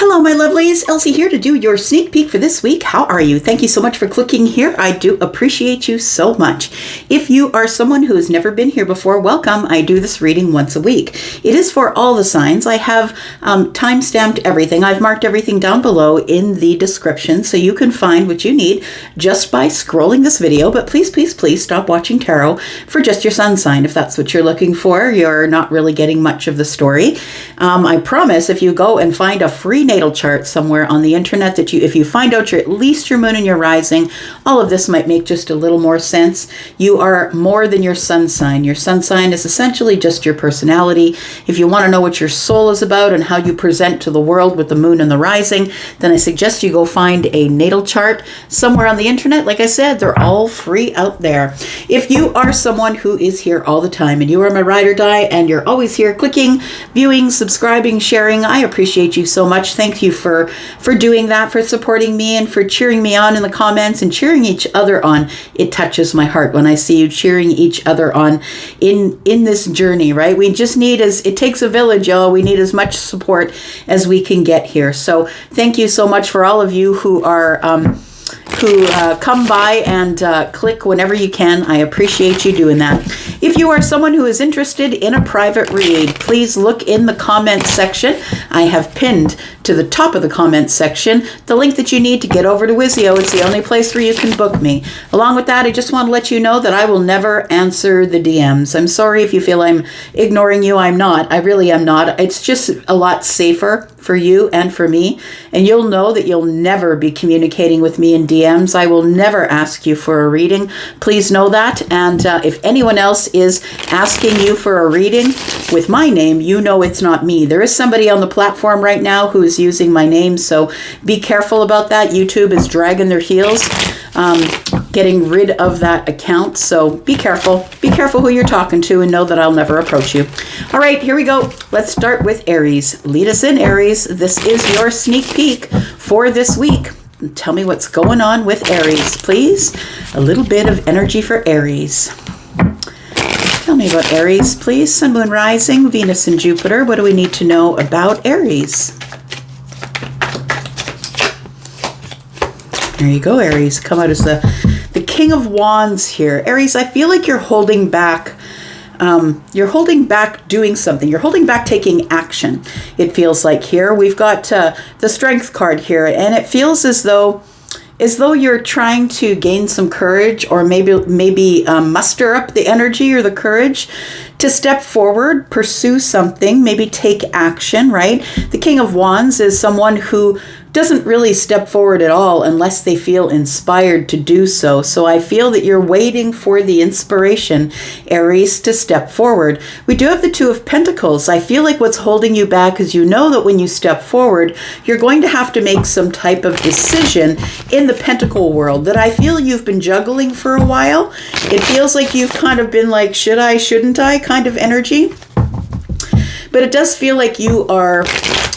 Hello, my lovelies. Elsie here to do your sneak peek for this week. How are you? Thank you so much for clicking here. I do appreciate you so much. If you are someone who has never been here before, welcome. I do this reading once a week. It is for all the signs. I have time-stamped everything. I've marked everything down below in the description so you can find what you need just by scrolling this video. But please, please, please stop watching tarot for just your sun sign. If that's what you're looking for, you're not really getting much of the story. I promise if you go and find a free natal chart somewhere on the internet that if you find out at least your moon and your rising, all of this might make just a little more sense. You are more than your sun sign. Your sun sign is essentially just your personality. If you want to know what your soul is about and how you present to the world with the moon and the rising, then I suggest you go find a natal chart somewhere on the internet. Like I said, they're all free out there. If you are someone who is here all the time and you are my ride or die and you're always here clicking, viewing, subscribing, sharing, I appreciate you so much. Thank you for doing that, for supporting me and for cheering me on in the comments and cheering each other on. It touches my heart when I see you cheering each other on in this journey, right? We just need, it takes a village, y'all. We need as much support as we can get here. So thank you so much for all of you who are come by and click whenever you can. I appreciate you doing that. If you are someone who is interested in a private read, please look in the comments section. I have pinned to the top of the comments section the link that you need to get over to Wizio. It's the only place where you can book me. Along with that, I just want to let you know that I will never answer the DMs. I'm sorry if you feel I'm ignoring you. I'm not. I really am not. It's just a lot safer for you and for me. And you'll know that you'll never be communicating with me in DMs. I will never ask you for a reading. Please know that. And if anyone else is asking you for a reading with my name, you know it's not me. There is somebody on the platform right now who is using my name, so be careful about that. YouTube is dragging their heels, getting rid of that account, so be careful. Be careful who you're talking to and know that I'll never approach you. All right, here we go. Let's start with Aries. Lead us in, Aries. This is your sneak peek for this week. Tell me what's going on with Aries, please. A little bit of energy for Aries. Tell me about Aries, please. Sun, Moon, Rising, Venus, and Jupiter. What do we need to know about Aries? There you go, Aries. Come out as the King of Wands here. Aries, I feel like you're holding back. You're holding back doing something. You're holding back taking action. It feels like here. We've got the Strength card here, and it feels as though you're trying to gain some courage, or maybe muster up the energy or the courage to step forward, pursue something, maybe take action, right? The King of Wands is someone who doesn't really step forward at all unless they feel inspired to do so. So I feel that you're waiting for the inspiration, Aries, to step forward. We do have the Two of Pentacles. I feel like what's holding you back is you know that when you step forward, you're going to have to make some type of decision in the Pentacle world that I feel you've been juggling for a while. It feels like you've kind of been like, should I, shouldn't I kind of energy. But it does feel like you are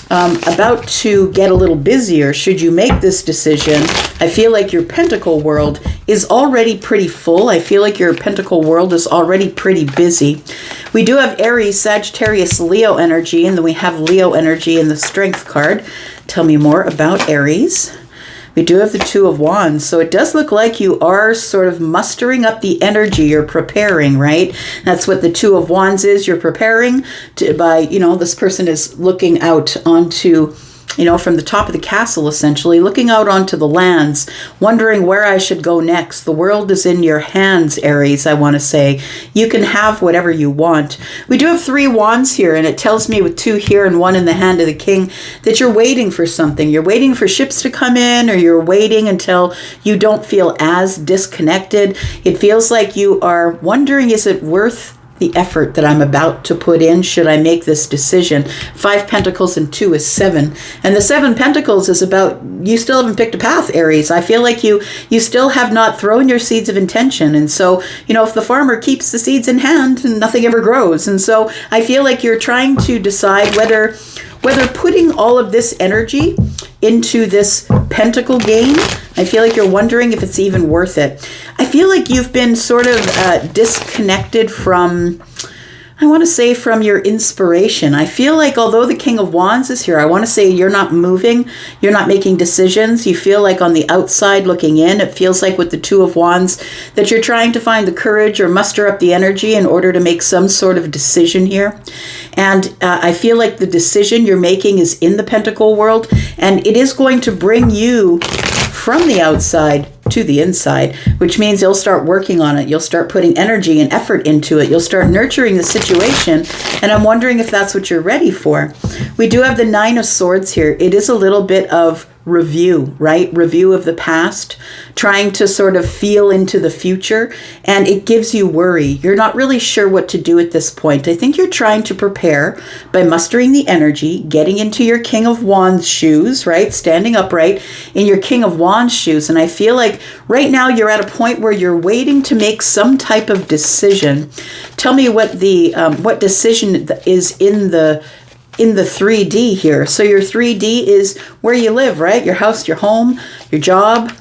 about to get a little busier should you make this decision. I feel like your Pentacle world is already pretty full. I feel like your Pentacle world is already pretty busy. We do have Aries, Sagittarius, Leo energy, and then we have Leo energy in the Strength card. Tell me more about Aries. We do have the Two of Wands, so it does look like you are sort of mustering up the energy. You're preparing, right? That's what the Two of Wands is. You're preparing by, this person is looking out onto, from the top of the castle, essentially, looking out onto the lands, wondering where I should go next. The world is in your hands, Aries, I want to say. You can have whatever you want. We do have 3 wands here, and it tells me with 2 here and 1 in the hand of the king that you're waiting for something. You're waiting for ships to come in, or you're waiting until you don't feel as disconnected. It feels like you are wondering, is it worth the effort that I'm about to put in? Should I make this decision? 5 Pentacles and 2 is 7. And the 7 Pentacles is about, you still haven't picked a path, Aries. I feel like you still have not thrown your seeds of intention. And so, if the farmer keeps the seeds in hand, nothing ever grows. And so I feel like you're trying to decide whether putting all of this energy into this Pentacle game, I feel like you're wondering if it's even worth it. I feel like you've been sort of disconnected from I want to say from your inspiration. I feel like although the King of Wands is here, I want to say you're not moving, you're not making decisions. You feel like on the outside looking in, it feels like with the Two of Wands that you're trying to find the courage or muster up the energy in order to make some sort of decision here. And I feel like the decision you're making is in the Pentacle world, and it is going to bring you from the outside to the inside, which means you'll start working on it. You'll start putting energy and effort into it. You'll start nurturing the situation. And I'm wondering if that's what you're ready for. We do have the Nine of Swords here. It is a little bit of review, right? Review of the past, trying to sort of feel into the future, and it gives you worry. You're not really sure what to do at this point. I think you're trying to prepare by mustering the energy, getting into your King of Wands shoes, right? Standing upright in your King of Wands shoes. And I feel like right now you're at a point where you're waiting to make some type of decision. Tell me what the what decision is in the 3D here. So your 3D is where you live, right? Your house, your home, your job,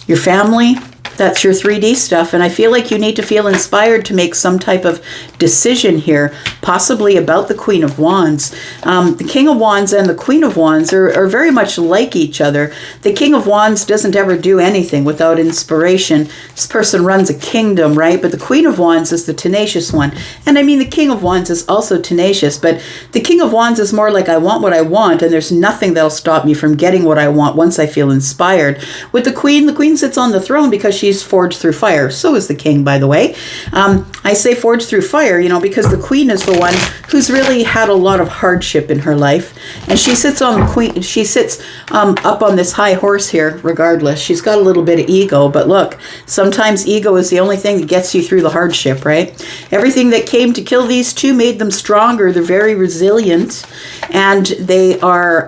your family. That's your 3D stuff. And I feel like you need to feel inspired to make some type of decision here, possibly about the Queen of Wands. The King of Wands and the Queen of Wands are very much like each other. The King of Wands doesn't ever do anything without inspiration. This person runs a kingdom, right? But the Queen of Wands is the tenacious one. And I mean, the King of Wands is also tenacious, but the King of Wands is more like, I want what I want, and there's nothing that'll stop me from getting what I want once I feel inspired. With the Queen sits on the throne because she's forged through fire. So is the King, by the way. I say forged through fire, because the Queen is the one who's really had a lot of hardship in her life, and she sits on the Queen. She sits up on this high horse here. Regardless, she's got a little bit of ego, but look, sometimes ego is the only thing that gets you through the hardship, right? Everything that came to kill these two made them stronger. They're very resilient, and they are.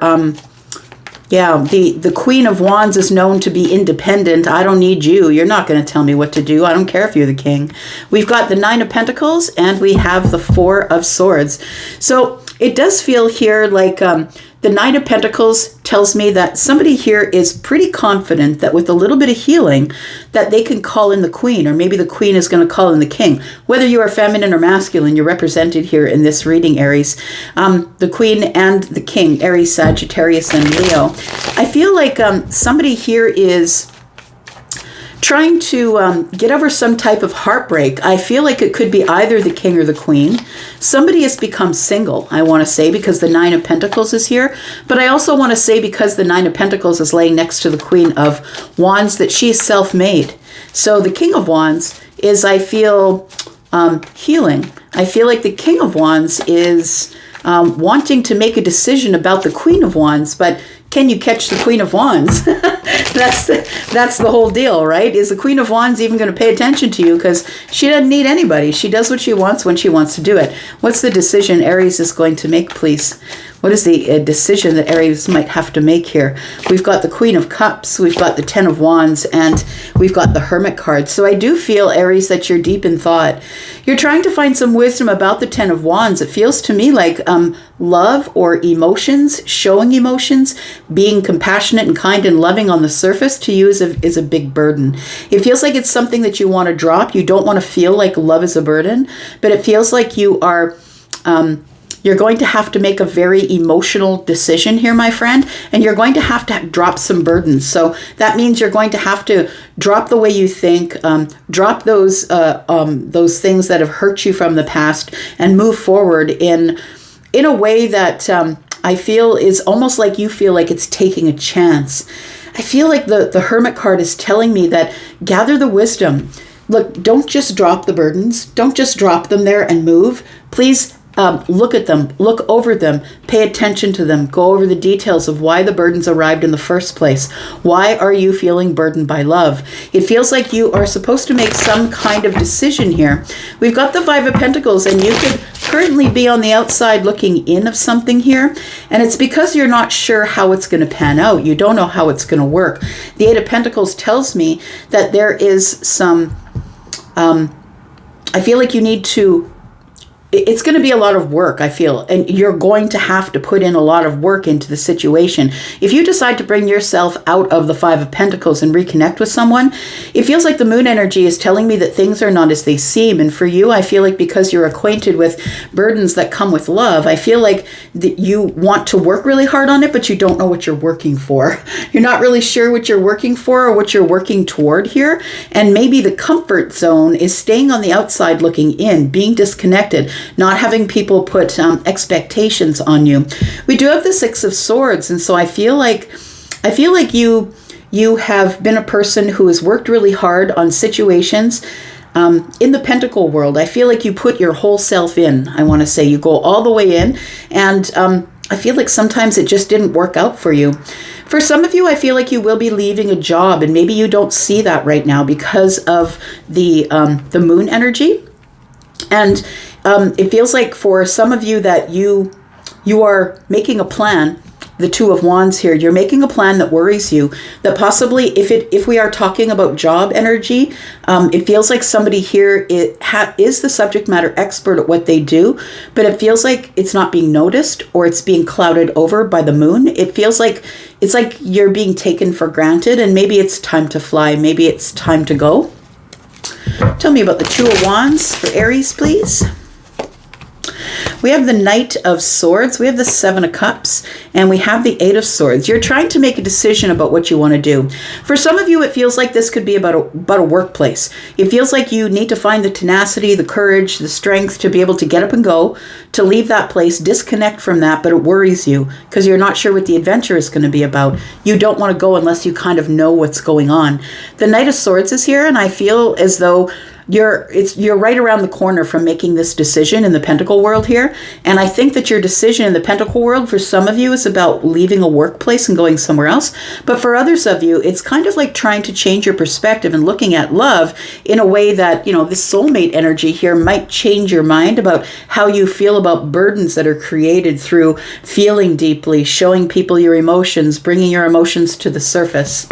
The Queen of Wands is known to be independent. I don't need you. You're not going to tell me what to do. I don't care if you're the king. We've got the Nine of Pentacles and we have the Four of Swords. So it does feel here like the Nine of Pentacles tells me that somebody here is pretty confident that with a little bit of healing that they can call in the Queen, or maybe the Queen is going to call in the King. Whether you are feminine or masculine, you're represented here in this reading, Aries. The Queen and the King, Aries, Sagittarius, and Leo. I feel like somebody here is trying to get over some type of heartbreak. I feel like it could be either the King or the Queen. Somebody has become single, I want to say, because the Nine of Pentacles is here. But I also want to say because the Nine of Pentacles is laying next to the Queen of Wands that she's self-made. So the King of Wands is, I feel, healing. I feel like the King of Wands is wanting to make a decision about the Queen of Wands, but can you catch the Queen of Wands? That's the whole deal, right? Is the Queen of Wands even going to pay attention to you? Because she doesn't need anybody. She does what she wants when she wants to do it. What's the decision Aries is going to make, please? What is the decision that Aries might have to make here? We've got the Queen of Cups, we've got the Ten of Wands, and we've got the Hermit card. So I do feel, Aries, that you're deep in thought. You're trying to find some wisdom about the Ten of Wands. It feels to me like love or emotions, showing emotions, being compassionate and kind and loving on the surface to you is a big burden. It feels like it's something that you want to drop. You don't want to feel like love is a burden, but it feels like you are... you're going to have to make a very emotional decision here, my friend, and you're going to have to drop some burdens. So that means you're going to have to drop the way you think, drop those things that have hurt you from the past, and move forward in a way that I feel is almost like you feel like it's taking a chance. I feel like the Hermit card is telling me that gather the wisdom. Look, don't just drop the burdens. Don't just drop them there and move. Please look at them, look over them, pay attention to them, go over the details of why the burdens arrived in the first place. Why are you feeling burdened by love? It feels like you are supposed to make some kind of decision here. We've got the Five of Pentacles, and you could currently be on the outside looking in of something here, and it's because you're not sure how it's going to pan out. You don't know how it's going to work. The Eight of Pentacles tells me that there is some, I feel like you need to it's going to be a lot of work, I feel, and you're going to have to put in a lot of work into the situation. If you decide to bring yourself out of the Five of Pentacles and reconnect with someone, it feels like the moon energy is telling me that things are not as they seem. And for you, I feel like because you're acquainted with burdens that come with love, I feel like that you want to work really hard on it, but you don't know what you're working for. You're not really sure what you're working for or what you're working toward here. And maybe the comfort zone is staying on the outside looking in, being disconnected, not having people put expectations on you. We do have the Six of Swords, and so I feel like you have been a person who has worked really hard on situations. In the Pentacle world, I feel like you put your whole self in. I want to say you go all the way in, and I feel like sometimes it just didn't work out for you. For some of you, I feel like you will be leaving a job, and maybe you don't see that right now because of the moon energy. And it feels like for some of you that you are making a plan. The Two of Wands here, you're making a plan that worries you, that possibly if we are talking about job energy, it feels like somebody here is the subject matter expert at what they do, but it feels like it's not being noticed or it's being clouded over by the moon. It feels like it's like you're being taken for granted, and maybe it's time to fly. Maybe it's time to go. Tell me about the Two of Wands for Aries, please. We have the Knight of Swords, we have the Seven of Cups, and we have the Eight of Swords. You're trying to make a decision about what you want to do. For some of you, it feels like this could be about a workplace. It feels like you need to find the tenacity, the courage, the strength to be able to get up and go, to leave that place, disconnect from that, but it worries you because you're not sure what the adventure is going to be about. You don't want to go unless you kind of know what's going on. The Knight of Swords is here, and I feel as though you're right around the corner from making this decision in the Pentacle world here. And I think that your decision in the Pentacle world for some of you is about leaving a workplace and going somewhere else. But for others of you, it's kind of like trying to change your perspective and looking at love in a way that, this soulmate energy here might change your mind about how you feel about burdens that are created through feeling deeply, showing people your emotions, bringing your emotions to the surface.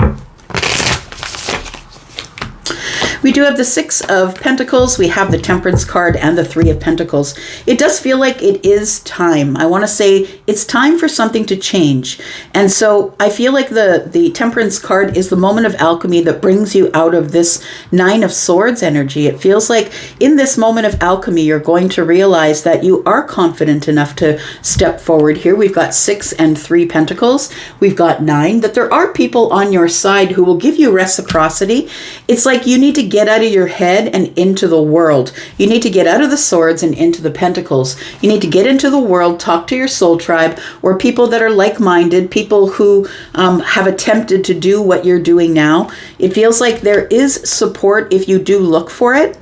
We do have the Six of Pentacles, we have the Temperance card, and the Three of Pentacles. It does feel like it is time. I want to say it's time for something to change. And so I feel like the Temperance card is the moment of alchemy that brings you out of this Nine of Swords energy. It feels like in this moment of alchemy, you're going to realize that you are confident enough to step forward here. We've got 6 and 3 Pentacles. We've got 9, that there are people on your side who will give you reciprocity. It's like you need to get out of your head and into the world. You need to get out of the swords and into the pentacles. You need to get into the world, talk to your soul tribe, or people that are like-minded, people who have attempted to do what you're doing now. It feels like there is support if you do look for it.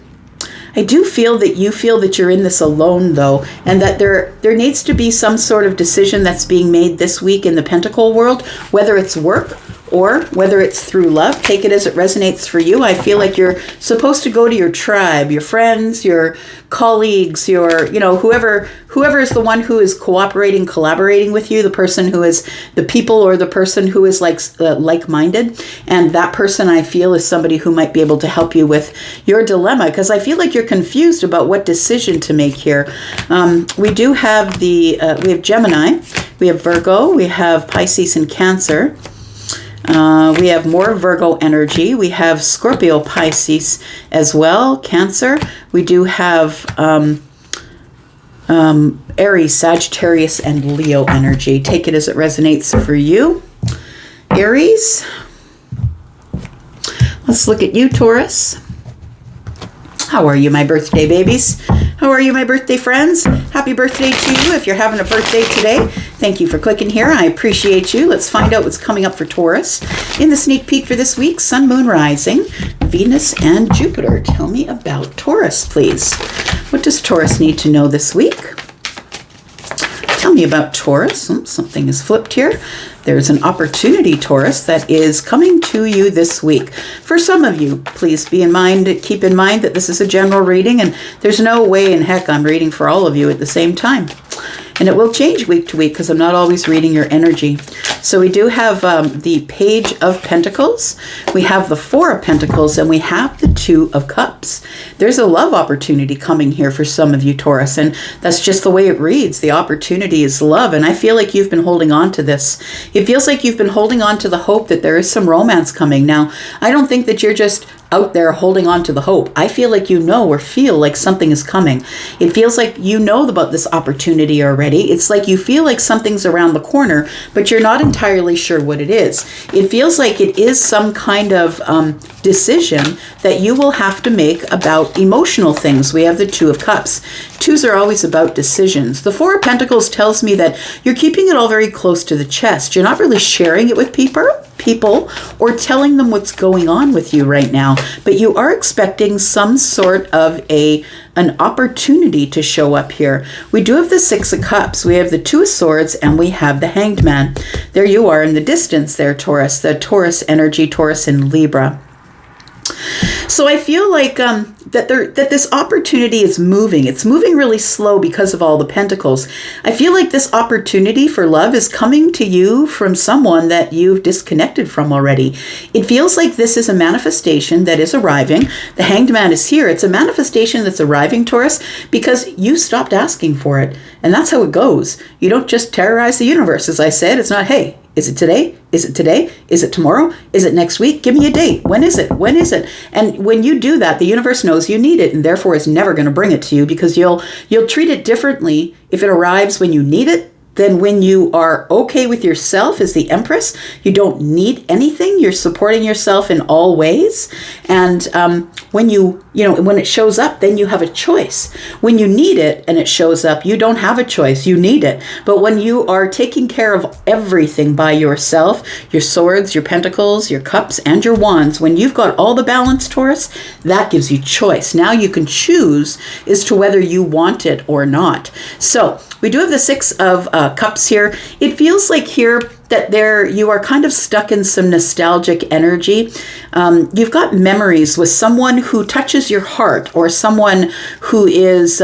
I do feel that you feel that you're in this alone, though, and that there needs to be some sort of decision that's being made this week in the Pentacle world, whether it's work or whether it's through love. Take it as it resonates for you. I feel like you're supposed to go to your tribe, your friends, your colleagues, your, whoever is the one who is collaborating with you, the person who is the people or the person who is like-minded. And that person, I feel, is somebody who might be able to help you with your dilemma, because I feel like you're confused about what decision to make here. We do have we have Gemini, we have Virgo, we have Pisces and Cancer. We have more Virgo energy. We have Scorpio, Pisces as well, Cancer. We do have Aries, Sagittarius, and Leo energy. Take it as it resonates for you. Aries. Let's look at you, Taurus. How are you, my birthday babies? How are you, my birthday friends? Happy birthday to you if you're having a birthday today. Thank you for clicking here. I appreciate you. Let's find out what's coming up for Taurus. In the sneak peek for this week, Sun, Moon, Rising, Venus, and Jupiter. Tell me about Taurus, please. What does Taurus need to know this week? Tell me about Taurus. Something is flipped here. There's an opportunity, Taurus, that is coming to you this week. For some of you, please keep in mind that this is a general reading, and there's no way in heck I'm reading for all of you at the same time. And it will change week to week because I'm not always reading your energy. So we do have the Page of Pentacles, we have the Four of Pentacles, and we have the Two of Cups. There's a love opportunity coming here for some of you, Taurus, and that's just the way it reads. The opportunity is love, and I feel like you've been holding on to this. It feels like you've been holding on to the hope that there is some romance coming. Now, I don't think that you're just out there holding on to the hope. I feel like you know or feel like something is coming. It feels like you know about this opportunity already. It's like you feel like something's around the corner, but you're not entirely sure what it is. It feels like it is some kind of decision that you will have to make about emotional things. We have the Two of Cups. Twos are always about decisions. The Four of Pentacles tells me that you're keeping it all very close to the chest. You're not really sharing it with people or telling them what's going on with you right now, but you are expecting some sort of an opportunity to show up here. We do have the Six of Cups, we have the Two of Swords, and we have the Hanged Man. There you are in the distance there, Taurus, the Taurus energy, Taurus and Libra. So I feel like that this opportunity is moving. It's moving really slow because of all the pentacles. I feel like this opportunity for love is coming to you from someone that you've disconnected from already. It feels like this is a manifestation that is arriving. The Hanged Man is here. It's a manifestation that's arriving, Taurus, because you stopped asking for it. And that's how it goes. You don't just terrorize the universe. As I said, it's not, hey, is it today? Is it today? Is it tomorrow? Is it next week? Give me a date. When is it? When is it? And when you do that, the universe knows you need it and therefore is never going to bring it to you, because you'll treat it differently if it arrives when you need it than when you are okay with yourself as the Empress. You don't need anything. You're supporting yourself in all ways. And when when it shows up, then you have a choice. When you need it and it shows up, you don't have a choice. You need it. But when you are taking care of everything by yourself, your swords, your pentacles, your cups, and your wands, when you've got all the balance, Taurus, that gives you choice. Now you can choose as to whether you want it or not. So we do have the Six of Cups here. It feels like here that you are kind of stuck in some nostalgic energy. You've got memories with someone who touches your heart, or someone who is,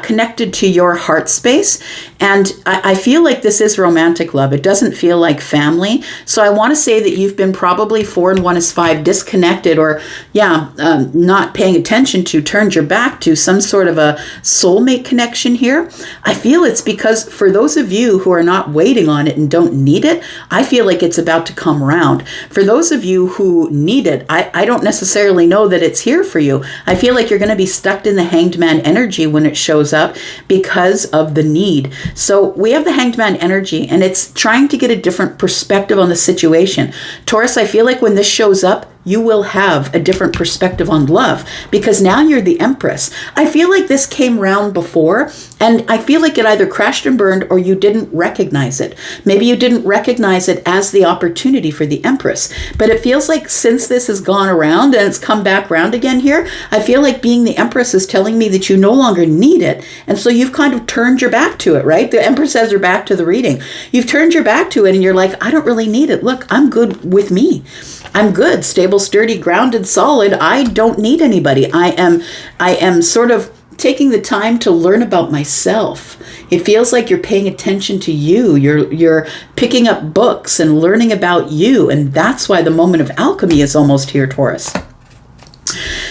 connected to your heart space. And I feel like this is romantic love. It doesn't feel like family. So I want to say that you've been probably 4 and 1 is 5 disconnected, or not paying attention to, turned your back to some sort of a soulmate connection here. I feel it's because for those of you who are not waiting on it and don't need it, I feel like it's about to come around. For those of you who need it, I don't necessarily know that it's here for you. I feel like you're going to be stuck in the Hanged Man energy when it shows up because of the need. So we have the Hanged Man energy, and it's trying to get a different perspective on the situation. Taurus, I feel like when this shows up, you will have a different perspective on love, because now you're the Empress. I feel like this came round before, and I feel like it either crashed and burned or you didn't recognize it. Maybe you didn't recognize it as the opportunity for the Empress. But it feels like since this has gone around and it's come back round again here, I feel like being the Empress is telling me that you no longer need it. And so you've kind of turned your back to it, right? The Empress has her back to the reading. You've turned your back to it and you're like, I don't really need it. Look, I'm good with me. I'm good, stable, sturdy, grounded, solid. I don't need anybody. I am sort of taking the time to learn about myself. It feels like you're paying attention to you. You're picking up books and learning about you. And that's why the moment of alchemy is almost here, Taurus.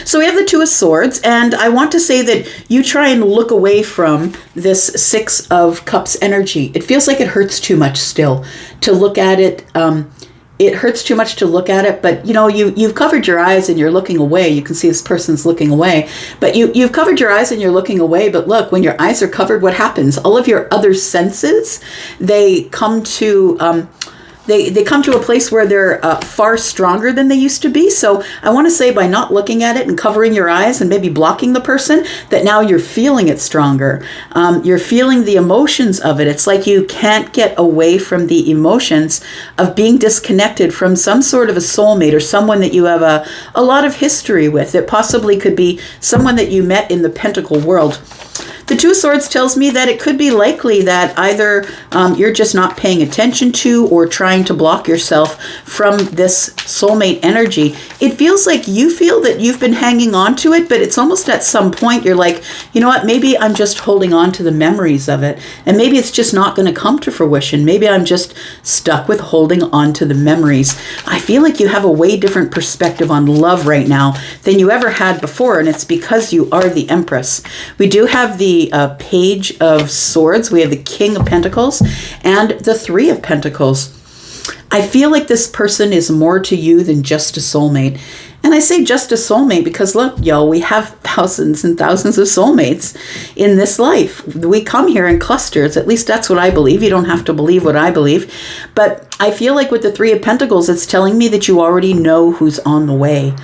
So we have the Two of Swords, and I want to say that you try and look away from this Six of Cups energy. It feels like it hurts too much still to look at it. It hurts too much to look at it, but you've covered your eyes and you're looking away. You can see this person's looking away, but you've covered your eyes and you're looking away. But look, when your eyes are covered, what happens? All of your other senses, they come to they come to a place where they're far stronger than they used to be. So I want to say, by not looking at it and covering your eyes and maybe blocking the person, that now you're feeling it stronger. You're feeling the emotions of it. It's like you can't get away from the emotions of being disconnected from some sort of a soulmate or someone that you have a lot of history with. It possibly could be someone that you met in the Pentacle world. The Two of Swords tells me that it could be likely that either you're just not paying attention to or trying to block yourself from this soulmate energy. It feels like you feel that you've been hanging on to it, but it's almost at some point you're like, you know what, maybe I'm just holding on to the memories of it, and maybe it's just not going to come to fruition. Maybe I'm just stuck with holding on to the memories. I feel like you have a way different perspective on love right now than you ever had before, and it's because you are the Empress. We do have the Page of Swords. We have the King of Pentacles and the Three of Pentacles. I feel like this person is more to you than just a soulmate. And I say just a soulmate because look, yo, we have thousands and thousands of soulmates in this life. We come here in clusters. At least that's what I believe. You don't have to believe what I believe. But I feel like with the Three of Pentacles, it's telling me that you already know who's on the way.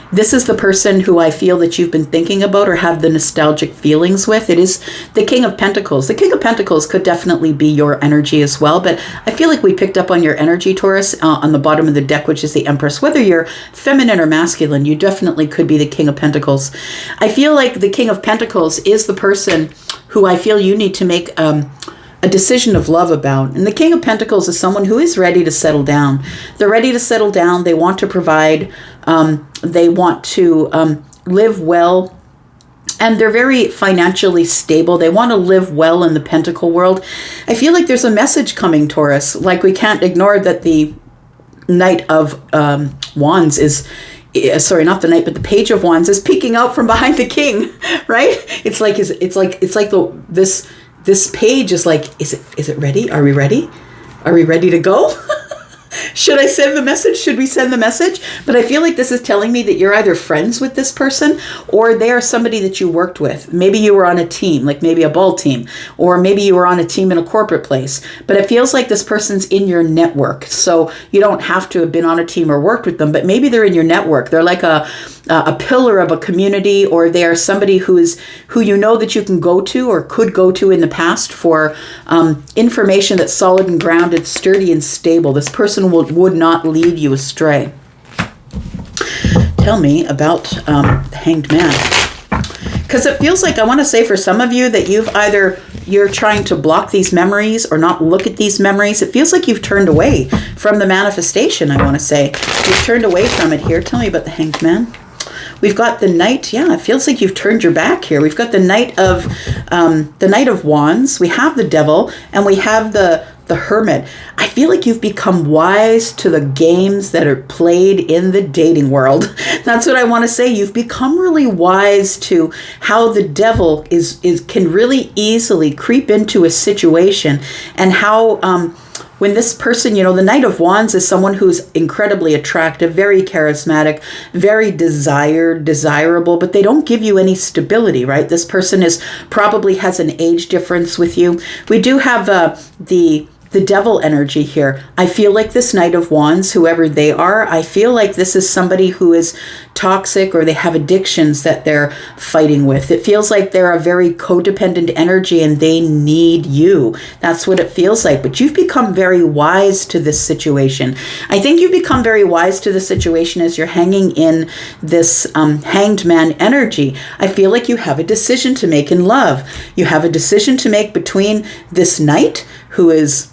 This is the person who I feel that you've been thinking about or have the nostalgic feelings with. It is the King of Pentacles. The King of Pentacles could definitely be your energy as well, but I feel like we picked up on your energy, Taurus, on the bottom of the deck, which is the Empress. Whether you're feminine or masculine, you definitely could be the King of Pentacles. I feel like the King of Pentacles is the person who I feel you need to make a decision of love about. And the King of Pentacles is someone who is ready to settle down. They're ready to settle down. They want to provide. They want to live well. And they're very financially stable. They want to live well in the Pentacle world. I feel like there's a message coming, Taurus. Like we can't ignore that the Knight of Wands is... sorry, not the Knight, but the Page of Wands is peeking out from behind the King, right? It's like this page is like, is it ready? Are we ready? Are we ready to go? Should I send the message? Should we send the message? But I feel like this is telling me that you're either friends with this person or they are somebody that you worked with. Maybe you were on a team, like maybe a ball team, or maybe you were on a team in a corporate place. But it feels like this person's in your network. So you don't have to have been on a team or worked with them, but maybe they're in your network. They're like a pillar of a community, or they are somebody who you know that you can go to or could go to in the past for information that's solid and grounded, sturdy and stable. This person would not lead you astray. Tell me about the Hanged Man. Because it feels like, I want to say for some of you that you're trying to block these memories or not look at these memories. It feels like you've turned away from the manifestation, I want to say. You've turned away from it here. Tell me about the Hanged Man. We've got the Knight. Yeah, it feels like you've turned your back here. We've got the Knight of Wands. We have the Devil, and we have the Hermit. I feel like you've become wise to the games that are played in the dating world. That's what I want to say. You've become really wise to how the devil can really easily creep into a situation, and how when this person, the Knight of Wands is someone who's incredibly attractive, very charismatic, very desirable, but they don't give you any stability, right? This person probably has an age difference with you. We do have the devil energy here. I feel like this Knight of Wands, whoever they are, I feel like this is somebody who is toxic, or they have addictions that they're fighting with. It feels like they're a very codependent energy and they need you. That's what it feels like. But you've become very wise to this situation. I think you've become very wise to the situation as you're hanging in this Hanged Man energy. I feel like you have a decision to make in love. You have a decision to make between this Knight, who is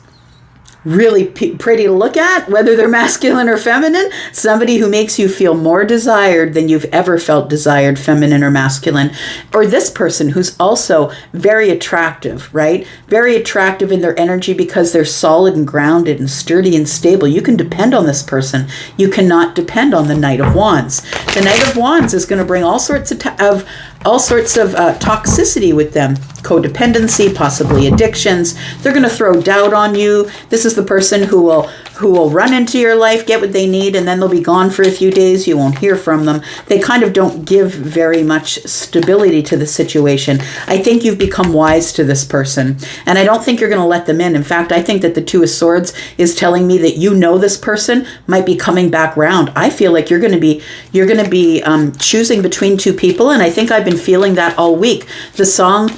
really pretty to look at, whether they're masculine or feminine, somebody who makes you feel more desired than you've ever felt desired, feminine or masculine, or this person who's also very attractive, right? Very attractive in their energy because they're solid and grounded and sturdy and stable. You can depend on this person. You cannot depend on the Knight of Wands. The Knight of Wands is going to bring all sorts of toxicity with them. Codependency, possibly addictions. They're going to throw doubt on you. This is the person who will run into your life, get what they need, and then they'll be gone for a few days. You won't hear from them. They kind of don't give very much stability to the situation. I think you've become wise to this person, and I don't think you're going to let them in. In fact, I think that the Two of Swords is telling me that this person might be coming back round. I feel like you're going to be choosing between two people, and I think I've been feeling that all week. The song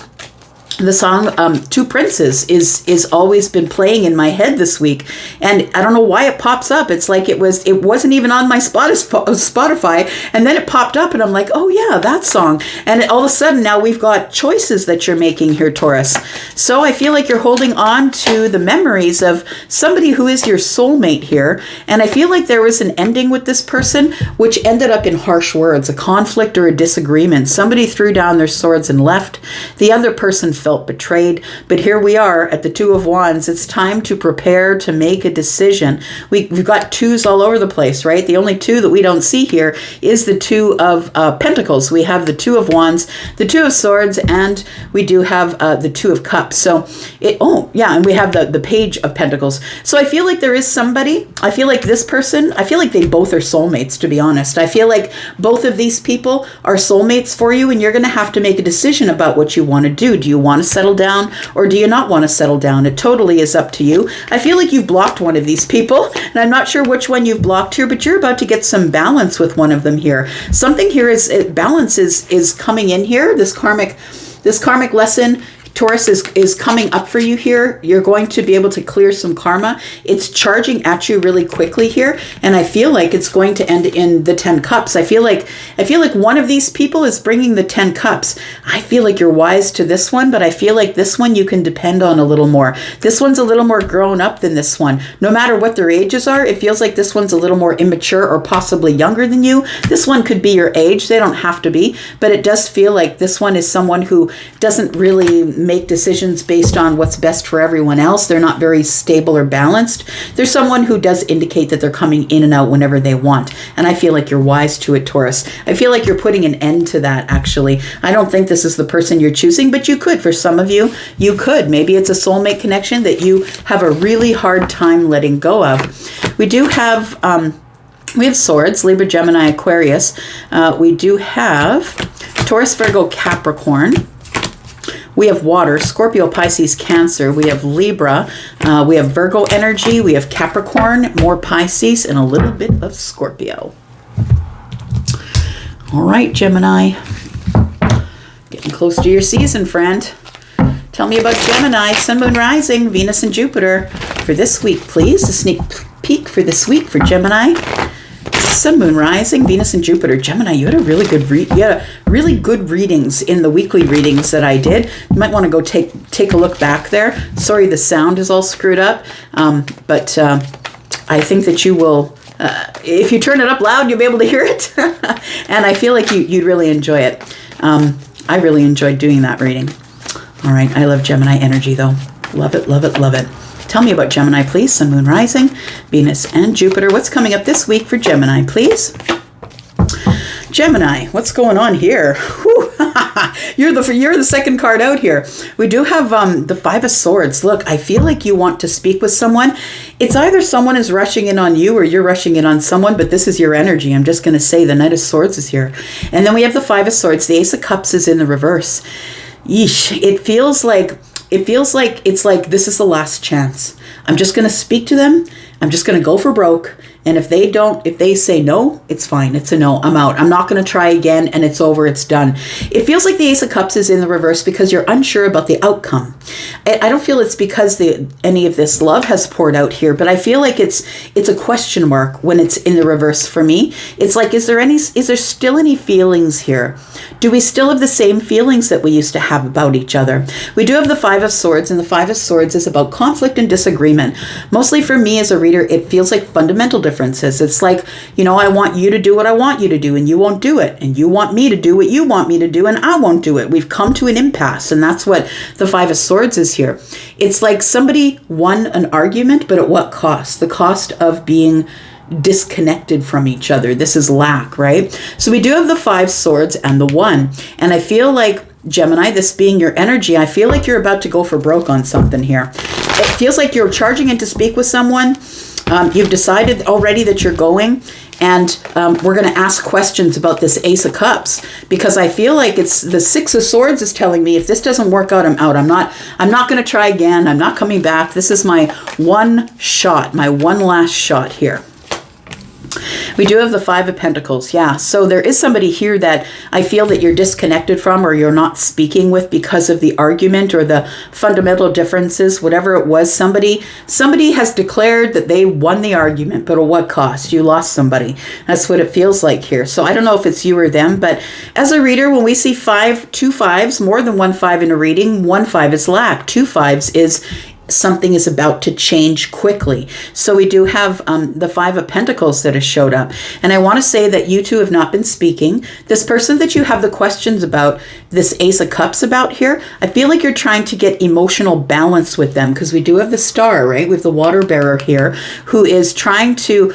the song Two Princes is always been playing in my head this week, and I don't know why it pops up. It's like it wasn't even on my Spotify, and then it popped up and I'm like, oh yeah, that song. And all of a sudden now we've got choices that you're making here, Taurus. So I feel like you're holding on to the memories of somebody who is your soulmate here, and I feel like there was an ending with this person which ended up in harsh words, a conflict or a disagreement. Somebody threw down their swords and left. The other person felt betrayed, but here we are at the Two of Wands. It's time to prepare to make a decision. We've got twos all over the place, right? The only two that we don't see here is the Two of Pentacles. We have the Two of Wands, the Two of Swords, and we do have the Two of Cups. So and we have the Page of Pentacles. So I feel like there is somebody, I feel like this person, I feel like they both are soulmates, to be honest. I feel like both of these people are soulmates for you, and you're going to have to make a decision about what you want to do. Do you want to settle down, or do you not want to settle down? It totally is up to you. I feel like you've blocked one of these people, and I'm not sure which one you've blocked here, but you're about to get some balance with one of them here. Something here is balance is coming in here. This karmic lesson, Taurus, is coming up for you here. You're going to be able to clear some karma. It's charging at you really quickly here, and I feel like it's going to end in the 10 cups. I feel like one of these people is bringing the 10 cups. I feel like you're wise to this one, but I feel like this one you can depend on a little more. This one's a little more grown up than this one. No matter what their ages are, it feels like this one's a little more immature or possibly younger than you. This one could be your age. They don't have to be, but it does feel like this one is someone who doesn't really make decisions based on what's best for everyone else. They're not very stable or balanced. There's someone who does indicate that they're coming in and out whenever they want. And I feel like you're wise to it, Taurus. I feel like you're putting an end to that, actually. I don't think this is the person you're choosing, but you could. For some of you, you could. Maybe it's a soulmate connection that you have a really hard time letting go of. We do have swords, Libra, Gemini, Aquarius. We do have Taurus, Virgo, Capricorn. We have water, Scorpio, Pisces, Cancer. We have Libra. We have Virgo energy. We have Capricorn, more Pisces, and a little bit of Scorpio. All right, Gemini. Getting close to your season, friend. Tell me about Gemini, Sun, Moon, Rising, Venus, and Jupiter for this week, please. A sneak peek for this week for Gemini. Sun, Moon, Rising, Venus, and Jupiter. Gemini, you had a really good really good readings in the weekly readings that I did. You might want to go take a look back there. Sorry, the sound is all screwed up, but I think that you will. If you turn it up loud, you'll be able to hear it, and I feel like you'd really enjoy it. I really enjoyed doing that reading. All right, I love Gemini energy though. Love it, love it, love it. Tell me about Gemini, please. Sun, Moon, Rising, Venus, and Jupiter. What's coming up this week for Gemini, please? Gemini, what's going on here? You're the second card out here. We do have the Five of Swords. Look, I feel like you want to speak with someone. It's either someone is rushing in on you or you're rushing in on someone, but this is your energy. I'm just going to say the Knight of Swords is here. And then we have the Five of Swords. The Ace of Cups is in the reverse. Yeesh. It feels like it's like this is the last chance. I'm just going to speak to them. I'm just going to go for broke. And if they say no, it's fine. It's a no. I'm out. I'm not going to try again, and it's over. It's done. It feels like the Ace of Cups is in the reverse because you're unsure about the outcome. I don't feel it's because any of this love has poured out here, but I feel like it's a question mark when it's in the reverse for me. It's like, is there still any feelings here? Do we still have the same feelings that we used to have about each other? We do have the Five of Swords, and the Five of Swords is about conflict and disagreement. Mostly for me as a reader, it feels like fundamental differences. It's like, I want you to do what I want you to do, and you won't do it. And you want me to do what you want me to do, and I won't do it. We've come to an impasse, and that's what the Five of Swords is here. It's like somebody won an argument, but at what cost? The cost of being disconnected from each other. This is lack, right? So we do have the Five Swords and the One. And I feel like, Gemini, this being your energy, I feel like you're about to go for broke on something here. It feels like you're charging in to speak with someone. You've decided already that you're going, and we're going to ask questions about this Ace of Cups, because I feel like it's the Six of Swords is telling me if this doesn't work out, I'm out. I'm not going to try again. I'm not coming back. This is my one shot, my one last shot here. We do have the Five of Pentacles. Yeah. So there is somebody here that I feel that you're disconnected from, or you're not speaking with because of the argument or the fundamental differences, whatever it was. Somebody has declared that they won the argument, but at what cost? You lost somebody. That's what it feels like here. So I don't know if it's you or them, but as a reader, when we see two fives, more than one five in a reading, one five is lack. Two fives is something is about to change quickly. So we do have the Five of Pentacles that has showed up. And I want to say that you two have not been speaking. This person that you have the questions about, this Ace of Cups about here, I feel like you're trying to get emotional balance with them, because we do have the Star, right? We have the water bearer here who is trying to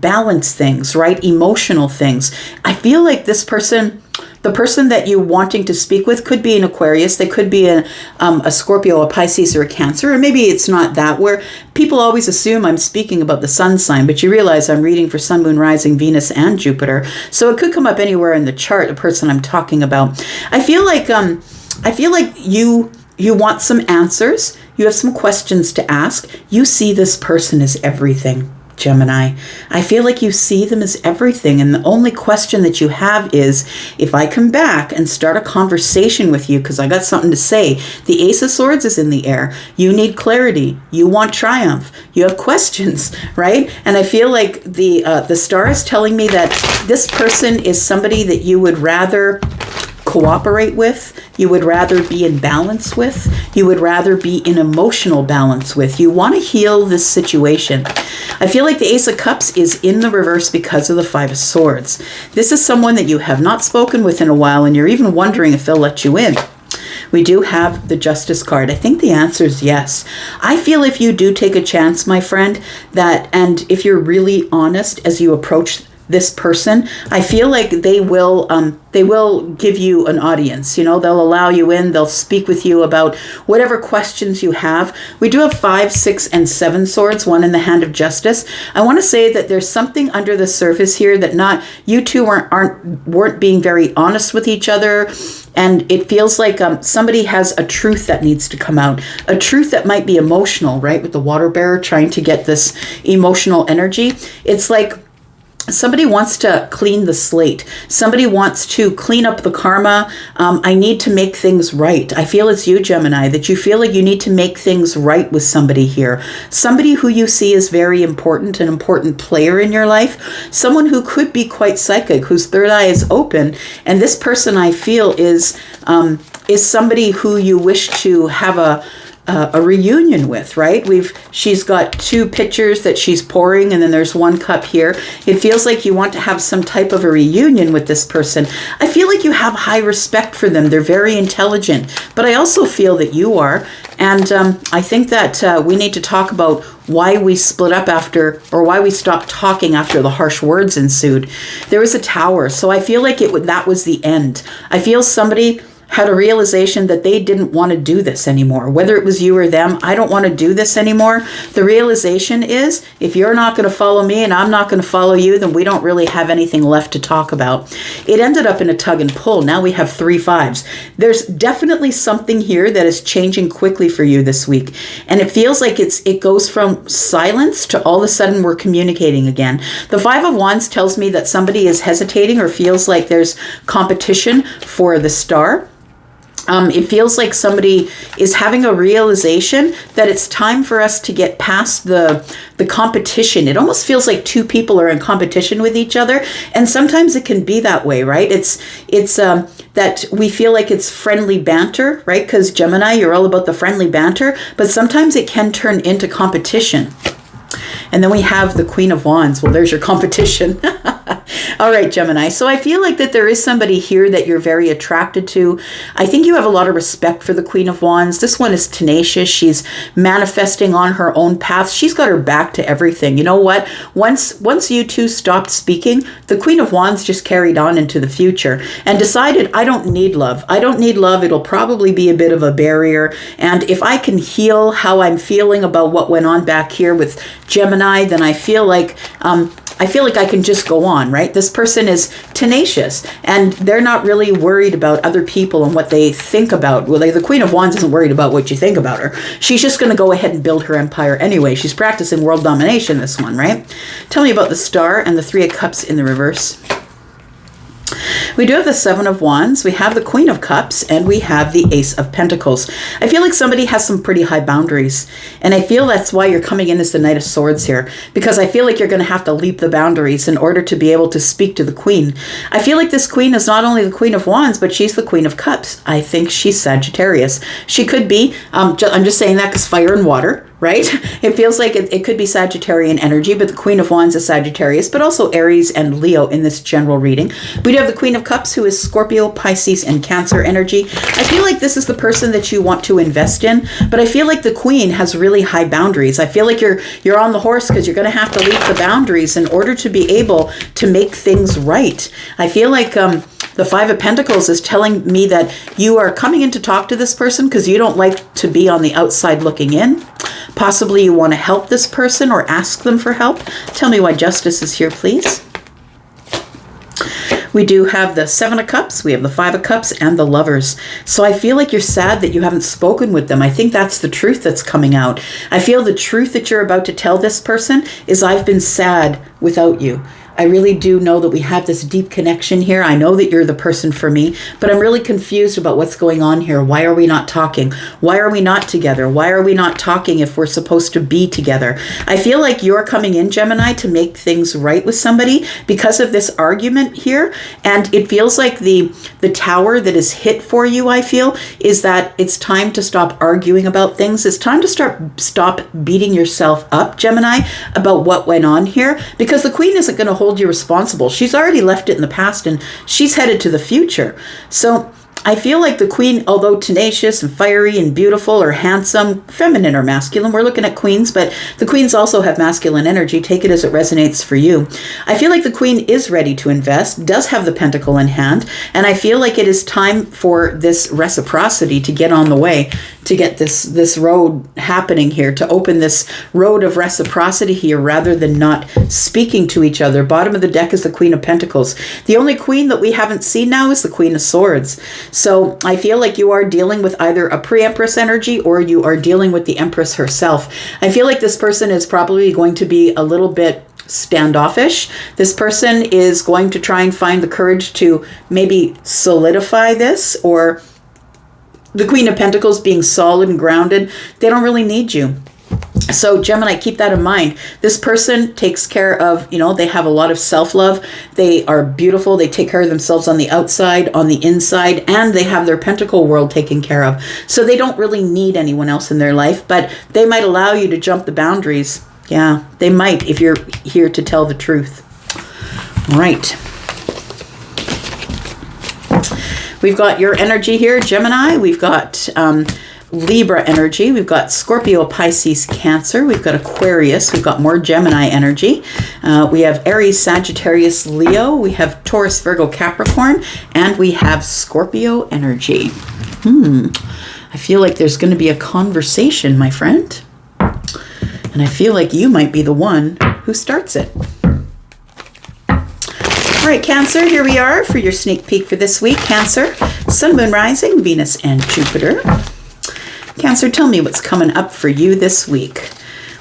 balance things, right? Emotional things. I feel like this person, the person that you're wanting to speak with, could be an Aquarius. They could be a Scorpio, a Pisces, or a Cancer. Or maybe it's not that, where people always assume I'm speaking about the sun sign, but you realize I'm reading for Sun, Moon, Rising, Venus, and Jupiter. So it could come up anywhere in the chart, the person I'm talking about. I feel like you want some answers. You have some questions to ask. You see this person as everything, Gemini. I feel like you see them as everything. And the only question that you have is, if I come back and start a conversation with you, because I got something to say, the Ace of Swords is in the air. You need clarity. You want triumph. You have questions, right? And I feel like the Star is telling me that this person is somebody that you would rather cooperate with, you would rather be in balance with, you would rather be in emotional balance with. You want to heal this situation. I feel like the Ace of Cups is in the reverse because of the Five of Swords. This is someone that you have not spoken with in a while, and you're even wondering if they'll let you in. We do have the Justice card. I think the answer is yes. I feel if you do take a chance, my friend, and if you're really honest as you approach this person, I feel like they will give you an audience. You know, they'll allow you in, they'll speak with you about whatever questions you have. We do have 5, 6, and 7 swords, one in the hand of Justice. I want to say that there's something under the surface here that you two weren't being very honest with each other. And it feels like somebody has a truth that needs to come out, a truth that might be emotional, right? With the water bearer trying to get this emotional energy. It's like somebody wants to clean the slate. Somebody wants to clean up the karma. I need to make things right. I feel it's you, Gemini, that you feel like you need to make things right with somebody here. Somebody who you see is very important, an important player in your life. Someone who could be quite psychic, whose third eye is open. And this person, I feel, is somebody who you wish to have a reunion with, right? She's got 2 pitchers that she's pouring, and then there's 1 cup here. It feels like you want to have some type of a reunion with this person. I feel like you have high respect for them. They're very intelligent, but I also feel that you are. And I think that we need to talk about why we split up or why we stopped talking after the harsh words ensued. There was a Tower, so I feel like that was the end. I feel somebody had a realization that they didn't want to do this anymore. Whether it was you or them, I don't want to do this anymore. The realization is, if you're not going to follow me and I'm not going to follow you, then we don't really have anything left to talk about. It ended up in a tug and pull. Now we have 3 fives. There's definitely something here that is changing quickly for you this week. And it feels like it goes from silence to all of a sudden we're communicating again. The 5 of Wands tells me that somebody is hesitating or feels like there's competition for the Star. It feels like somebody is having a realization that it's time for us to get past the competition. It almost feels like 2 people are in competition with each other. And sometimes it can be that way, right? It's that we feel like it's friendly banter, right? Because Gemini, you're all about the friendly banter, but sometimes it can turn into competition. And then we have the Queen of Wands. Well, there's your competition. All right, Gemini. So I feel like that there is somebody here that you're very attracted to. I think you have a lot of respect for the Queen of Wands. This one is tenacious. She's manifesting on her own path. She's got her back to everything. You know what? Once you two stopped speaking, the Queen of Wands just carried on into the future and decided, I don't need love. I don't need love. It'll probably be a bit of a barrier. And if I can heal how I'm feeling about what went on back here with Gemini, then I feel like I feel like I can just go on, right? This person is tenacious and they're not really worried about other people and what they think about. Well, like the Queen of Wands isn't worried about what you think about her. She's just going to go ahead and build her empire anyway. She's practicing world domination, this one, right? Tell me about the Star and the Three of Cups in the reverse. We do have the Seven of Wands, we have the Queen of Cups, and we have the Ace of Pentacles. I feel like somebody has some pretty high boundaries, and I feel that's why you're coming in as the Knight of Swords here, because I feel like you're going to have to leap the boundaries in order to be able to speak to the Queen. I feel like this Queen is not only the Queen of Wands, but she's the Queen of Cups. I think she's Sagittarius. She could be, I'm just saying that because fire and water, right? It feels like it could be Sagittarian energy, but the Queen of Wands is Sagittarius, but also Aries and Leo in this general reading. We do have the Queen of Cups, who is Scorpio, Pisces, and Cancer energy. I feel like this is the person that you want to invest in, but I feel like the Queen has really high boundaries. I feel like you're on the horse because you're going to have to leap the boundaries in order to be able to make things right. I feel like the Five of Pentacles is telling me that you are coming in to talk to this person because you don't like to be on the outside looking in. Possibly you want to help this person or ask them for help. Tell me why Justice is here, please. We do have the Seven of Cups, we have the Five of Cups, and the Lovers. So I feel like you're sad that you haven't spoken with them. I think that's the truth that's coming out. I feel the truth that you're about to tell this person is I've been sad without you. I really do know that we have this deep connection here. I know that you're the person for me, but I'm really confused about what's going on here. Why are we not talking? Why are we not together? Why are we not talking if we're supposed to be together? I feel like you're coming in, Gemini, to make things right with somebody because of this argument here. And it feels like the tower that is hit for you, I feel, is that it's time to stop arguing about things. It's time to stop beating yourself up, Gemini, about what went on here, because the Queen isn't going to hold you responsible. She's already left it in the past and she's headed to the future. So I feel like the Queen, although tenacious and fiery and beautiful or handsome, feminine or masculine, we're looking at queens, but the queens also have masculine energy. Take it as it resonates for you. I feel like the Queen is ready to invest, does have the Pentacle in hand, and I feel like it is time for this reciprocity to get on the way, to get this road happening here, to open this road of reciprocity here rather than not speaking to each other. Bottom of the deck is the Queen of Pentacles. The only queen that we haven't seen now is the Queen of Swords. So I feel like you are dealing with either a pre-empress energy or you are dealing with the Empress herself. I feel like this person is probably going to be a little bit standoffish. This person is going to try and find the courage to maybe solidify this, or the Queen of Pentacles being solid and grounded. They don't really need you. So Gemini, keep that in mind. This person takes care of, they have a lot of self-love. They are beautiful. They take care of themselves on the outside, on the inside, and they have their pentacle world taken care of. So they don't really need anyone else in their life, but they might allow you to jump the boundaries. Yeah, they might if you're here to tell the truth. Right. We've got your energy here, Gemini. We've got Libra energy. We've got Scorpio, Pisces, Cancer. We've got Aquarius. We've got more Gemini energy. We have Aries, Sagittarius, Leo. We have Taurus, Virgo, Capricorn. And we have Scorpio energy. I feel like there's going to be a conversation, my friend. And I feel like you might be the one who starts it. All right, Cancer, here we are for your sneak peek for this week. Cancer, Sun, Moon, Rising, Venus, and Jupiter. Cancer, tell me what's coming up for you this week.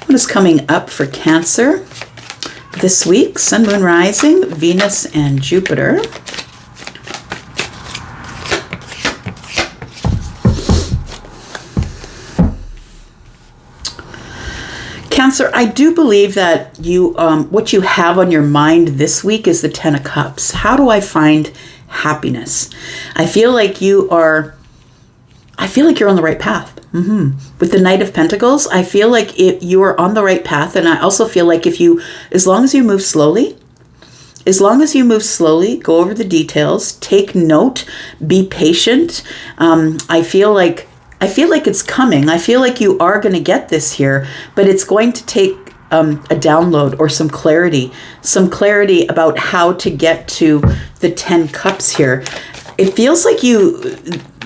What is coming up for Cancer this week? Sun, Moon, Rising, Venus, and Jupiter. Cancer, I do believe that you, what you have on your mind this week is the Ten of Cups. How do I find happiness? I feel like you're on the right path. With the Knight of Pentacles, I feel like you are on the right path. And I also feel like as long as you move slowly, go over the details, take note, be patient. I feel like it's coming. I feel like you are going to get this here, but it's going to take a download or some clarity about how to get to the 10 cups here. it feels like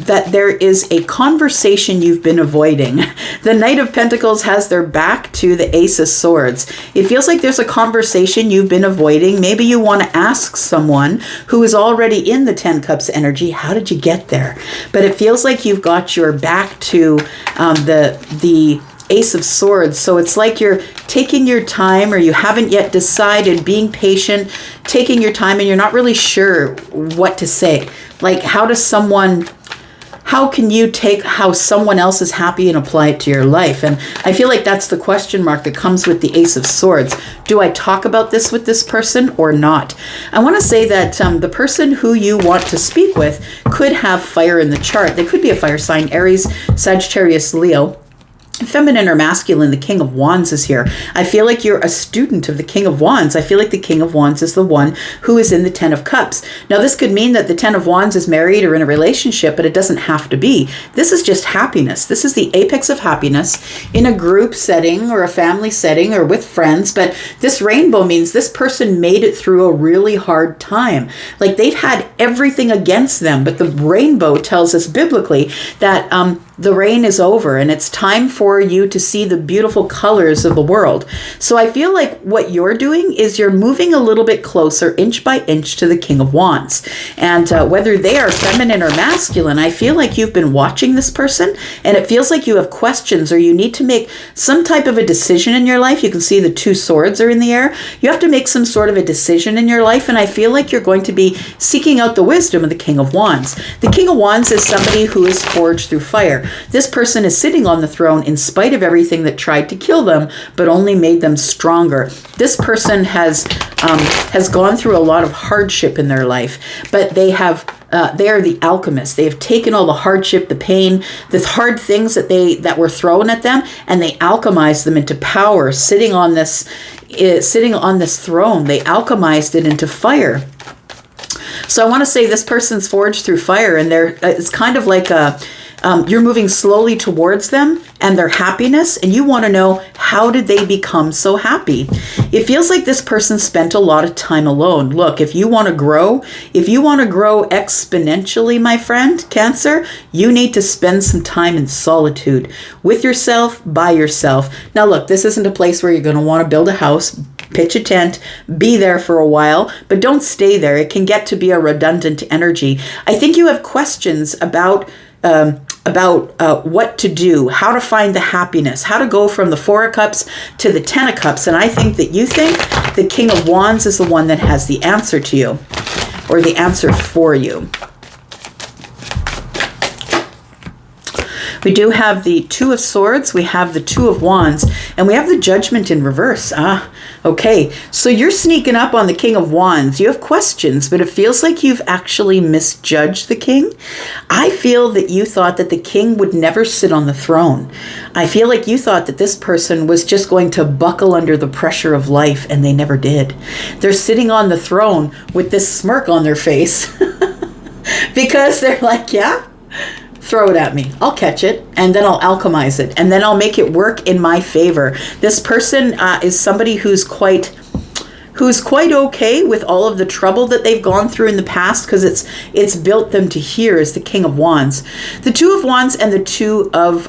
that there is a conversation you've been avoiding. The Knight of Pentacles has their back to the Ace of Swords. It feels like there's a conversation you've been avoiding. Maybe you want to ask someone who is already in the 10 Cups energy, how did you get there? But it feels like you've got your back to the Ace of Swords. So it's like you're taking your time, or you haven't yet decided, being patient, taking your time, and you're not really sure what to say. Like, how can you take how someone else is happy and apply it to your life? And I feel like that's the question mark that comes with the Ace of Swords. Do I talk about this with this person or not? I want to say that the person who you want to speak with could have fire in the chart. They could be a fire sign: Aries, Sagittarius, Leo. Feminine or masculine, the King of Wands is here. I feel like you're a student of the King of Wands. I feel like the King of Wands is the one who is in the 10 of Cups. Now, this could mean that the 10 of Wands is married or in a relationship, but it doesn't have to be. This is just happiness. This is the apex of happiness in a group setting or a family setting or with friends. But this rainbow means this person made it through a really hard time. Like, they've had everything against them, but the rainbow tells us biblically that the rain is over and it's time for you to see the beautiful colors of the world. So I feel like what you're doing is you're moving a little bit closer, inch by inch, to the King of Wands. And whether they are feminine or masculine, I feel like you've been watching this person, and it feels like you have questions, or you need to make some type of a decision in your life. You can see the 2 swords are in the air. You have to make some sort of a decision in your life, and I feel like you're going to be seeking out the wisdom of the King of Wands. The King of Wands is somebody who is forged through fire. This person is sitting on the throne in spite of everything that tried to kill them, but only made them stronger. This person has gone through a lot of hardship in their life, but they are the alchemists. They have taken all the hardship, the pain, the hard things that were thrown at them, and they alchemized them into power. Sitting on this throne, they alchemized it into fire. So I want to say this person's forged through fire, and it's kind of like you're moving slowly towards them and their happiness, and you want to know, how did they become so happy? It feels like this person spent a lot of time alone. Look, if you want to grow exponentially, my friend, Cancer, you need to spend some time in solitude with yourself, by yourself. Now, look, this isn't a place where you're going to want to build a house, pitch a tent, be there for a while, but don't stay there. It can get to be a redundant energy. I think you have questions about what to do, how to find the happiness, how to go from the 4 of Cups to the 10 of Cups. And I think that you think the King of Wands is the one that has the answer to you, or the answer for you. We do have the 2 of Swords, we have the 2 of Wands, and we have the Judgment in reverse. Okay. So you're sneaking up on the King of Wands. You have questions, but it feels like you've actually misjudged the King. I feel that you thought that the King would never sit on the throne. I feel like you thought that this person was just going to buckle under the pressure of life, and they never did. They're sitting on the throne with this smirk on their face because they're like, yeah, throw it at me. I'll catch it, and then I'll alchemize it, and then I'll make it work in my favor. This person is somebody who's quite okay with all of the trouble that they've gone through in the past, because it's built them to here as the King of Wands. The 2 of Wands and the 2 of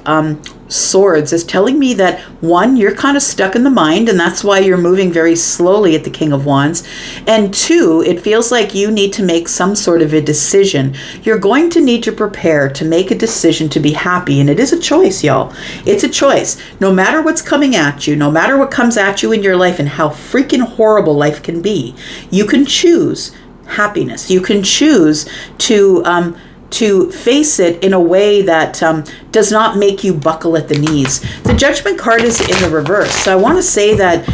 Swords is telling me that, 1, you're kind of stuck in the mind, and that's why you're moving very slowly at the King of Wands. And 2, it feels like you need to make some sort of a decision. You're going to need to prepare to make a decision to be happy, and it is a choice, y'all. It's a choice. No matter what's coming at you, no matter what comes at you in your life and how freaking horrible life can be, you can choose happiness. You can choose to face it in a way that does not make you buckle at the knees. The Judgment card is in the reverse. So I want to say that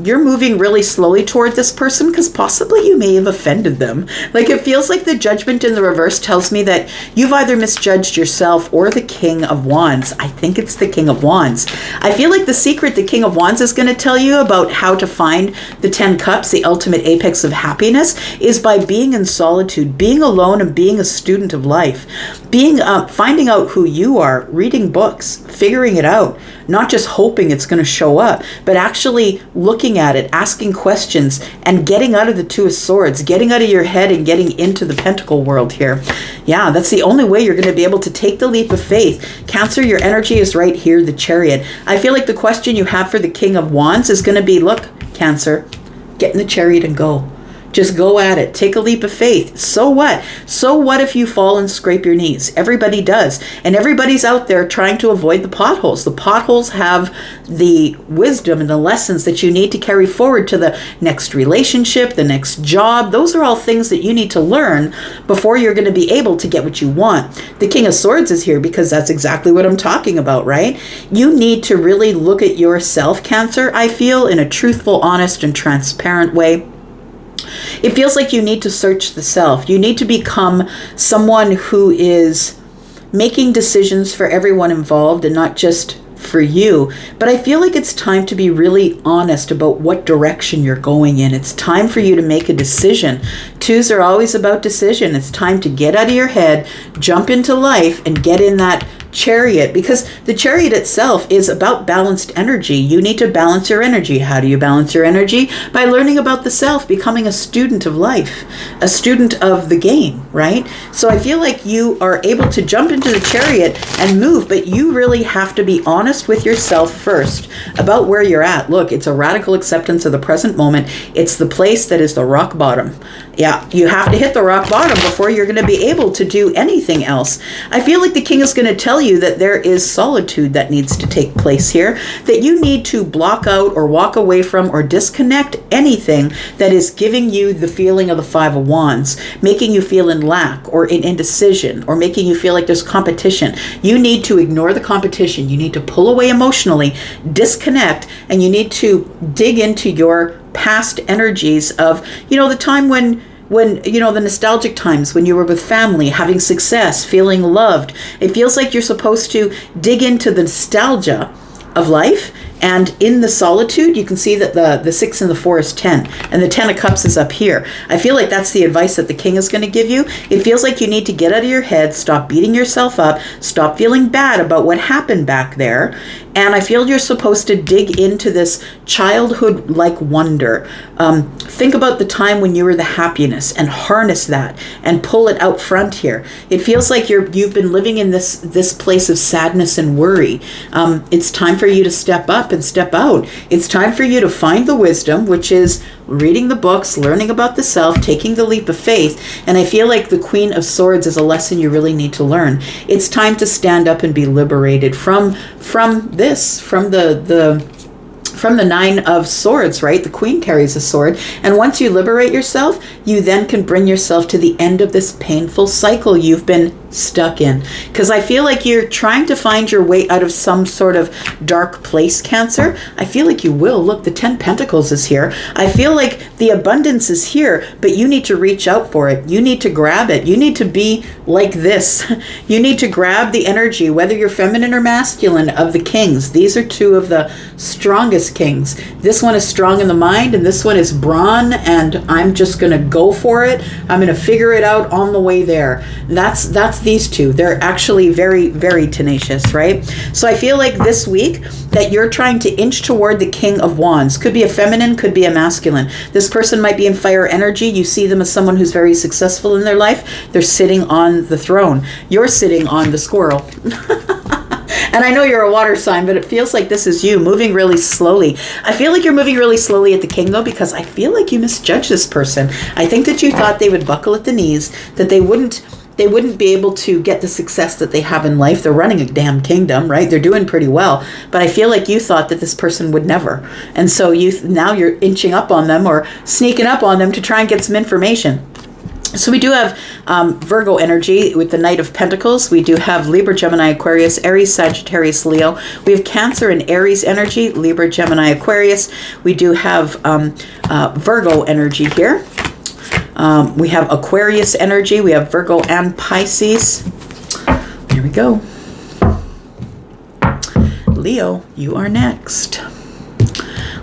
you're moving really slowly toward this person because possibly you may have offended them. Like, it feels like the Judgment in the reverse tells me that you've either misjudged yourself or the King of Wands. I think it's the King of Wands. I feel like the secret the King of Wands is going to tell you about how to find the 10 Cups, the ultimate apex of happiness, is by being in solitude, being alone, and being a student of life, finding out who you are, are reading books, figuring it out, not just hoping it's going to show up, but actually looking at it, asking questions, and getting out of the Two of Swords, getting out of your head and getting into the Pentacle world here. Yeah, that's the only way you're going to be able to take the leap of faith. Cancer, your energy is right here, the Chariot. I feel like the question you have for the King of Wands is going to be, look, Cancer, get in the Chariot and go. Just go at it. Take a leap of faith. So what? So what if you fall and scrape your knees? Everybody does. And everybody's out there trying to avoid the potholes. The potholes have the wisdom and the lessons that you need to carry forward to the next relationship, the next job. Those are all things that you need to learn before you're going to be able to get what you want. The King of Swords is here because that's exactly what I'm talking about, right? You need to really look at yourself, Cancer, I feel, in a truthful, honest, and transparent way. It feels like you need to search the self. You need to become someone who is making decisions for everyone involved and not just for you. But I feel like it's time to be really honest about what direction you're going in. It's time for you to make a decision. Twos are always about decision. It's time to get out of your head, jump into life, and get in that Chariot, because the Chariot itself is about balanced energy. You need to balance your energy. How do you balance your energy? By learning about the self, becoming a student of life, a student of the game, right? So I feel like you are able to jump into the Chariot and move, but you really have to be honest with yourself first about where you're at. Look, it's a radical acceptance of the present moment. It's the place that is the rock bottom. Yeah, you have to hit the rock bottom before you're going to be able to do anything else. I feel like the King is going to tell you that there is solitude that needs to take place here, that you need to block out or walk away from or disconnect anything that is giving you the feeling of the Five of Wands, making you feel in lack or in indecision or making you feel like there's competition. You need to ignore the competition. You need to pull away emotionally, disconnect, and you need to dig into your past energies of, the time when the nostalgic times when you were with family, having success, feeling loved. It feels like you're supposed to dig into the nostalgia of life. And in the solitude, you can see that the 6 and the 4 is 10. And the 10 of Cups is up here. I feel like that's the advice that the King is going to give you. It feels like you need to get out of your head, stop beating yourself up, stop feeling bad about what happened back there. And I feel you're supposed to dig into this childhood-like wonder. Think about the time when you were the happiness and harness that and pull it out front here. It feels like you've been living in this place of sadness and worry. It's time for you to step up and step out. It's time for you to find the wisdom, which is reading the books, learning about the self, taking the leap of faith. And I feel like the Queen of Swords is a lesson you really need to learn. It's time to stand up and be liberated from the 9 of Swords, right? The Queen carries a sword. And once you liberate yourself, you then can bring yourself to the end of this painful cycle you've been stuck in. Because I feel like you're trying to find your way out of some sort of dark place, Cancer. I feel like you will. Look, the 10 Pentacles is here. I feel like the abundance is here, but you need to reach out for it. You need to grab it. You need to be like this. You need to grab the energy, whether you're feminine or masculine, of the kings. These are 2 of the strongest kings. This one is strong in the mind, and this one is brawn, and I'm just going to go for it. I'm going to figure it out on the way there. That's these 2. They're actually very, very tenacious, right? So I feel like this week that you're trying to inch toward the King of Wands. Could be a feminine, could be a masculine. This person might be in fire energy. You see them as someone who's very successful in their life. They're sitting on the throne. You're sitting on the squirrel. And I know you're a water sign, but it feels like this is you moving really slowly. I feel like you're moving really slowly at the King, though, because I feel like you misjudged this person. I think that you thought they would buckle at the knees, that they wouldn't be able to get the success that they have in life. They're running a damn kingdom, right? They're doing pretty well. But I feel like you thought that this person would never. And so now you're inching up on them or sneaking up on them to try and get some information. So we do have Virgo energy with the Knight of Pentacles. We do have Libra, Gemini, Aquarius, Aries, Sagittarius, Leo. We have Cancer and Aries energy, Libra, Gemini, Aquarius. We do have Virgo energy here. We have Aquarius energy. We have Virgo and Pisces. Here we go. Leo, you are next.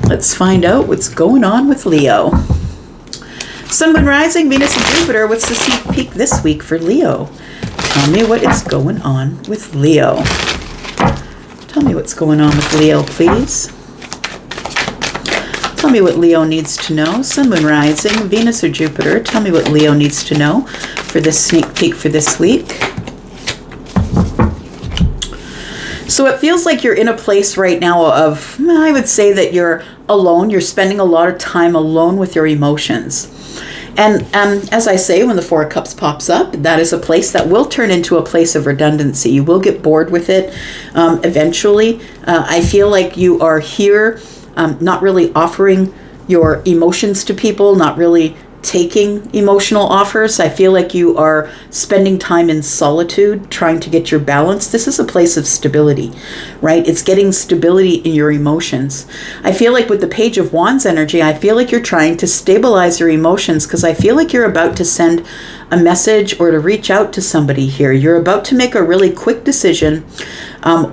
Let's find out what's going on with Leo. Sun, Moon, Rising, Venus, and Jupiter. What's the sneak peek this week for Leo? tell me what is going on with Leo. Tell me what's going on with Leo, please. Tell me what Leo needs to know. Sun, Moon, Rising, Venus or Jupiter. Tell me what Leo needs to know for this sneak peek for this week. So it feels like you're in a place right now of, I would say that you're alone. You're spending a lot of time alone with your emotions. And as I say, when the Four of Cups pops up, that is a place that will turn into a place of redundancy. You will get bored with it eventually. I feel like you are here not really offering your emotions to people, not really taking emotional offers. I feel like you are spending time in solitude, trying to get your balance. This is a place of stability, right? It's getting stability in your emotions. I feel like with the Page of Wands energy, I feel like you're trying to stabilize your emotions because I feel like you're about to send a message or to reach out to somebody here. You're about to make a really quick decision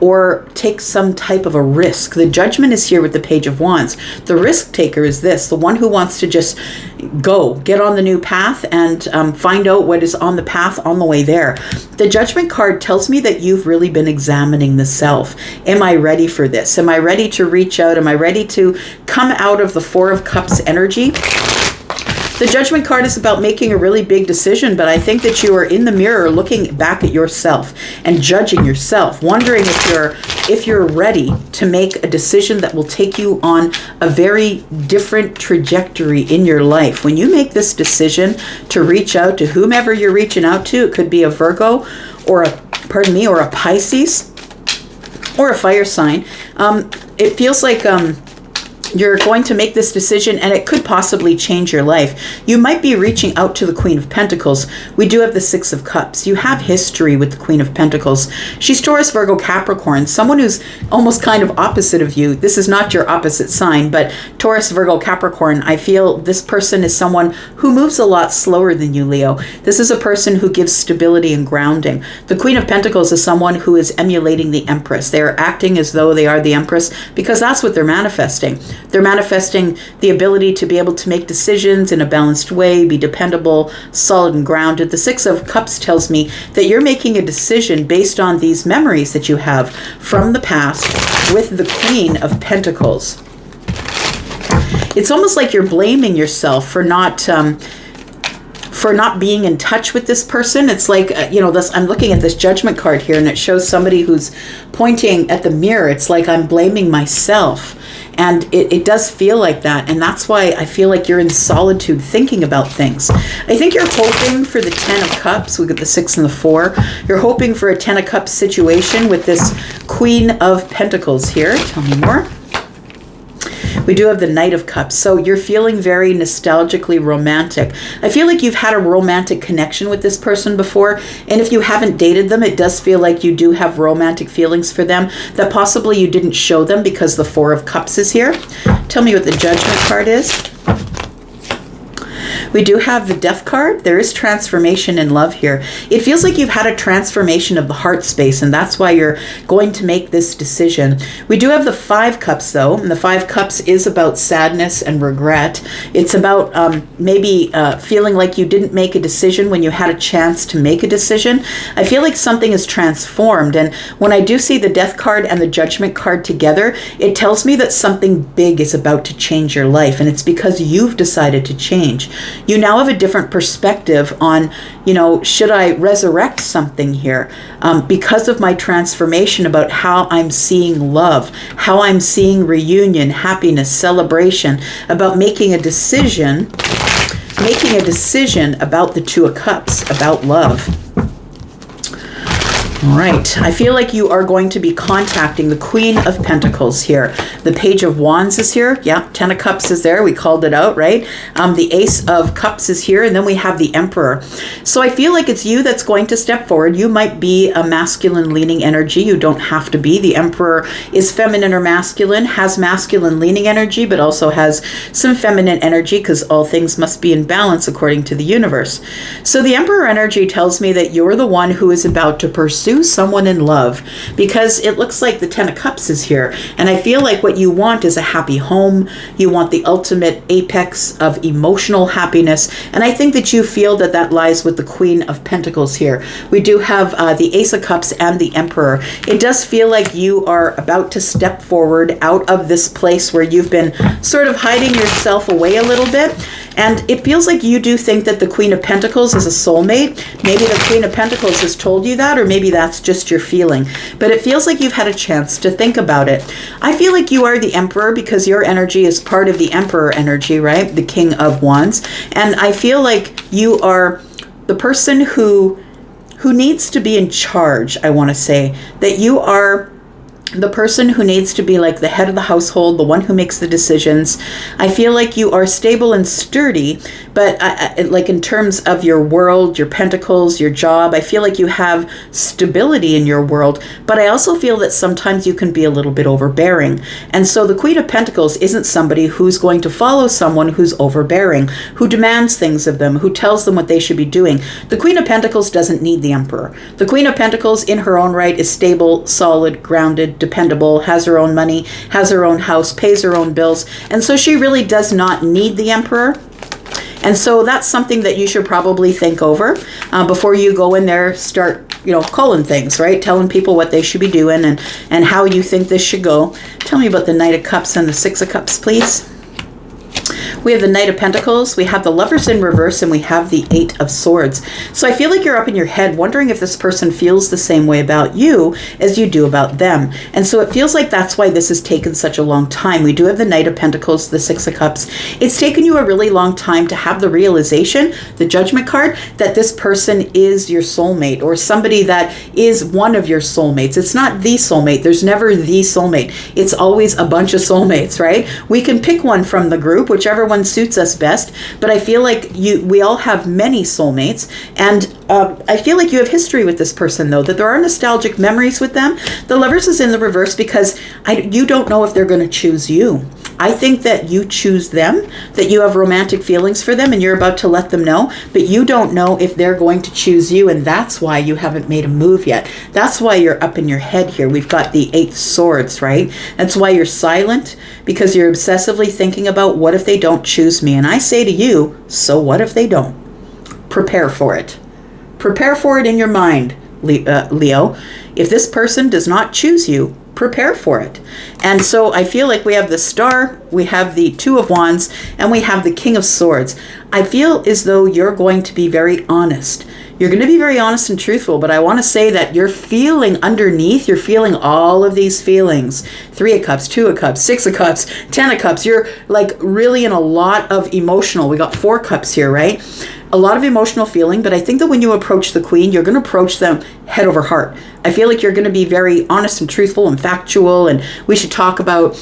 or take some type of a risk. The Judgment is here with the Page of Wands. The risk taker is this, the one who wants to just get on the new path and find out what is on the path on the way there. The Judgment card tells me that you've really been examining the self. Am I ready for this? Am I ready to reach out? Am I ready to come out of the Four of Cups energy? The Judgment card is about making a really big decision, but I think that you are in the mirror looking back at yourself and judging yourself, wondering if you're ready to make a decision that will take you on a very different trajectory in your life. When you make this decision to reach out to whomever you're reaching out to, it could be a Virgo or a Pisces or a fire sign. It feels like you're going to make this decision and it could possibly change your life. You might be reaching out to the Queen of Pentacles. We do have the Six of Cups. You have history with the Queen of Pentacles. She's Taurus, Virgo, Capricorn, someone who's almost kind of opposite of you. This is not your opposite sign, but Taurus, Virgo, Capricorn, I feel this person is someone who moves a lot slower than you, Leo. This is a person who gives stability and grounding. The Queen of Pentacles is someone who is emulating the Empress. They are acting as though they are the Empress because that's what they're manifesting. They're manifesting the ability to be able to make decisions in a balanced way, be dependable, solid and grounded. The Six of Cups tells me that you're making a decision based on these memories that you have from the past with the Queen of Pentacles. It's almost like you're blaming yourself for not being in touch with this person. It's like, I'm looking at this Judgment card here and it shows somebody who's pointing at the mirror. It's like I'm blaming myself. And it does feel like that. And that's why I feel like you're in solitude thinking about things. I think you're hoping for the Ten of Cups. We got the 6 and the 4. You're hoping for a Ten of Cups situation with this Queen of Pentacles here. Tell me more. We do have the Knight of Cups. So you're feeling very nostalgically romantic. I feel like you've had a romantic connection with this person before. And if you haven't dated them, it does feel like you do have romantic feelings for them that possibly you didn't show them because the Four of Cups is here. Tell me what the Judgment card is. We do have the Death card. There is transformation in love here. It feels like you've had a transformation of the heart space, and that's why you're going to make this decision. We do have the Five Cups, though, and the Five Cups is about sadness and regret. It's about maybe feeling like you didn't make a decision when you had a chance to make a decision. I feel like something is transformed, and when I do see the Death card and the Judgment card together, it tells me that something big is about to change your life, and it's because you've decided to change. You now have a different perspective on, should I resurrect something here? Because of my transformation about how I'm seeing love, how I'm seeing reunion, happiness, celebration, about making a decision about the Two of Cups, about love. All right, I feel like you are going to be contacting the Queen of Pentacles here. The Page of Wands is here. Yeah, Ten of Cups is there. We called it out, right? The Ace of Cups is here, and then we have the Emperor. So I feel like it's you that's going to step forward. You might be a masculine-leaning energy. You don't have to be. The Emperor is feminine or masculine, has masculine-leaning energy, but also has some feminine energy because all things must be in balance according to the universe. So the Emperor energy tells me that you're the one who is about to pursue pursue someone in love, because it looks like the Ten of Cups is here. And I feel like what you want is a happy home. You want the ultimate apex of emotional happiness. And I think that you feel that that lies with the Queen of Pentacles here. We do have the Ace of Cups and the Emperor. It does feel like you are about to step forward out of this place where you've been sort of hiding yourself away a little bit. And it feels like you do think that the Queen of Pentacles is a soulmate. Maybe the Queen of Pentacles has told you that, or maybe that's just your feeling. But it feels like you've had a chance to think about it. I feel like you are the Emperor because your energy is part of the Emperor energy, right? The King of Wands. And I feel like you are the person who needs to be in charge, I want to say. That you are the person who needs to be like the head of the household, the one who makes the decisions. I feel like you are stable and sturdy, but like in terms of your world, your pentacles, your job, I feel like you have stability in your world, but I also feel that sometimes you can be a little bit overbearing. And so the Queen of Pentacles isn't somebody who's going to follow someone who's overbearing, who demands things of them, who tells them what they should be doing. The Queen of Pentacles doesn't need the Emperor. The Queen of Pentacles in her own right is stable, solid, grounded, dependable, has her own money, has her own house, pays her own bills. And so she really does not need the Emperor. And so that's something that you should probably think over before you go in there, start, calling things, right? Telling people what they should be doing and how you think this should go. Tell me about the Knight of Cups and the Six of Cups, please. We have the Knight of Pentacles, we have the Lovers in reverse, and we have the Eight of Swords. So I feel like you're up in your head wondering if this person feels the same way about you as you do about them. And so it feels like that's why this has taken such a long time. We do have the Knight of Pentacles, the Six of Cups. It's taken you a really long time to have the realization, the Judgment card, that this person is your soulmate or somebody that is one of your soulmates. It's not the soulmate. There's never the soulmate. It's always a bunch of soulmates, right? We can pick one from the group, whichever one suits us best, but I feel like we all have many soulmates, and I feel like you have history with this person, though, that there are nostalgic memories with them. The Lovers is in the reverse because you don't know if they're going to choose you. I think that you choose them, that you have romantic feelings for them, and you're about to let them know, but you don't know if they're going to choose you, and that's why you haven't made a move yet. That's why you're up in your head here. We've got the Eight Swords, right? That's why you're silent, because you're obsessively thinking about what if they don't choose me. And I say to you, so what if they don't? Prepare for it. Prepare for it in your mind, Leo. If this person does not choose you, prepare for it. And so I feel like we have the Star, we have the Two of Wands, and we have the King of Swords. I feel as though you're going to be very honest. You're going to be very honest and truthful, but I want to say that you're feeling underneath, you're feeling all of these feelings. Three of Cups, Two of Cups, Six of Cups, Ten of Cups. You're like really in a lot of emotional. We got Four Cups here, right? A lot of emotional feeling, but I think that when you approach the Queen, you're going to approach them head over heart. I feel like you're going to be very honest and truthful and factual, and we should talk about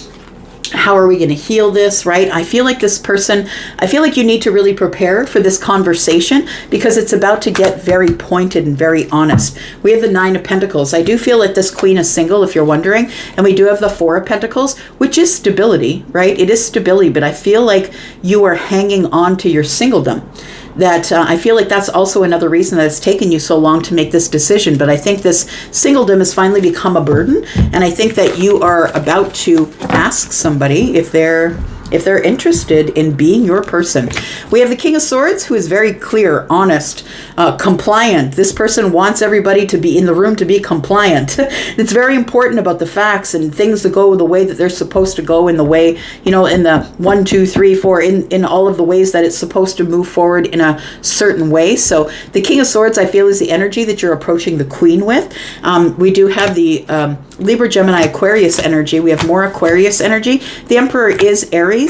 how are we going to heal this, right? I feel like this person, I feel like you need to really prepare for this conversation because it's about to get very pointed and very honest. We have the Nine of Pentacles. I do feel like this Queen is single, if you're wondering, and we do have the Four of Pentacles, which is stability, right? It is stability, but I feel like you are hanging on to your singledom. That I feel like that's also another reason that it's taken you so long to make this decision. But I think this singledom has finally become a burden. And I think that you are about to ask somebody if they're interested in being your person. We have the King of Swords, who is very clear, honest, compliant. This person wants everybody to be in the room to be compliant. It's very important about the facts and things to go the way that they're supposed to go, in the way, in the 1, 2, 3, 4, in all of the ways that it's supposed to move forward in a certain way. So the King of Swords, I feel, is the energy that you're approaching the Queen with. We do have the Libra, Gemini, Aquarius energy. We have more Aquarius energy. The Emperor is Aries.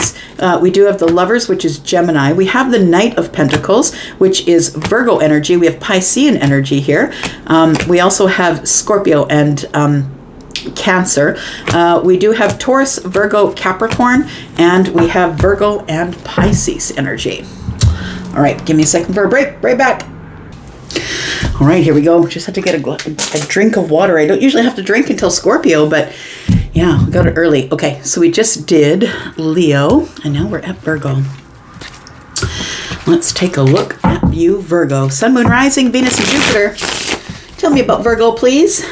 We do have the Lovers, which is Gemini. We have the Knight of Pentacles, which is Virgo energy. We have Piscean energy here. We also have Scorpio and Cancer. We do have Taurus, Virgo, Capricorn, and we have Virgo and Pisces energy. All right, give me a second for a break. Right back. All right, here we go. Just had to get a drink of water. I don't usually have to drink until Scorpio, but yeah, we got it early. Okay, so we just did Leo, and now we're at Virgo. Let's take a look at you, Virgo. Sun, Moon, Rising, Venus, and Jupiter. Tell me about Virgo, please.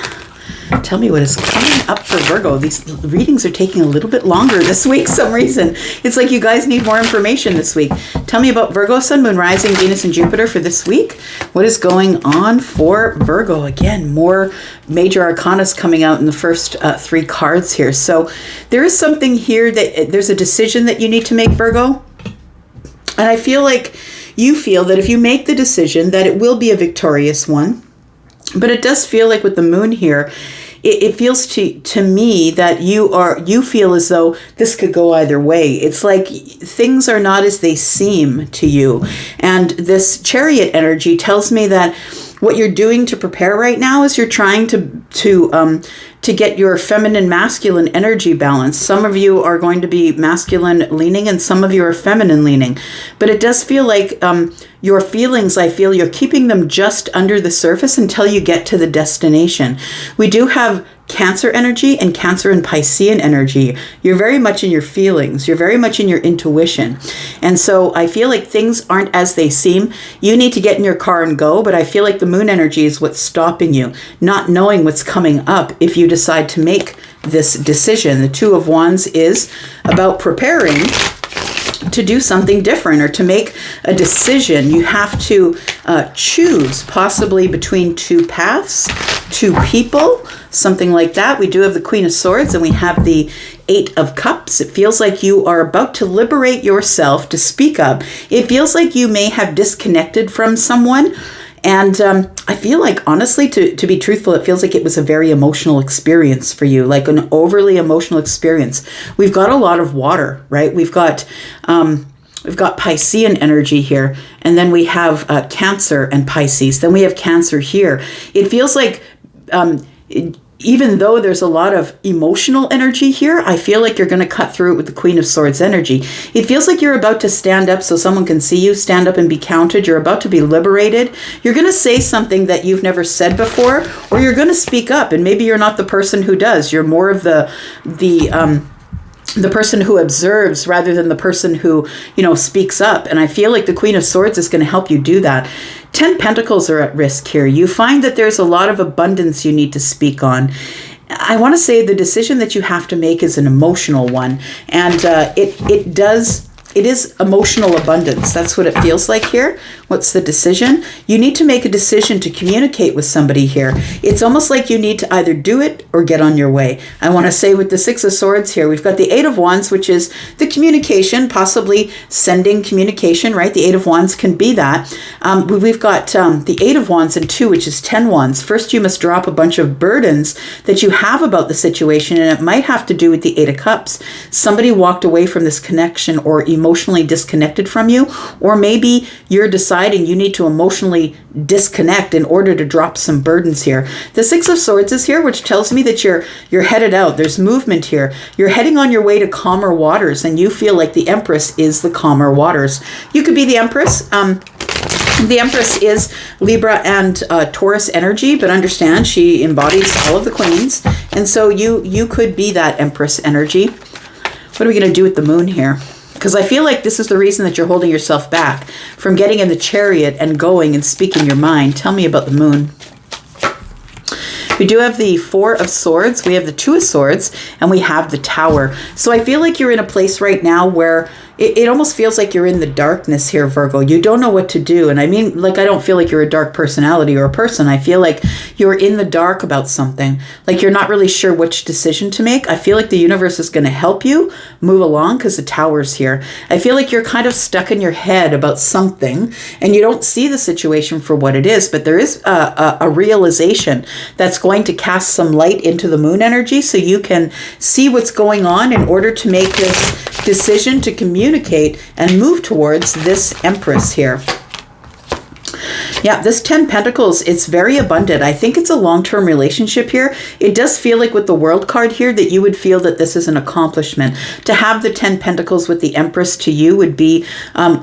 Tell me what is coming up for Virgo. These readings are taking a little bit longer this week for some reason. It's like you guys need more information this week. Tell me about Virgo, Sun, Moon, Rising, Venus, and Jupiter for this week. What is going on for Virgo? Again, more major arcanas coming out in the first 3 cards here. So there is something here that there's a decision that you need to make, Virgo. And I feel like you feel that if you make the decision that it will be a victorious one. But it does feel like with the moon here, it feels to me that you feel as though this could go either way. It's like things are not as they seem to you. And this Chariot energy tells me that what you're doing to prepare right now is you're trying to get your feminine masculine energy balance. Some of you are going to be masculine leaning and some of you are feminine leaning. But it does feel like your feelings, I feel you're keeping them just under the surface until you get to the destination. We do have Cancer energy and Cancer and Piscean energy. You're very much in your feelings. You're very much in your intuition. And so I feel like things aren't as they seem. You need to get in your car and go, but I feel like the moon energy is what's stopping you, not knowing what's coming up if you decide to make this decision. The Two of Wands is about preparing to do something different or to make a decision. You have to choose possibly between 2 paths, 2 people, something like that. We do have the Queen of Swords and we have the 8 of Cups. It feels like you are about to liberate yourself to speak up. It feels like you may have disconnected from someone. And I feel like, honestly, to be truthful, it feels like it was a very emotional experience for you, like an overly emotional experience. We've got a lot of water, right? We've got Piscean energy here, and then we have Cancer and Pisces. Then we have Cancer here. It feels like even though there's a lot of emotional energy here, I feel like you're going to cut through it with the Queen of Swords energy. It feels like you're about to stand up so someone can see you, stand up and be counted. You're about to be liberated. You're going to say something that you've never said before, or you're going to speak up, and maybe you're not the person who does. You're more of the person who observes rather than the person who, speaks up. And I feel like the Queen of Swords is going to help you do that. 10 Pentacles are at risk here. You find that there's a lot of abundance you need to speak on. I want to say the decision that you have to make is an emotional one. And it is emotional abundance. That's what it feels like here. What's the decision? You need to make a decision to communicate with somebody here. It's almost like you need to either do it or get on your way. I want to say with the 6 of Swords here, we've got the 8 of Wands, which is the communication, possibly sending communication, right? The 8 of Wands can be that. We've got the 8 of Wands and 2, which is 10 Wands. First, you must drop a bunch of burdens that you have about the situation, and it might have to do with the 8 of Cups. Somebody walked away from this connection or emotionally disconnected from you, or maybe you're deciding you need to emotionally disconnect in order to drop some burdens here. The 6 of Swords is here, which tells me that you're headed out. There's movement here. You're heading on your way to calmer waters, and you feel like the Empress is the calmer waters. You could be the Empress. The Empress is Libra and Taurus energy, but understand she embodies all of the queens, and so you could be that Empress energy. What are we going to do with the moon here? Because I feel like this is the reason that you're holding yourself back from getting in the Chariot and going and speaking your mind. Tell me about the moon. We do have the 4 of Swords, we have the 2 of Swords, and we have the Tower. So I feel like you're in a place right now where it almost feels like you're in the darkness here, Virgo. You don't know what to do. And I mean, like, I don't feel like you're a dark personality or a person. I feel like you're in the dark about something. Like you're not really sure which decision to make. I feel like the universe is going to help you move along because the Tower's here. I feel like you're kind of stuck in your head about something and you don't see the situation for what it is, but there is a realization that's going to cast some light into the moon energy so you can see what's going on in order to make this decision to communicate and move towards this Empress here. Yeah, this 10 Pentacles, it's very abundant. I think it's a long-term relationship here. It does feel like with the World card here that you would feel that this is an accomplishment. To have the 10 Pentacles with the Empress to you would be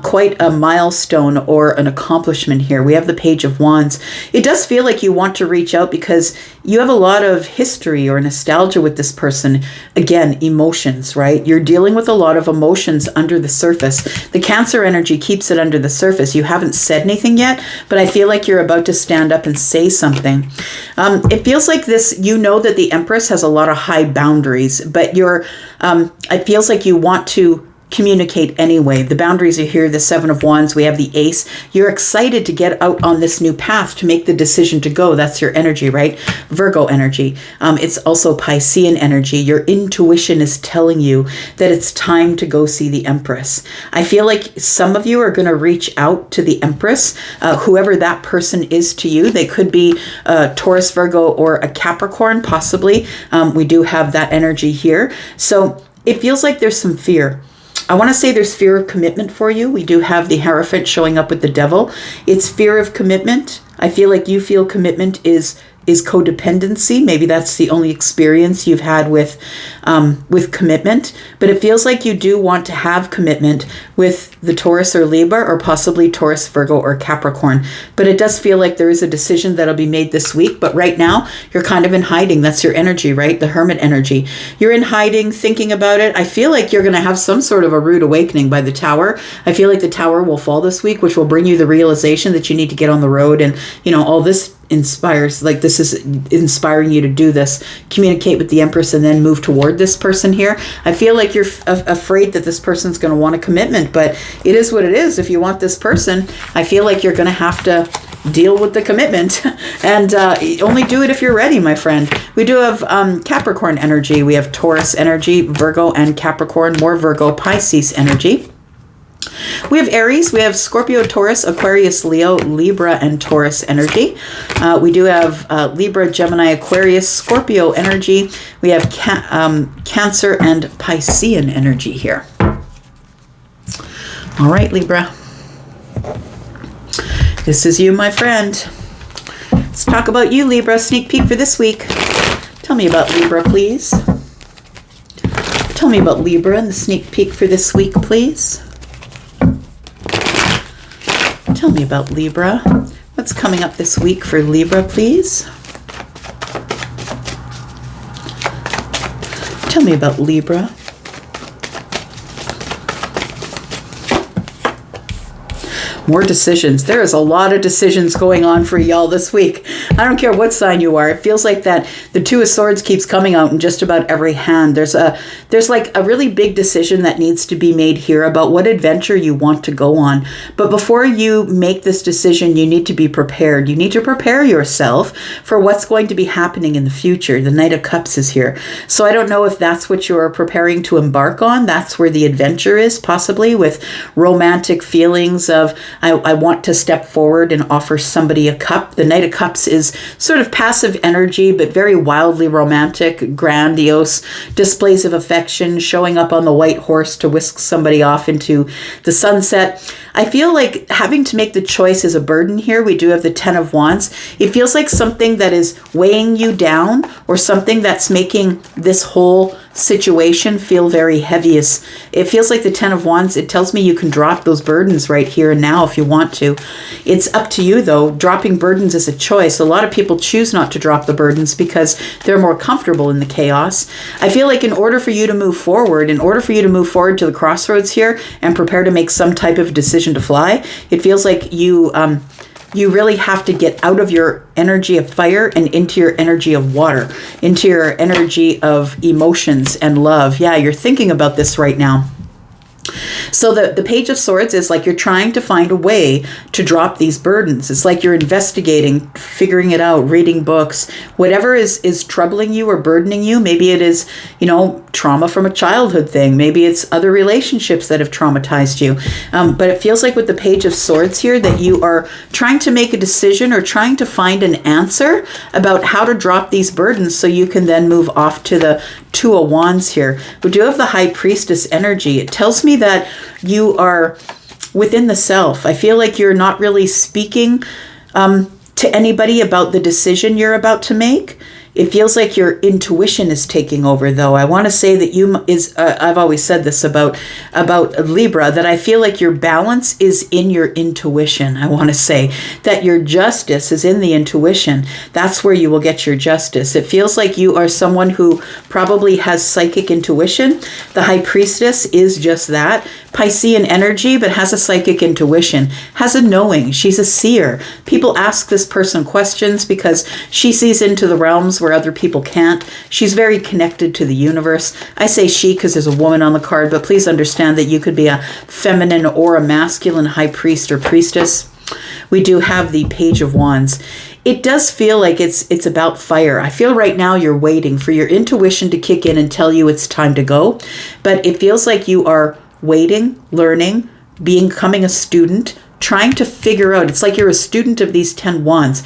quite a milestone or an accomplishment here. We have the Page of Wands. It does feel like you want to reach out because you have a lot of history or nostalgia with this person. Again, emotions, right? You're dealing with a lot of emotions under the surface. The Cancer energy keeps it under the surface. You haven't said anything yet, but I feel like you're about to stand up and say something. It feels like this, you know that the Empress has a lot of high boundaries, but it feels like you want to communicate anyway. The boundaries are here, the Seven of Wands, we have the Ace. You're excited to get out on this new path, to make the decision to go. That's your energy, right? Virgo energy. It's also Piscean energy. Your intuition is telling you that it's time to go see the Empress. I feel like some of you are going to reach out to the Empress, whoever that person is to you. They could be Taurus, Virgo, or a Capricorn, possibly. We do have that energy here. So it feels like there's some fear. I want to say there's fear of commitment for you. We do have the Hierophant showing up with the Devil. It's fear of commitment. I feel like you feel commitment is codependency. Maybe that's the only experience you've had with commitment. But it feels like you do want to have commitment with the Taurus or Libra, or possibly Taurus, Virgo, or Capricorn. But it does feel like there is a decision that'll be made this week. But right now, you're kind of in hiding. That's your energy, right? The Hermit energy. You're in hiding, thinking about it. I feel like you're going to have some sort of a rude awakening by the Tower. I feel like the Tower will fall this week, which will bring you the realization that you need to get on the road. And, all this inspires, like, this is inspiring you to do this, communicate with the Empress, and then move toward this person here. I feel like you're afraid that this person's going to want a commitment, but it is what it is. If you want this person, I feel like you're going to have to deal with the commitment, and only do it if you're ready, my friend. We do have Capricorn energy. We have Taurus energy, Virgo, and Capricorn. More Virgo, Pisces energy. We have Aries, we have Scorpio, Taurus, Aquarius, Leo, Libra, and Taurus energy. We do have Libra, Gemini, Aquarius, Scorpio energy. We have Cancer and Piscean energy here. All right, Libra. This is you, my friend. Let's talk about you, Libra. Sneak peek for this week. Tell me about Libra, please. Tell me about Libra and the sneak peek for this week, please. Tell me about Libra. What's coming up this week for Libra, please? Tell me about Libra. More decisions. There is a lot of decisions going on for y'all this week. I don't care what sign you are. It feels like that the Two of Swords keeps coming out in just about every hand. There's like a really big decision that needs to be made here about what adventure you want to go on. But before you make this decision, you need to be prepared. You need to prepare yourself for what's going to be happening in the future. The Knight of Cups is here. So I don't know if that's what you're preparing to embark on. That's where the adventure is, possibly, with romantic feelings of, I want to step forward and offer somebody a cup. The Knight of Cups is sort of passive energy, but very wildly romantic, grandiose displays of affection, showing up on the white horse to whisk somebody off into the sunset. I feel like having to make the choice is a burden here. We do have the Ten of Wands. It feels like something that is weighing you down, or something that's making this whole situation feel very heavy. It feels like the Ten of Wands. It tells me you can drop those burdens right here and now if you want to. It's up to you, though. Dropping burdens is a choice. A lot of people choose not to drop the burdens because they're more comfortable in the chaos. I feel like in order for you to move forward, to the crossroads here and prepare to make some type of decision to fly, it feels like you really have to get out of your energy of fire and into your energy of water, into your energy of emotions and love. Yeah, you're thinking about this right now. So the Page of Swords is like you're trying to find a way to drop these burdens. It's like you're investigating, figuring it out, reading books, whatever is troubling you or burdening you. Maybe it is, trauma from a childhood thing. Maybe it's other relationships that have traumatized you. But it feels like with the Page of Swords here that you are trying to make a decision or trying to find an answer about how to drop these burdens so you can then move off to the Two of Wands here. We do have the High Priestess energy. It tells me that you are within the self. I feel like you're not really speaking to anybody about the decision you're about to make. It feels like your intuition is taking over, though. I want to say that I've always said this about Libra, that I feel like your balance is in your intuition. I want to say that your justice is in the intuition. That's where you will get your justice. It feels like you are someone who probably has psychic intuition. The High Priestess is just that. Piscean energy, but has a psychic intuition, has a knowing. She's a seer. People ask this person questions because she sees into the realms where other people can't. She's very connected to the universe. I say she because there's a woman on the card, but please understand that you could be a feminine or a masculine high priest or priestess. We do have the Page of Wands. It does feel like it's about fire. I feel right now you're waiting for your intuition to kick in and tell you it's time to go, but it feels like you are waiting, learning, becoming a student, trying to figure out. It's like you're a student of these 10 wands.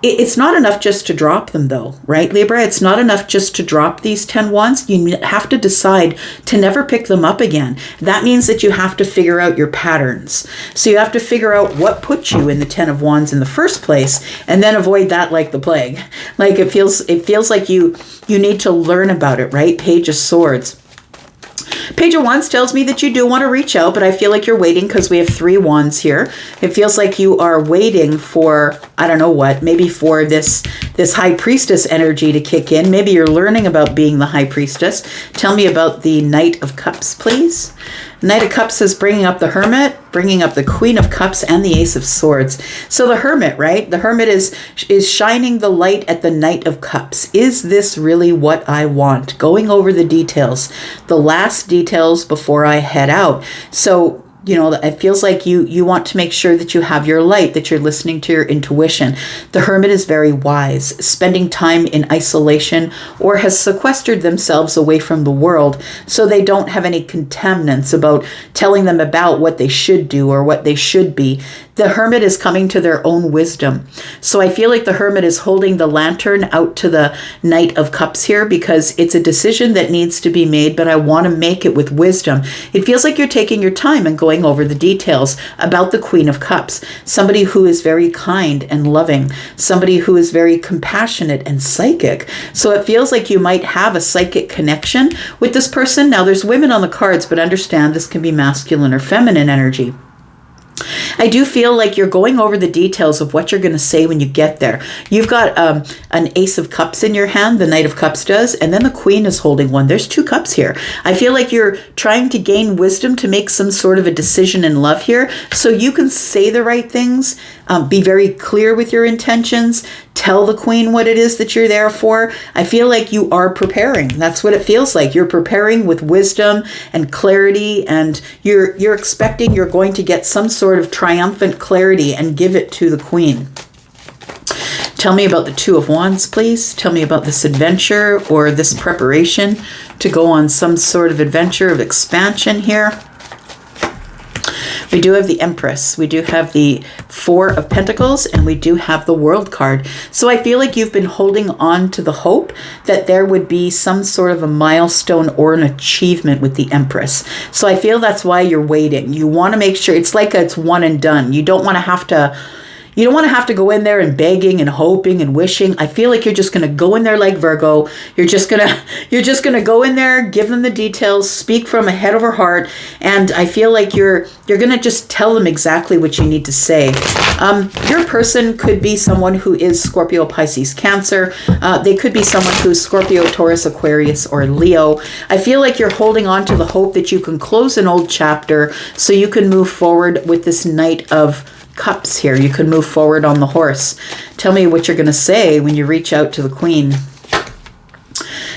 It's not enough just to drop them, though, right, Libra? It's not enough just to drop these 10 wands. You have to decide to never pick them up again. That means that you have to figure out your patterns. So you have to figure out what put you in the 10 of wands in the first place, and then avoid that like the plague. Like it feels like you need to learn about it, right? Page of Swords. Page of Wands tells me that you do want to reach out, but I feel like you're waiting because we have 3 wands here. It feels like you are waiting for, I don't know what, maybe for this High Priestess energy to kick in. Maybe you're learning about being the High Priestess. Tell me about the Knight of Cups, please. Knight of Cups is bringing up the Hermit, bringing up the Queen of Cups, and the Ace of Swords. So the Hermit, right? The Hermit is shining the light at the Knight of Cups. Is this really what I want? Going over the details, the last details before I head out. So, you know, it feels like you want to make sure that you have your light, that you're listening to your intuition. The Hermit is very wise, spending time in isolation or has sequestered themselves away from the world so they don't have any contaminants about telling them about what they should do or what they should be. The Hermit is coming to their own wisdom. So I feel like the Hermit is holding the lantern out to the Knight of Cups here because it's a decision that needs to be made, but I want to make it with wisdom. It feels like you're taking your time and going over the details about the Queen of Cups, somebody who is very kind and loving, somebody who is very compassionate and psychic. So it feels like you might have a psychic connection with this person. Now there's women on the cards, but understand this can be masculine or feminine energy. I do feel like you're going over the details of what you're going to say when you get there. You've got an Ace of Cups in your hand, the Knight of Cups does, and then the Queen is holding one. There's 2 cups here. I feel like you're trying to gain wisdom to make some sort of a decision in love here so you can say the right things, be very clear with your intentions, tell the Queen what it is that you're there for. I feel like you are preparing. That's what it feels like. You're preparing with wisdom and clarity, and you're expecting you're going to get some sort of triumphant clarity and give it to the Queen. Tell me about the 2 of Wands, please. Tell me about this adventure or this preparation to go on some sort of adventure of expansion here. We do have the Empress, we do have the 4 of Pentacles, and we do have the World card. So I feel like you've been holding on to the hope that there would be some sort of a milestone or an achievement with the Empress. So I feel that's why you're waiting. You want to make sure it's like it's one and done. You don't want to have to go in there and begging and hoping and wishing. I feel like you're just going to go in there like Virgo. You're just going to go in there, give them the details, speak from a head over heart, and I feel like you're going to just tell them exactly what you need to say. Your person could be someone who is Scorpio, Pisces, Cancer. They could be someone who's Scorpio, Taurus, Aquarius, or Leo. I feel like you're holding on to the hope that you can close an old chapter so you can move forward with this Knight of Cups here. You can move forward on the horse. Tell me what you're going to say when you reach out to the Queen.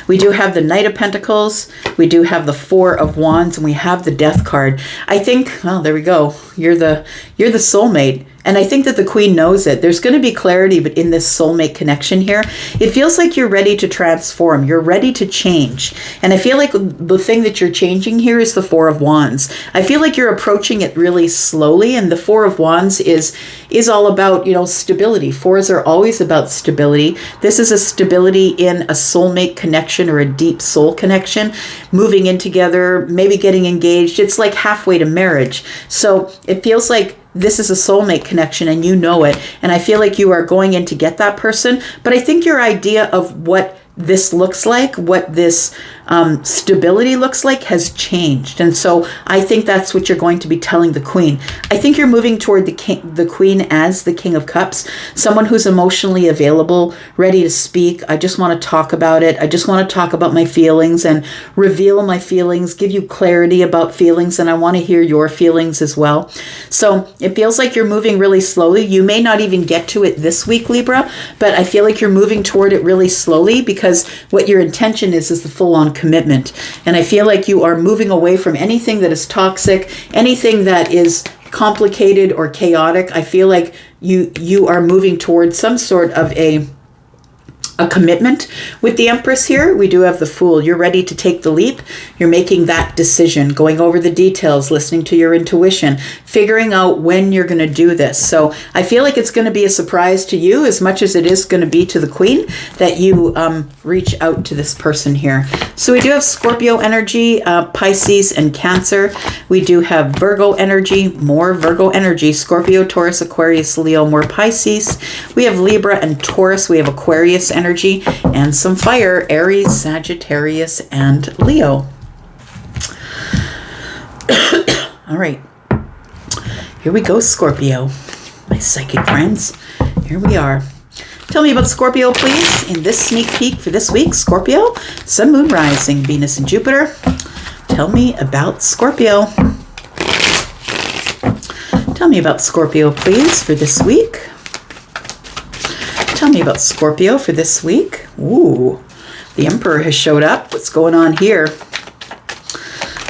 We do have the Knight of Pentacles, we do have the 4 of Wands, and we have the Death card. I think, well, there we go. You're the soulmate. And I think that the Queen knows it. There's going to be clarity, but in this soulmate connection here, it feels like you're ready to transform. You're ready to change. And I feel like the thing that you're changing here is the 4 of Wands. I feel like you're approaching it really slowly. And the 4 of Wands is all about, stability. 4s are always about stability. This is a stability in a soulmate connection or a deep soul connection, moving in together, maybe getting engaged. It's like halfway to marriage. So it feels like this is a soulmate connection and you know it. And I feel like you are going in to get that person. But I think your idea of what this looks like, what this stability looks like, has changed. And so I think that's what you're going to be telling the Queen. I think you're moving toward the Queen as the King of Cups, someone who's emotionally available, ready to speak. I just want to talk about it. I just want to talk about my feelings and reveal my feelings, give you clarity about feelings, and I want to hear your feelings as well. So it feels like you're moving really slowly. You may not even get to it this week, Libra, but I feel like you're moving toward it really slowly, because what your intention is the full-on commitment. And I feel like you are moving away from anything that is toxic, anything that is complicated or chaotic. I feel like you are moving towards some sort of a commitment. With the Empress here, we do have the Fool. You're ready to take the leap. You're making that decision, going over the details, listening to your intuition, figuring out when you're going to do this. So I feel like it's going to be a surprise to you as much as it is going to be to the Queen that you reach out to this person here. So we do have Scorpio energy, Pisces, and Cancer. We do have Virgo energy, more Virgo energy, Scorpio, Taurus, Aquarius, Leo, more Pisces. We have Libra and Taurus. We have Aquarius energy and some fire, Aries, Sagittarius, and Leo. All right. Here we go, Scorpio. My psychic friends. Here we are. Tell me about Scorpio, please, in this sneak peek for this week. Scorpio, Sun, Moon, Rising, Venus, and Jupiter. Tell me about Scorpio. Tell me about Scorpio, please, for this week. Tell me about Scorpio for this week. Ooh, the Emperor has showed up. What's going on here?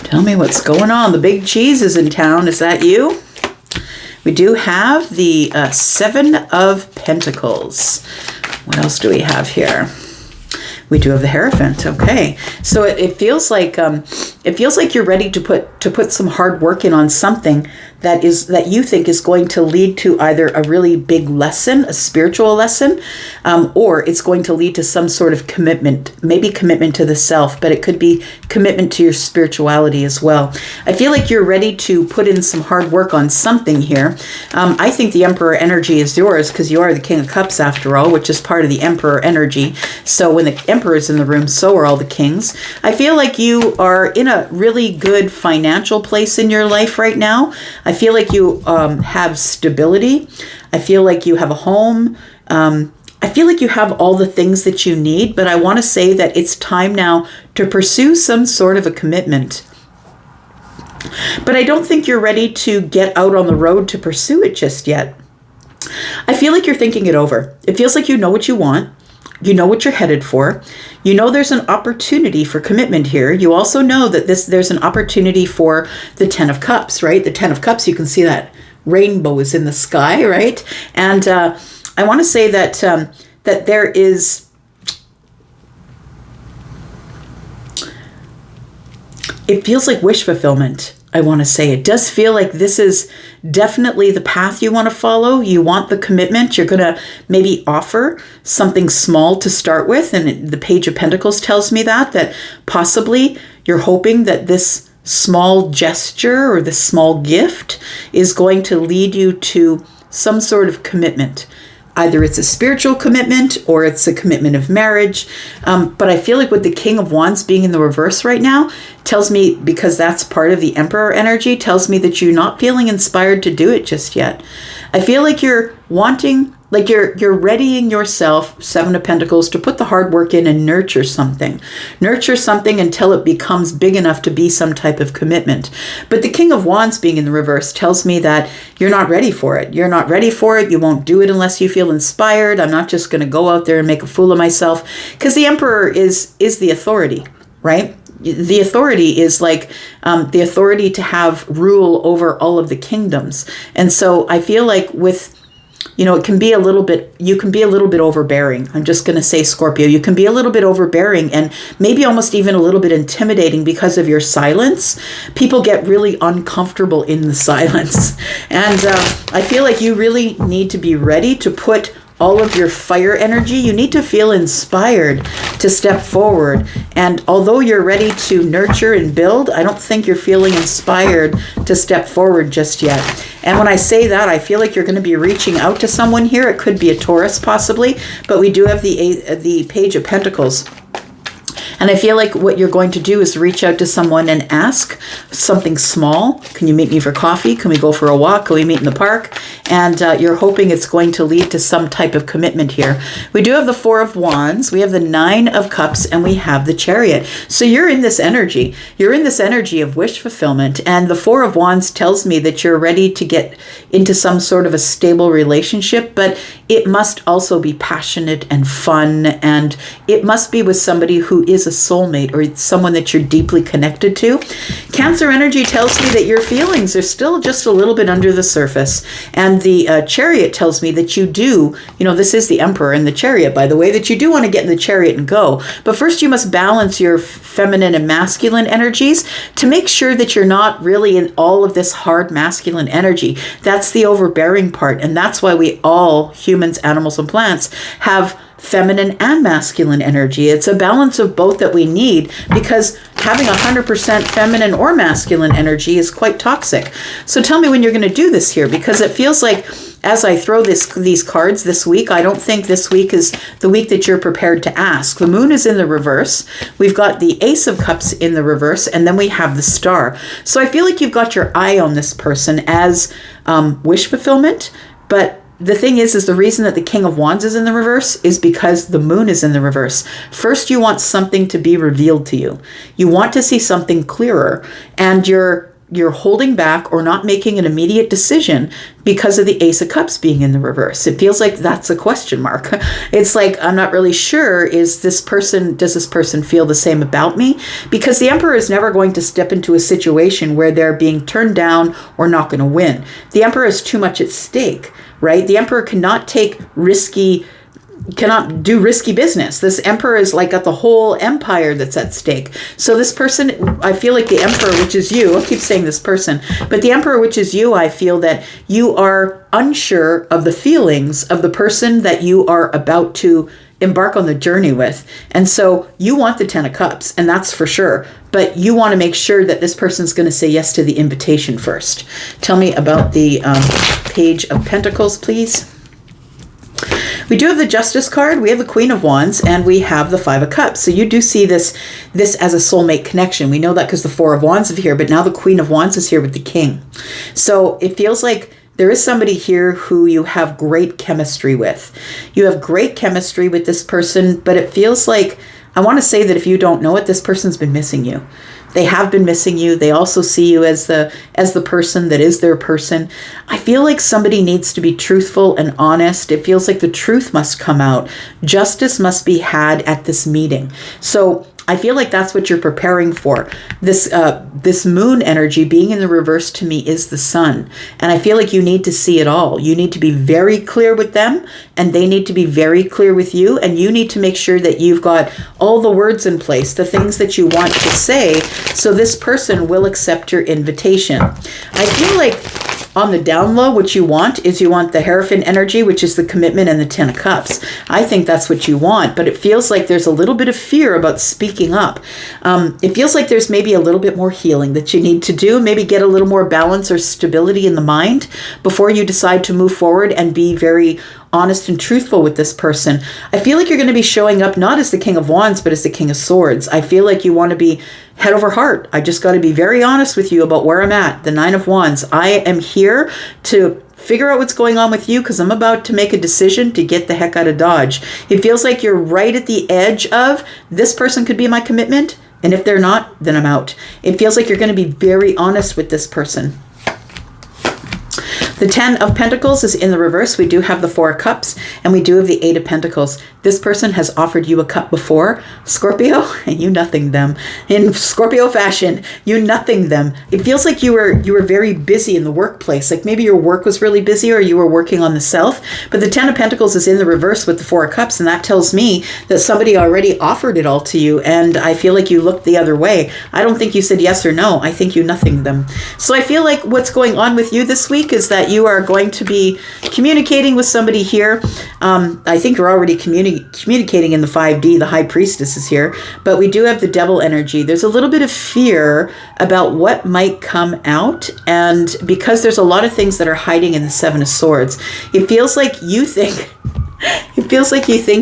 Tell me what's going on. The big cheese is in town. Is that you? We do have the Seven of Pentacles. What else do we have here? We do have the Hierophant. Okay, so it feels like you're ready to put some hard work in on something that you think is going to lead to either a really big lesson, a spiritual lesson, or it's going to lead to some sort of commitment, maybe commitment to the self, but it could be commitment to your spirituality as well. I feel like you're ready to put in some hard work on something here. I think the Emperor energy is yours because you are the King of Cups after all, which is part of the Emperor energy. So when the Emperor is in the room, so are all the kings. I feel like you are in a really good financial place in your life right now. I feel like you have stability. I feel like you have a home. I feel like you have all the things that you need, but I want to say that it's time now to pursue some sort of a commitment. But I don't think you're ready to get out on the road to pursue it just yet. I feel like you're thinking it over. It feels like you know what you want. You know what you're headed for. You know there's an opportunity for commitment here. You also know that there's an opportunity for the Ten of Cups, right? The Ten of Cups, you can see that rainbow is in the sky, right? And I want to say that that there is, it feels like wish fulfillment. I want to say it does feel like this is definitely the path you want to follow. You want the commitment. You're going to maybe offer something small to start with. And the Page of Pentacles tells me that possibly you're hoping that this small gesture or this small gift is going to lead you to some sort of commitment. Either it's a spiritual commitment or it's a commitment of marriage. But I feel like with the King of Wands being in the reverse right now, tells me, because that's part of the Emperor energy, tells me that you're not feeling inspired to do it just yet. I feel like you're wanting, like you're readying yourself, Seven of Pentacles, to put the hard work in and nurture something. Nurture something until it becomes big enough to be some type of commitment. But the King of Wands being in the reverse tells me that you're not ready for it. You're not ready for it. You won't do it unless you feel inspired. I'm not just going to go out there and make a fool of myself. Because the Emperor is the authority, right? The authority is like the authority to have rule over all of the kingdoms. And so I feel like with, it can be a little bit, you can be a little bit overbearing. I'm just going to say, Scorpio, you can be a little bit overbearing and maybe almost even a little bit intimidating because of your silence. People get really uncomfortable in the silence. And I feel like you really need to be ready to put all of your fire energy. You need to feel inspired to step forward. And although you're ready to nurture and build, I don't think you're feeling inspired to step forward just yet. And when I say that, I feel like you're going to be reaching out to someone here. It could be a Taurus possibly, but we do have the Page of Pentacles. And I feel like what you're going to do is reach out to someone and ask something small. Can you meet me for coffee? Can we go for a walk? Can we meet in the park? And you're hoping it's going to lead to some type of commitment here. We do have the Four of Wands. We have the Nine of Cups, and we have the Chariot. So you're in this energy. You're in this energy of wish fulfillment. And the Four of Wands tells me that you're ready to get into some sort of a stable relationship, but it must also be passionate and fun. And it must be with somebody who is a soulmate or someone that you're deeply connected to. Cancer energy tells me that your feelings are still just a little bit under the surface. And the Chariot tells me that you do, this is the Emperor and the Chariot, by the way, that you do want to get in the Chariot and go. But first you must balance your feminine and masculine energies to make sure that you're not really in all of this hard masculine energy. That's the overbearing part. And that's why we all, humans, animals, and plants, have feminine and masculine energy. It's a balance of both that we need, because having 100% feminine or masculine energy is quite toxic. So tell me when you're going to do this here, because it feels like as I throw these cards this week, I don't think this week is the week that you're prepared to ask. The Moon is in the reverse. We've got the Ace of Cups in the reverse, and then we have the Star. So I feel like you've got your eye on this person as wish fulfillment, but the thing is the reason that the King of Wands is in the reverse is because the Moon is in the reverse. First, you want something to be revealed to you. You want to see something clearer, and you're holding back or not making an immediate decision because of the Ace of Cups being in the reverse. It feels like that's a question mark. It's like, I'm not really sure, does this person feel the same about me? Because the Emperor is never going to step into a situation where they're being turned down or not going to win. The Emperor is too much at stake, right? The Emperor cannot do risky business. This Emperor is like got the whole empire that's at stake. So this person, I feel like the Emperor, which is you, I'll keep saying this person, but the Emperor, which is you, I feel that you are unsure of the feelings of the person that you are about to embark on the journey with. And so you want the Ten of Cups, and that's for sure. But you want to make sure that this person's going to say yes to the invitation first. Tell me about the Page of Pentacles, please. We do have the Justice card, we have the Queen of Wands, and we have the Five of Cups. So you do see this as a soulmate connection. We know that because the Four of Wands is here, but now the Queen of Wands is here with the King. So it feels like there is somebody here who you have great chemistry with. You have great chemistry with this person, but it feels like, I want to say that if you don't know it, this person's been missing you. They have been missing you. They also see you as the person that is their person. I feel like somebody needs to be truthful and honest. It feels like the truth must come out. Justice must be had at this meeting. So I feel like that's what you're preparing for. This Moon energy being in the reverse to me is the Sun. And I feel like you need to see it all. You need to be very clear with them, and they need to be very clear with you. And you need to make sure that you've got all the words in place, the things that you want to say, so this person will accept your invitation. I feel like on the down low, what you want is you want the Hierophant energy, which is the commitment, and the Ten of Cups. I think that's what you want, but it feels like there's a little bit of fear about speaking up. It feels like there's maybe a little bit more healing that you need to do, maybe get a little more balance or stability in the mind before you decide to move forward and be very honest and truthful with this person. I feel like you're going to be showing up not as the King of Wands, but as the King of Swords. I feel like you want to be head over heart. I just got to be very honest with you about where I'm at. The Nine of Wands. I am here to figure out what's going on with you because I'm about to make a decision to get the heck out of Dodge. It feels like you're right at the edge of, this person could be my commitment, and if they're not, then I'm out. It feels like you're going to be very honest with this person. The Ten of Pentacles is in the reverse. We do have the Four of Cups, and we do have the Eight of Pentacles. this person has offered you a cup before, Scorpio, and you nothing them. In Scorpio fashion, you nothing them. It feels like you were very busy in the workplace. Like maybe your work was really busy or you were working on the self. But the Ten of Pentacles is in the reverse with the Four of Cups. And that tells me that somebody already offered it all to you. And I feel like you looked the other way. I don't think you said yes or no. I think you nothing them. So I feel like what's going on with you this week is that you are going to be communicating with somebody here. I think you're already communicating in the 5D. The High Priestess is here, but we do have the Devil energy. There's a little bit of fear about what might come out, and because there's a lot of things that are hiding in the Seven of Swords, it feels like you think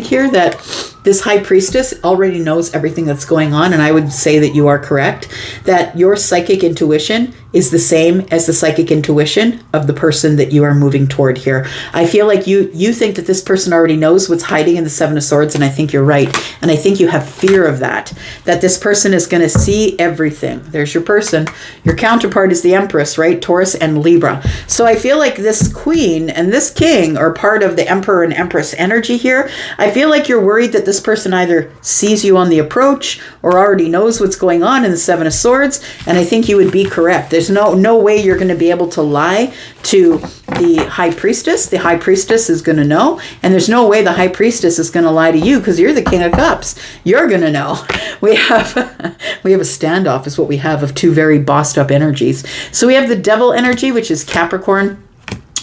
here that this High Priestess already knows everything that's going on, and I would say that you are correct, that your psychic intuition is the same as the psychic intuition of the person that you are moving toward here. I feel like you think that this person already knows what's hiding in the Seven of Swords, and I think you're right. And I think you have fear of that this person is going to see everything. There's your person. Your counterpart is the Empress, right? Taurus and Libra. So I feel like this Queen and this King are part of the Emperor and Empress energy here. I feel like you're worried that this person either sees you on the approach or already knows what's going on in the Seven of Swords, and I think you would be correct. There's no way you're going to be able to lie to the High Priestess. The High Priestess is going to know, and there's no way the High Priestess is going to lie to you because you're the King of Cups. You're going to know. We have a standoff is what we have of two very bossed up energies. So we have the Devil energy, which is Capricorn.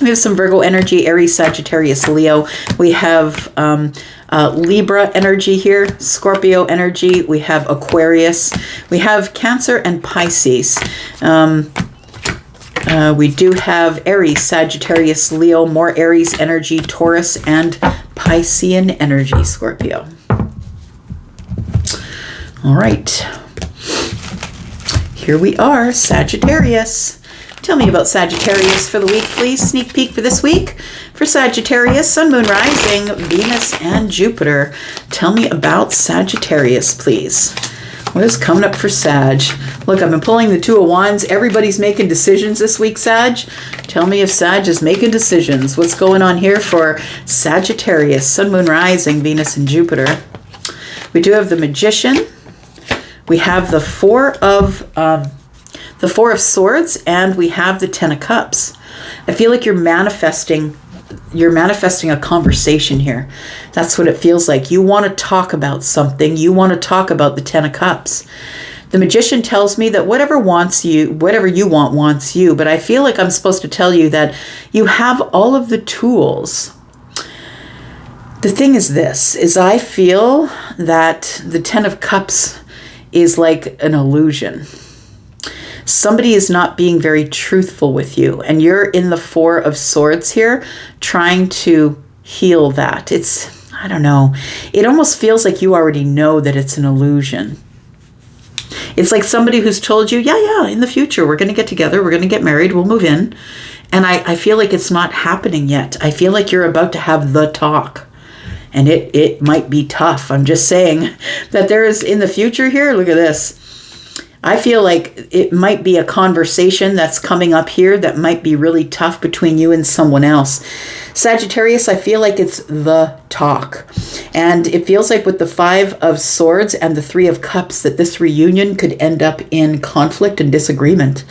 We have some Virgo energy, Aries, Sagittarius, Leo. We have Libra energy here, Scorpio energy. We have Aquarius. We have Cancer and Pisces. We do have Aries, Sagittarius, Leo, more Aries energy, Taurus, and Piscean energy, Scorpio. All right. Here we are, Sagittarius. Tell me about Sagittarius for the week, please. Sneak peek for this week. For Sagittarius, Sun, Moon, Rising, Venus, and Jupiter. Tell me about Sagittarius, please. What is coming up for Sag? Look, I've been pulling the Two of Wands. Everybody's making decisions this week, Sag. Tell me if Sag is making decisions. What's going on here for Sagittarius? Sun, Moon, Rising, Venus, and Jupiter. We do have the Magician. We have the Four of Swords, and we have the Ten of Cups. I feel like you're manifesting a conversation here. That's what it feels like. You want to talk about something. You want to talk about the Ten of Cups. The Magician tells me that whatever you want wants you, but I feel like I'm supposed to tell you that you have all of the tools. The thing is this, is I feel that the Ten of Cups is like an illusion. Somebody is not being very truthful with you, and you're in the Four of Swords here trying to heal that. I don't know. It almost feels like you already know that it's an illusion. It's like somebody who's told you, yeah, in the future, we're going to get together, we're going to get married, we'll move in. And I feel like it's not happening yet. I feel like you're about to have the talk. And it might be tough. I'm just saying that there is in the future here, look at this. I feel like it might be a conversation that's coming up here that might be really tough between you and someone else. Sagittarius, I feel like it's the talk. And it feels like with the Five of Swords and the Three of Cups that this reunion could end up in conflict and disagreement.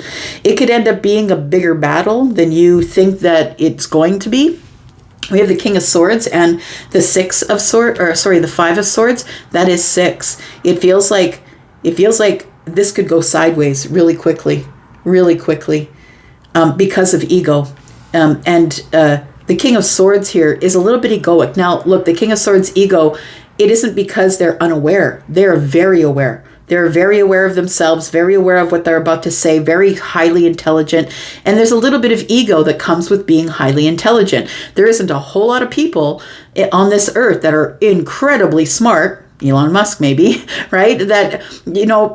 It could end up being a bigger battle than you think that it's going to be. We have the King of Swords and the the Five of Swords. That is 6. It feels like this could go sideways really quickly, because of ego. The King of Swords here is a little bit egoic. Now, look, the King of Swords ego, it isn't because they're unaware. They're very aware. They're very aware of themselves, very aware of what they're about to say, very highly intelligent. And there's a little bit of ego that comes with being highly intelligent. There isn't a whole lot of people on this earth that are incredibly smart. Elon Musk, maybe, right? That,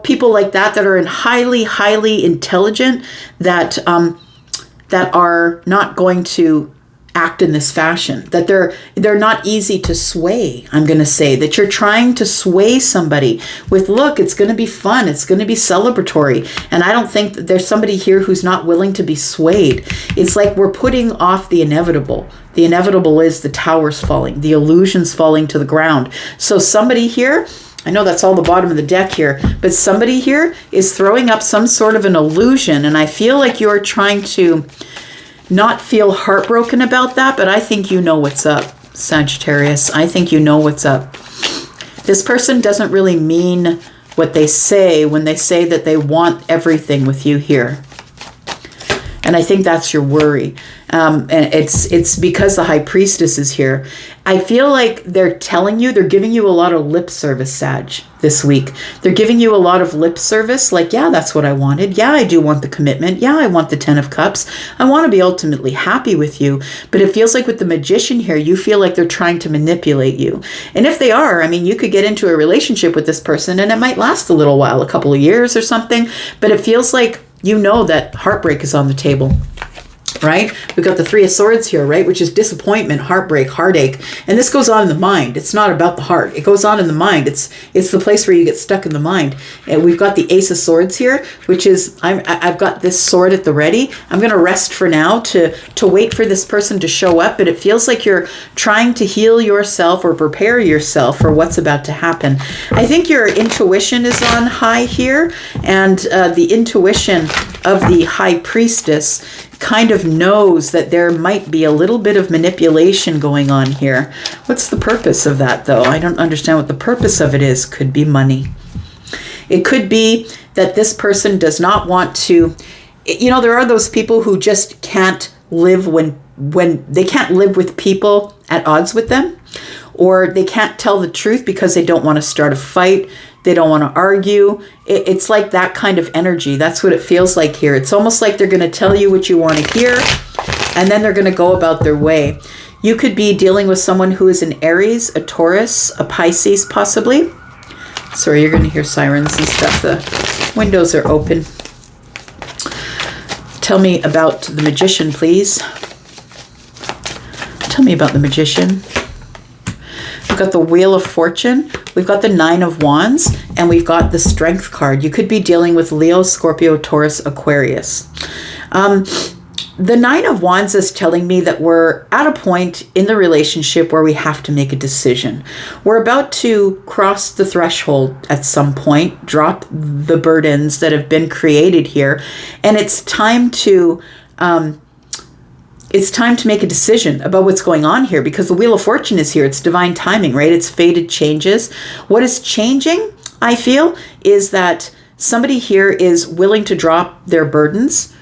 people like that are highly, highly intelligent, that are not going to act in this fashion, that they're not easy to sway. I'm going to say that you're trying to sway somebody with, look, it's going to be fun, it's going to be celebratory. And I don't think that there's somebody here who's not willing to be swayed. It's like we're putting off the inevitable. The inevitable is the towers falling, the illusions falling to the ground. So somebody here, I know that's all the bottom of the deck here, but somebody here is throwing up some sort of an illusion, and I feel like you're trying to not feel heartbroken about that, but I think you know what's up, Sagittarius. I think you know what's up. This person doesn't really mean what they say when they say that they want everything with you here. And I think that's your worry. And it's because the High Priestess is here. I feel like they're telling you, they're giving you a lot of lip service, Sag, this week. They're giving you a lot of lip service, like, yeah, that's what I wanted. Yeah, I do want the commitment. Yeah, I want the 10 of Cups. I want to be ultimately happy with you. But it feels like with the Magician here, you feel like they're trying to manipulate you. And if they are, I mean, you could get into a relationship with this person and it might last a little while, a couple of years or something. But it feels like you know that heartbreak is on the table, right? We've got the Three of Swords here, right? Which is disappointment, heartbreak, heartache. And this goes on in the mind. It's not about the heart. It goes on in the mind. It's the place where you get stuck in the mind. And we've got the Ace of Swords here, which is, I've got this sword at the ready. I'm going to rest for now to wait for this person to show up. But it feels like you're trying to heal yourself or prepare yourself for what's about to happen. I think your intuition is on high here. And the intuition of the High Priestess kind of knows that there might be a little bit of manipulation going on here. What's the purpose of that, though? I don't understand what the purpose of it is. Could be money. It could be that this person does not want to, you know, there are those people who just can't live when they can't live with people at odds with them, or they can't tell the truth because they don't want to start a fight. They don't want to argue. It's like that kind of energy. That's what it feels like here. It's almost like they're going to tell you what you want to hear, and then they're going to go about their way. You could be dealing with someone who is an Aries, a Taurus, a Pisces, possibly. Sorry, you're going to hear sirens and stuff. The windows are open. Tell me about the Magician, please. Tell me about the Magician. We've got the Wheel of Fortune, we've got the Nine of Wands, and we've got the Strength card. You could be dealing with Leo, Scorpio, Taurus, Aquarius. The Nine of Wands is telling me that we're at a point in the relationship where we have to make a decision. We're about to cross the threshold at some point, drop the burdens that have been created here, and it's time to make a decision about what's going on here, because the Wheel of Fortune is here. It's divine timing, right? It's fated changes. What is changing, I feel, is that somebody here is willing to drop their burdens,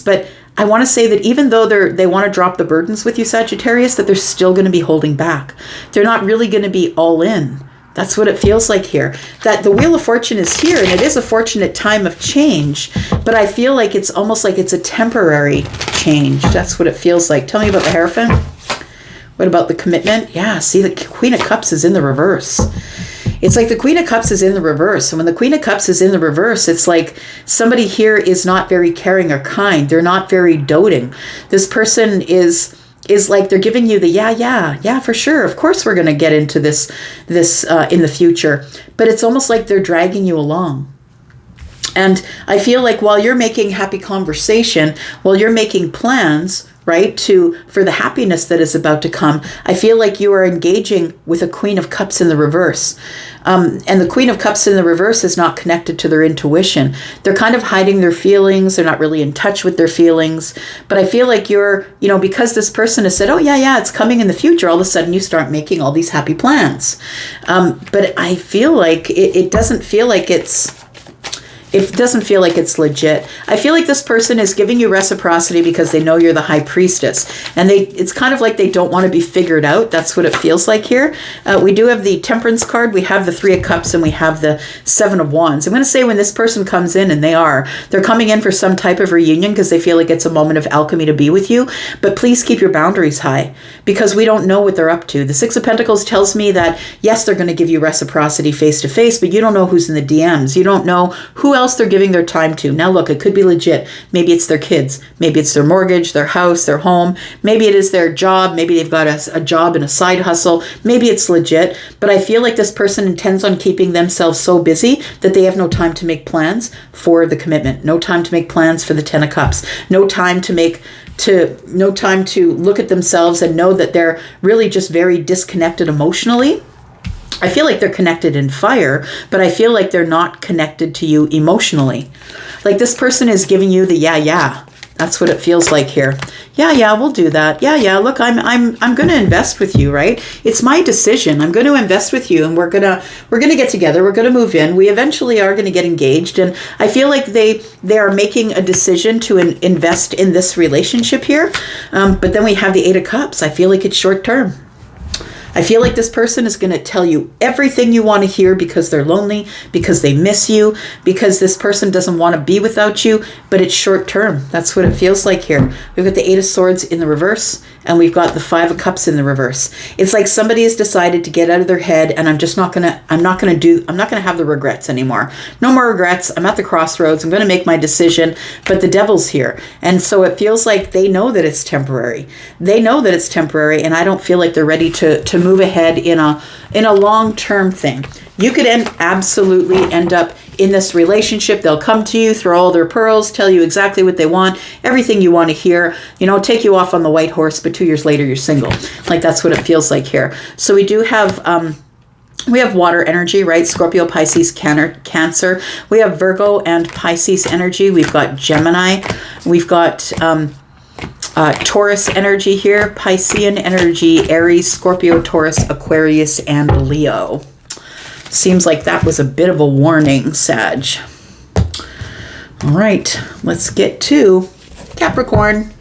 but I want to say that even though they want to drop the burdens with you, Sagittarius, that they're still going to be holding back. They're not really going to be all in. That's what it feels like here. That the Wheel of Fortune is here, and it is a fortunate time of change, but I feel like it's almost like it's a temporary change. That's what it feels like. Tell me about the Hierophant. What about the Commitment? Yeah, see, the Queen of Cups is in the reverse. It's like the Queen of Cups is in the reverse. And when the Queen of Cups is in the reverse, it's like somebody here is not very caring or kind. They're not very doting. This person is like they're giving you the yeah, for sure. Of course we're going to get into this in the future. But it's almost like they're dragging you along. And I feel like while you're making happy conversation, while you're making plans, right, for the happiness that is about to come, I feel like you are engaging with a Queen of Cups in the reverse. And the Queen of Cups in the reverse is not connected to their intuition. They're kind of hiding their feelings. They're not really in touch with their feelings. But I feel like you're, because this person has said, oh, yeah, it's coming in the future, all of a sudden you start making all these happy plans. But I feel like it doesn't feel like it's legit. I feel like this person is giving you reciprocity because they know you're the High Priestess. And it's kind of like they don't want to be figured out. That's what it feels like here. We do have the Temperance card. We have the Three of Cups, and we have the Seven of Wands. I'm going to say when this person comes in, and they're coming in for some type of reunion because they feel like it's a moment of alchemy to be with you. But please keep your boundaries high, because we don't know what they're up to. The Six of Pentacles tells me that, yes, they're going to give you reciprocity face to face, but you don't know who's in the DMs. You don't know who else they're giving their time to. Now look, it could be legit. Maybe it's their kids. Maybe it's their mortgage, their house, their home. Maybe it is their job. Maybe they've got a job and a side hustle. Maybe it's legit. But I feel like this person intends on keeping themselves so busy that they have no time to make plans for the commitment. No time to make plans for the 10 of Cups. No time to look at themselves and know that they're really just very disconnected emotionally. I feel like they're connected in fire, but I feel like they're not connected to you emotionally. Like this person is giving you the yeah. That's what it feels like here. Yeah, we'll do that. Yeah, look, I'm going to invest with you, right? It's my decision. I'm going to invest with you, and we're going to get together. We're going to move in. We eventually are going to get engaged, and I feel like they are making a decision to invest in this relationship here. But then we have the 8 of Cups. I feel like it's short term. I feel like this person is going to tell you everything you want to hear because they're lonely, because they miss you, because this person doesn't want to be without you, but it's short term. That's what it feels like here. We've got the 8 of Swords in the reverse, and we've got the 5 of Cups in the reverse. It's like somebody has decided to get out of their head, and I'm not going to have the regrets anymore. No more regrets. I'm at the crossroads. I'm going to make my decision, but the devil's here. And so it feels like they know that it's temporary. They know that it's temporary, and I don't feel like they're ready to move ahead in a long-term thing. You could absolutely end up in this relationship. They'll come to you, throw all their pearls, tell you exactly what they want, everything you want to hear, take you off on the white horse, but 2 years later you're single. Like that's what it feels like here. So we do have we have water energy, right? Scorpio, Pisces, Cancer. We have Virgo and Pisces energy. We've got Gemini. We've got Taurus energy here, Piscean energy, Aries, Scorpio, Taurus, Aquarius, and Leo. Seems like that was a bit of a warning, Sag. All right, let's get to Capricorn.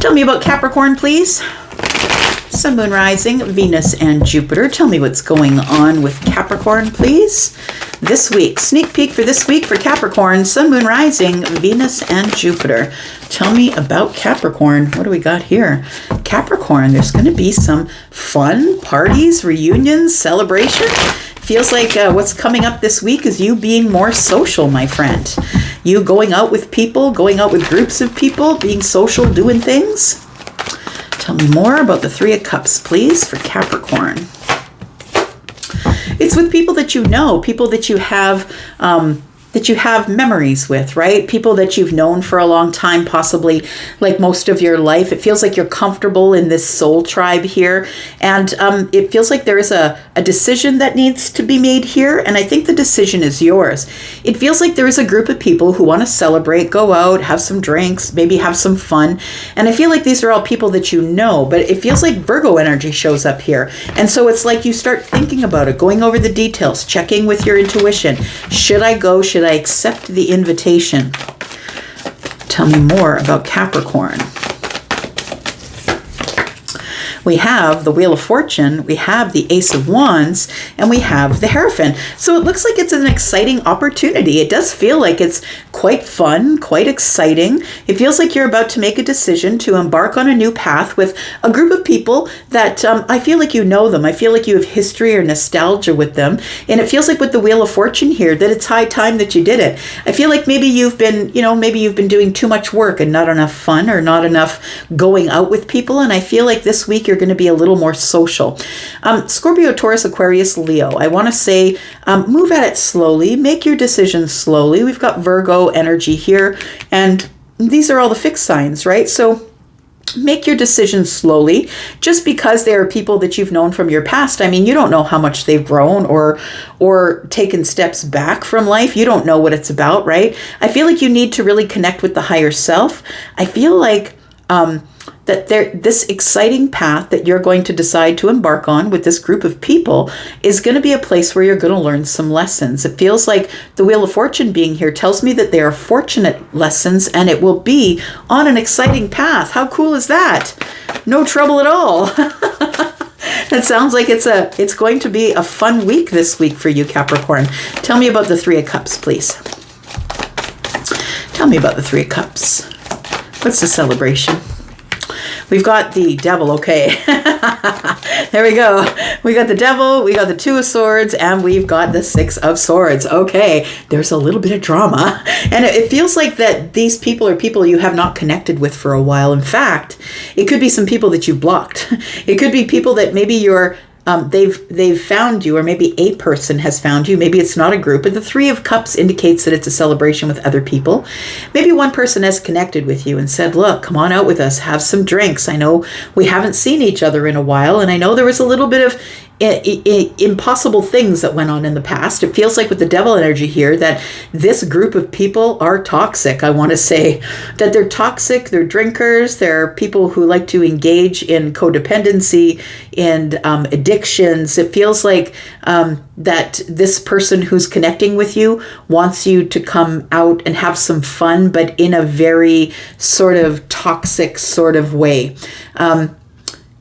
Tell me about Capricorn, please. Sun, Moon, Rising, Venus, and Jupiter. Tell me what's going on with Capricorn, please. This week, sneak peek for this week for Capricorn, Sun, Moon, Rising, Venus, and Jupiter. Tell me about Capricorn. What do we got here? Capricorn, there's going to be some fun parties, reunions, celebration. Feels like what's coming up this week is you being more social, my friend. You going out with people, going out with groups of people, being social, doing things. Tell me more about the 3 of Cups, please, for Capricorn. It's with people that you know, people that you have memories with, right? People that you've known for a long time, possibly like most of your life. It feels like you're comfortable in this soul tribe here. And it feels like there is a decision that needs to be made here. And I think the decision is yours. It feels like there is a group of people who want to celebrate, go out, have some drinks, maybe have some fun. And I feel like these are all people that you know, but it feels like Virgo energy shows up here. And so it's like you start thinking about it, going over the details, checking with your intuition. Should I go? Should I accept the invitation? Tell me more about Capricorn. We have the Wheel of Fortune, we have the Ace of Wands, and we have the Hierophant. So it looks like it's an exciting opportunity. It does feel like it's quite fun, quite exciting. It feels like you're about to make a decision to embark on a new path with a group of people that I feel like you know them. I feel like you have history or nostalgia with them. And it feels like with the Wheel of Fortune here that it's high time that you did it. I feel like maybe you've been doing too much work and not enough fun or not enough going out with people. And I feel like this week you're going to be a little more social. Scorpio, Taurus, Aquarius, Leo. I want to say move at it slowly. Make your decisions slowly. We've got Virgo energy here. And these are all the fixed signs, right? So make your decisions slowly. Just because they are people that you've known from your past, I mean, you don't know how much they've grown or taken steps back from life. You don't know what it's about, right? I feel like you need to really connect with the higher self. I feel like that this exciting path that you're going to decide to embark on with this group of people is going to be a place where you're going to learn some lessons. It feels like the Wheel of Fortune being here tells me that they are fortunate lessons and it will be on an exciting path. How cool is that? No trouble at all. It sounds like it's going to be a fun week this week for you, Capricorn. Tell me about the 3 of Cups, please. Tell me about the 3 of Cups. What's the celebration? We've got the Devil, okay. There we go. We got the Devil, we got the Two of Swords, and we've got the Six of Swords. Okay, there's a little bit of drama. And it feels like that these people are people you have not connected with for a while. In fact, it could be some people that you've blocked. It could be people that maybe they've found you, or maybe a person has found you. Maybe it's not a group, but the Three of Cups indicates that it's a celebration with other people. Maybe one person has connected with you and said, look, come on out with us, have some drinks. I know we haven't seen each other in a while, and I know there was a little bit of impossible things that went on in the past. It feels like with the Devil energy here that this group of people are toxic. I want to say that they're toxic, they're drinkers, they're people who like to engage in codependency and addictions. It feels like that this person who's connecting with you wants you to come out and have some fun, but in a very sort of toxic sort of way.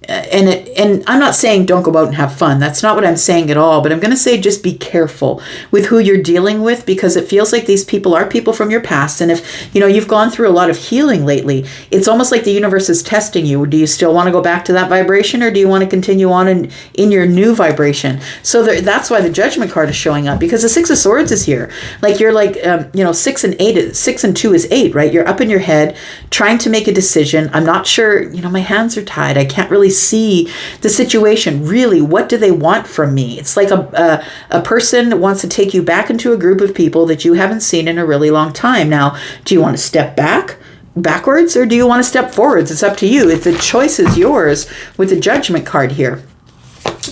And I'm not saying don't go out and have fun. That's not what I'm saying at all. But I'm going to say just be careful with who you're dealing with, because it feels like these people are people from your past. And if you've gone through a lot of healing lately, it's almost like the universe is testing you. Do you still want to go back to that vibration, or do you want to continue on in your new vibration? So that's why the Judgment card is showing up, because the Six of Swords is here. Like you're like 6 and 8. 6 and 2 is 8, right? You're up in your head trying to make a decision. I'm not sure. My hands are tied. I can't really see the situation. Really, what do they want from me? It's like a person wants to take you back into a group of people that you haven't seen in a really long time. Now, do you want to step backwards, or do you want to step forwards? It's up to you. The choice is yours with the Judgment card here.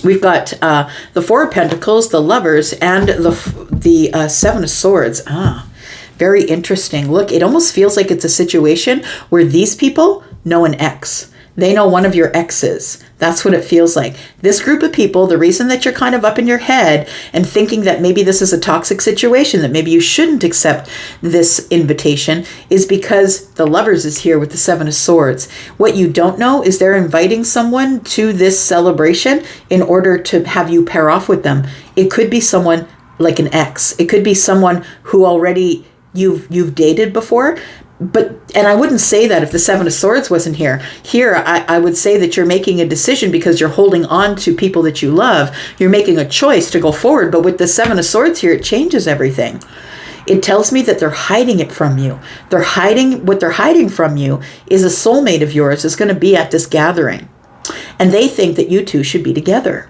We've got the Four of Pentacles, the Lovers, and the Seven of Swords. Very interesting. Look, it almost feels like it's a situation where these people know an ex. They know one of your exes. That's what it feels like. This group of people, the reason that you're kind of up in your head and thinking that maybe this is a toxic situation, that maybe you shouldn't accept this invitation, is because the Lovers is here with the Seven of Swords. What you don't know is they're inviting someone to this celebration in order to have you pair off with them. It could be someone like an ex. It could be someone who already you've dated before. And I wouldn't say that if the Seven of Swords wasn't here. Here, I would say that you're making a decision because you're holding on to people that you love. You're making a choice to go forward. But with the Seven of Swords here, it changes everything. It tells me that they're hiding it from you. What they're hiding from you is a soulmate of yours is going to be at this gathering. And they think that you two should be together.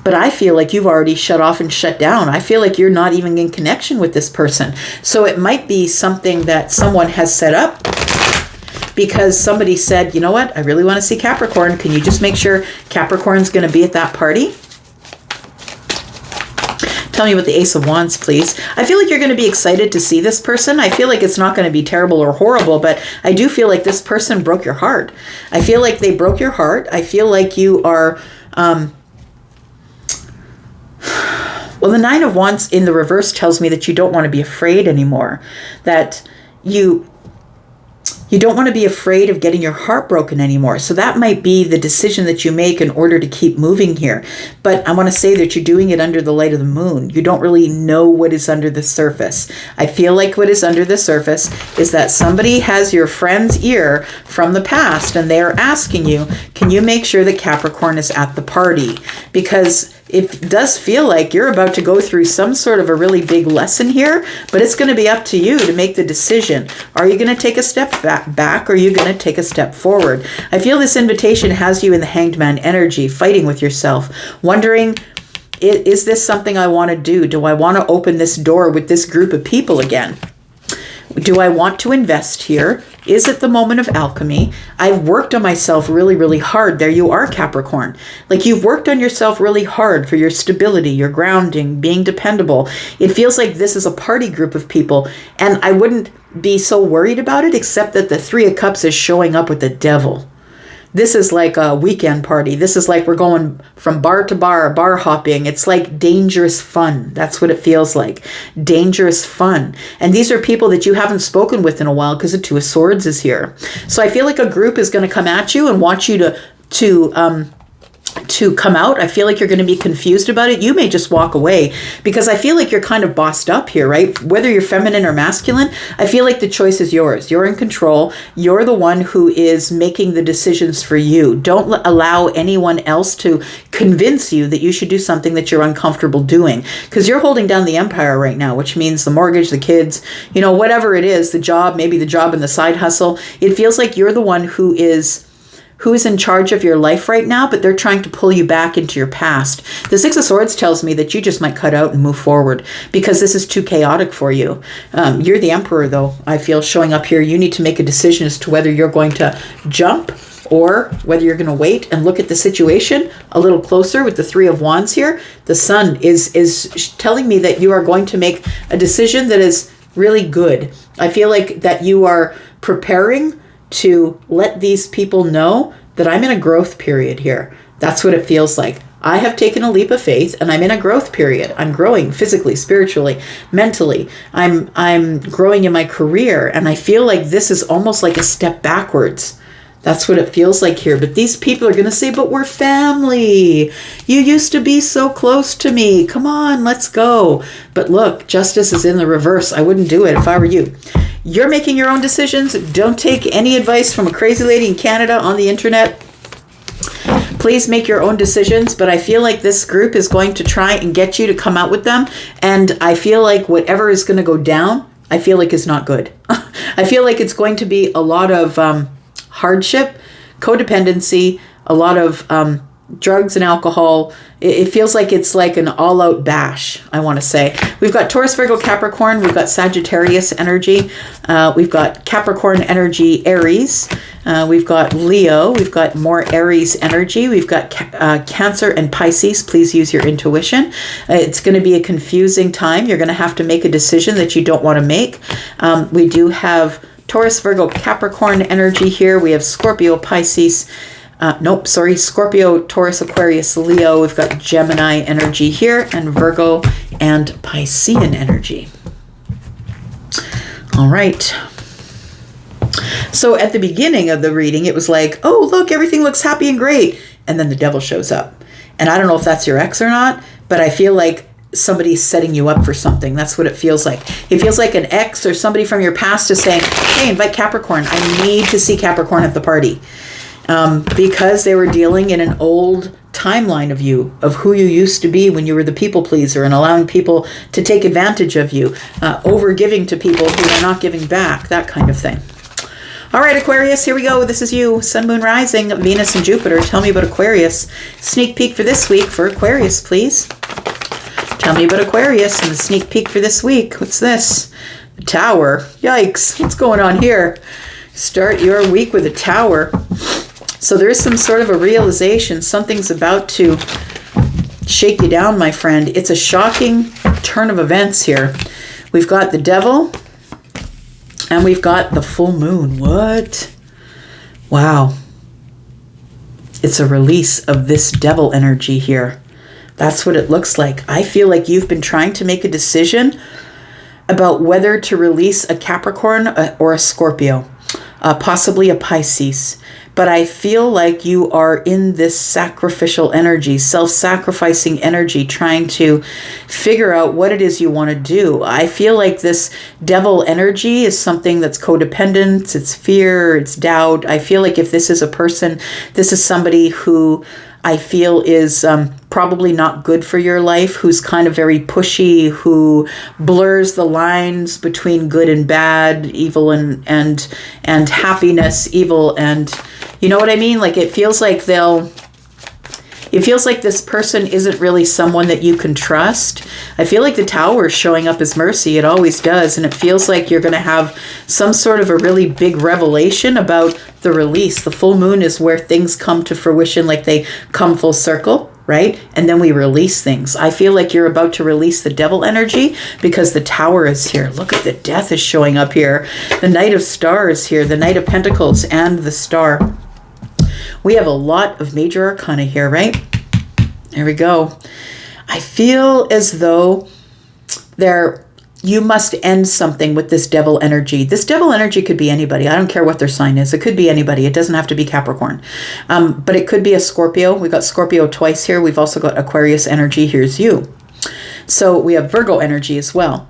But I feel like you've already shut off and shut down. I feel like you're not even in connection with this person. So it might be something that someone has set up because somebody said, you know what, I really want to see Capricorn. Can you just make sure Capricorn's going to be at that party? Tell me about the Ace of Wands, please. I feel like you're going to be excited to see this person. I feel like it's not going to be terrible or horrible, but I do feel like this person broke your heart. I feel like they broke your heart. I feel like you are... Well, the Nine of Wands in the reverse tells me that you don't want to be afraid anymore, that you don't want to be afraid of getting your heart broken anymore. So that might be the decision that you make in order to keep moving here. But I want to say that you're doing it under the light of the moon. You don't really know what is under the surface. I feel like what is under the surface is that somebody has your friend's ear from the past and they are asking you, can you make sure that Capricorn is at the party? Because it does feel like you're about to go through some sort of a really big lesson here, but it's going to be up to you to make the decision. Are you going to take a step back or are you going to take a step forward? I feel this invitation has you in the Hanged Man energy, fighting with yourself, wondering, is this something I want to do? Do I want to open this door with this group of people again? Do I want to invest here? Is it the moment of alchemy? I've worked on myself really, really hard. There you are, Capricorn. Like you've worked on yourself really hard for your stability, your grounding, being dependable. It feels like this is a party group of people. And I wouldn't be so worried about it, except that the Three of Cups is showing up with the Devil. This is like a weekend party. This is like we're going from bar to bar hopping. It's like dangerous fun. That's what it feels like. Dangerous fun. And these are people that you haven't spoken with in a while because the Two of Swords is here. So I feel like a group is going to come at you and want you to to come out. I feel like you're going to be confused about it. You may just walk away because I feel like you're kind of bossed up here, right? Whether you're feminine or masculine, I feel like the choice is yours. You're in control. You're the one who is making the decisions for you. Don't allow anyone else to convince you that you should do something that you're uncomfortable doing, because you're holding down the empire right now, which means the mortgage, the kids, whatever it is, the job, maybe the job and the side hustle. It feels like you're the one who is in charge of your life right now, but they're trying to pull you back into your past. The Six of Swords tells me that you just might cut out and move forward because this is too chaotic for you. You're the emperor, though, I feel, showing up here. You need to make a decision as to whether you're going to jump or whether you're going to wait and look at the situation a little closer with the Three of Wands here. The Sun is telling me that you are going to make a decision that is really good. I feel like that you are preparing to let these people know that I'm in a growth period here. That's what it feels like. I have taken a leap of faith and I'm in a growth period. I'm growing physically, spiritually, mentally. I'm growing in my career, and I feel like this is almost like a step backwards. That's what it feels like here. But these people are going to say, but we're family. You used to be so close to me. Come on, let's go. But look, justice is in the reverse. I wouldn't do it if I were you. You're making your own decisions. Don't take any advice from a crazy lady in Canada on the internet. Please make your own decisions. But I feel like this group is going to try and get you to come out with them. And I feel like whatever is going to go down, I feel like is not good. I feel like it's going to be a lot of hardship, codependency, a lot of drugs and alcohol. It feels like it's like an all-out bash, I want to say. We've got Taurus, Virgo, Capricorn. We've got Sagittarius energy. We've got Capricorn energy, Aries. We've got Leo. We've got more Aries energy. We've got Cancer and Pisces. Please use your intuition. It's going to be a confusing time. You're going to have to make a decision that you don't want to make. We do have Taurus, Virgo, Capricorn energy here. We have Scorpio, Pisces. Scorpio, Taurus, Aquarius, Leo. We've got Gemini energy here, and Virgo and Piscean energy. All right. So at the beginning of the reading, it was like, oh, look, everything looks happy and great. And then the devil shows up. And I don't know if that's your ex or not, but I feel like somebody's setting you up for something. That's what it feels like. It feels like an ex or somebody from your past is saying, hey, invite Capricorn. I need to see Capricorn at the party. Because they were dealing in an old timeline of you, of who you used to be when you were the people pleaser and allowing people to take advantage of you, over giving to people who are not giving back, that kind of thing. All right, Aquarius, here we go. This is you. Sun, Moon, Rising, Venus, and Jupiter. Tell me about Aquarius. Sneak peek for this week for Aquarius, please. Tell me about Aquarius and the sneak peek for this week. What's this? The Tower. Yikes. What's going on here? Start your week with a Tower. So there is some sort of a realization. Something's about to shake you down, my friend. It's a shocking turn of events here. We've got the Devil and we've got the full moon. What? Wow. It's a release of this Devil energy here. That's what it looks like. I feel like you've been trying to make a decision about whether to release a Capricorn or a Scorpio, possibly a Pisces. But I feel like you are in this sacrificial energy, self-sacrificing energy, trying to figure out what it is you want to do. I feel like this Devil energy is something that's codependent, it's fear, it's doubt. I feel like if this is a person, this is somebody who I feel is probably not good for your life, who's kind of very pushy, who blurs the lines between good and bad, evil and happiness, evil and, you know what I mean? Like it feels like this person isn't really someone that you can trust. I feel like the Tower is showing up as mercy. It always does. And it feels like you're going to have some sort of a really big revelation about the release. The full moon is where things come to fruition, like they come full circle, right? And then we release things. I feel like you're about to release the Devil energy because the Tower is here. Look at the Death is showing up here. The Knight of Stars here, the Knight of Pentacles and the Star. We have a lot of major arcana here, right? There we go. I feel as though you must end something with this devil energy. This devil energy could be anybody. I don't care what their sign is. It could be anybody. It doesn't have to be Capricorn. But it could be a Scorpio. We've got Scorpio twice here. We've also got Aquarius energy. Here's you. So we have Virgo energy as well.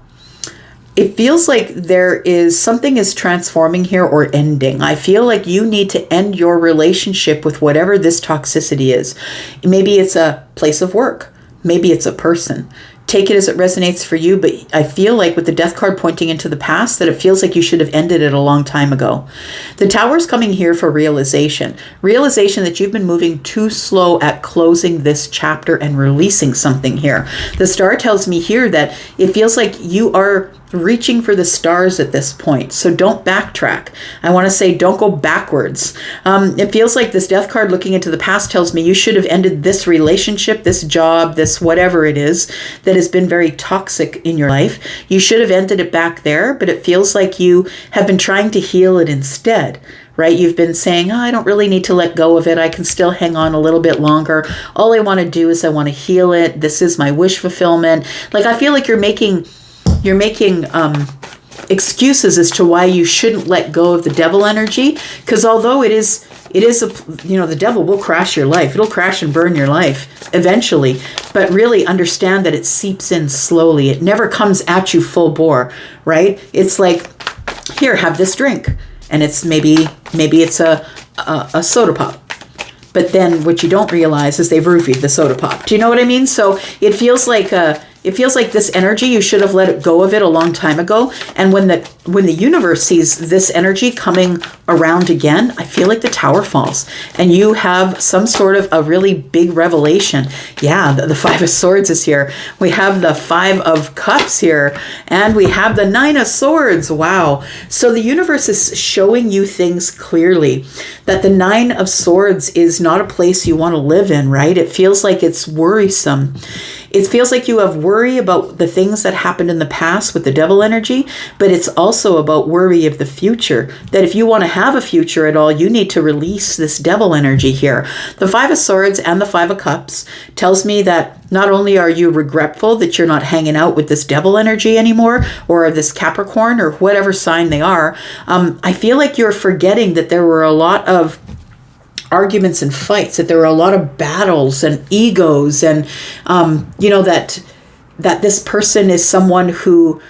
It feels like something is transforming here or ending. I feel like you need to end your relationship with whatever this toxicity is. Maybe it's a place of work. Maybe it's a person. Take it as it resonates for you, but I feel like with the death card pointing into the past that it feels like you should have ended it a long time ago. The Tower's coming here for realization. Realization that you've been moving too slow at closing this chapter and releasing something here. The Star tells me here that it feels like you are reaching for the stars at this point. So don't backtrack. I want to say don't go backwards. It feels like this death card looking into the past tells me you should have ended this relationship, this job, this whatever it is that has been very toxic in your life. You should have ended it back there, but it feels like you have been trying to heal it instead. Right? You've been saying, I don't really need to let go of it. I can still hang on a little bit longer. All I want to do is I want to heal it. This is my wish fulfillment. Like, I feel like you're making excuses as to why you shouldn't let go of the devil energy, because although it is the devil will crash your life. It'll crash and burn your life eventually, but really understand that it seeps in slowly. It never comes at you full bore, right? It's like, here, have this drink, and it's maybe it's a soda pop. But then what you don't realize is they've roofied the soda pop. Do you know what I mean? So it feels like this energy, you should have let it go of it a long time ago. And when the universe sees this energy coming around again, I feel like the Tower falls and you have some sort of a really big revelation. Yeah, the Five of Swords is here. We have the Five of Cups here, and we have the Nine of Swords. Wow. So the universe is showing you things clearly, that the Nine of Swords is not a place you want to live in, right? It feels like it's worrisome. It feels like you have worry about the things that happened in the past with the devil energy, but it's also about worry of the future, that if you want to have a future at all, you need to release this devil energy here. The Five of Swords and the Five of Cups tells me that not only are you regretful that you're not hanging out with this devil energy anymore, or this Capricorn, or whatever sign they are, I feel like you're forgetting that there were a lot of arguments and fights, that there were a lot of battles and egos, and that this person is someone who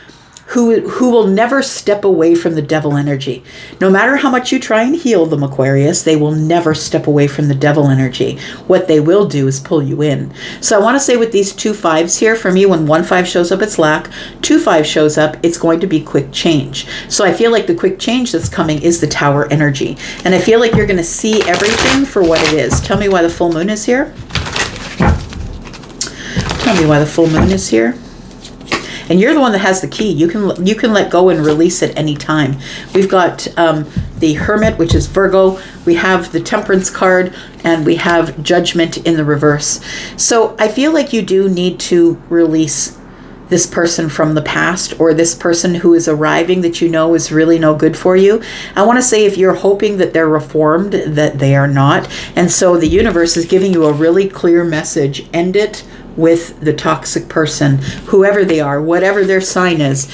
will never step away from the devil energy. No matter how much you try and heal them, Aquarius, they will never step away from the devil energy. What they will do is pull you in. So I want to say with these 2 5s here, for me, when 1 5 shows up, it's lack. 2 5 shows up, it's going to be quick change. So I feel like the quick change that's coming is the Tower energy. And I feel like you're going to see everything for what it is. Tell me why the full moon is here. Tell me why the full moon is here. And you're the one that has the key. You can let go and release at any time. We've got the Hermit, which is Virgo. We have the Temperance card, and we have Judgment in the reverse. So I feel like you do need to release this person from the past, or this person who is arriving that you know is really no good for you. I want to say, if you're hoping that they're reformed, that they are not. And so the universe is giving you a really clear message. End it with the toxic person, whoever they are, whatever their sign is.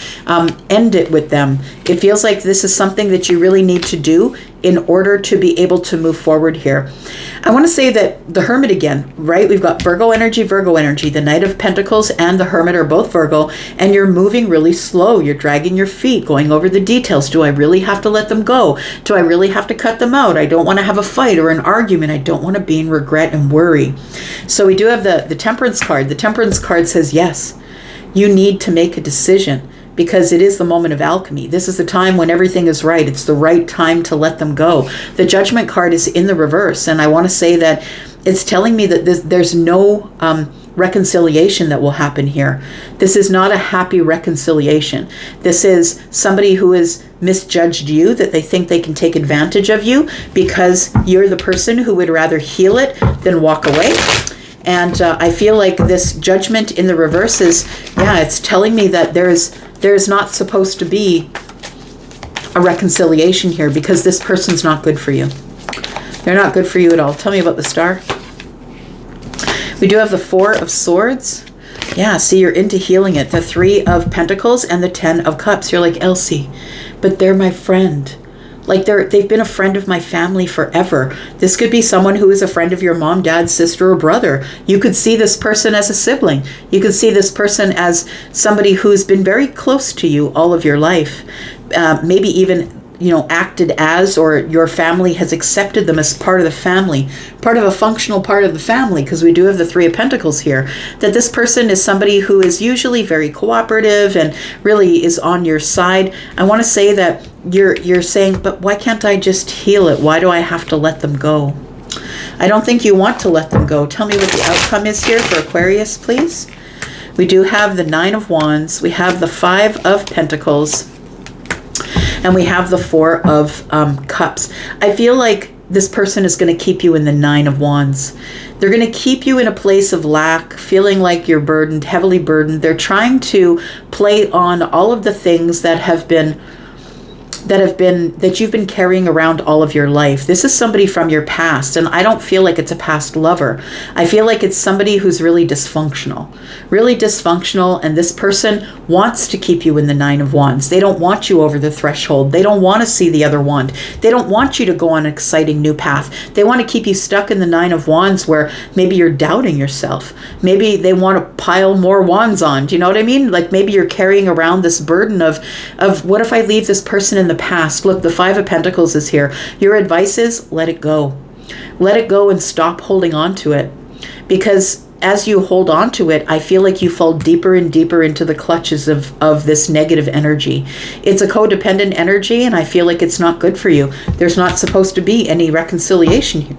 End it with them. It feels like this is something that you really need to do in order to be able to move forward here. I want to say that the Hermit again, right? We've got Virgo energy, the Knight of Pentacles and the Hermit are both Virgo, and you're moving really slow. You're dragging your feet, going over the details. Do I really have to let them go? Do I really have to cut them out? I don't want to have a fight or an argument. I don't want to be in regret and worry. So we do have the Temperance card. The Temperance card says, yes, you need to make a decision, because it is the moment of alchemy. This is the time when everything is right. It's the right time to let them go. The Judgment card is in the reverse, and I want to say that it's telling me that there's no reconciliation that will happen here. This is not a happy reconciliation. This is somebody who has misjudged you, that they think they can take advantage of you because you're the person who would rather heal it than walk away. And I feel like this Judgment in the reverse is, it's telling me that there's not supposed to be a reconciliation here, because this person's not good for you. They're not good for you at all. Tell me about the Star. We do have the Four of Swords. Yeah, see, you're into healing it. The 3 of Pentacles and the 10 of Cups. You're like, Elsie, but they're my friend. Like they've been a friend of my family forever. This could be someone who is a friend of your mom, dad, sister, or brother. You could see this person as a sibling. You could see this person as somebody who's been very close to you all of your life. Maybe even, acted as, or your family has accepted them as part of the family, part of a functional part of the family, because we do have the 3 of Pentacles here, that this person is somebody who is usually very cooperative and really is on your side. I want to say that you're saying, but why can't I just heal it? Why do I have to let them go? I don't think you want to let them go. Tell me what the outcome is here for Aquarius, please. We do have the 9 of Wands. We have the 5 of Pentacles. And we have the 4 of Cups. I feel like this person is going to keep you in the 9 of Wands. They're going to keep you in a place of lack, feeling like you're burdened, heavily burdened. They're trying to play on all of the things that you've been carrying around all of your life. This is somebody from your past, and I don't feel like it's a past lover. I feel like it's somebody who's really dysfunctional, and this person wants to keep you in the 9 of Wands. They don't want you over the threshold. They don't want to see the other wand. They don't want you to go on an exciting new path. They want to keep you stuck in the 9 of Wands where maybe you're doubting yourself. Maybe they want to pile more wands on. Do you know what I mean? Like maybe you're carrying around this burden of what if I leave this person in the past? Look, the 5 of Pentacles is here. Your advice is let it go. Let it go and stop holding on to it. Because as you hold on to it, I feel like you fall deeper and deeper into the clutches of this negative energy. It's a codependent energy, and I feel like it's not good for you. There's not supposed to be any reconciliation here.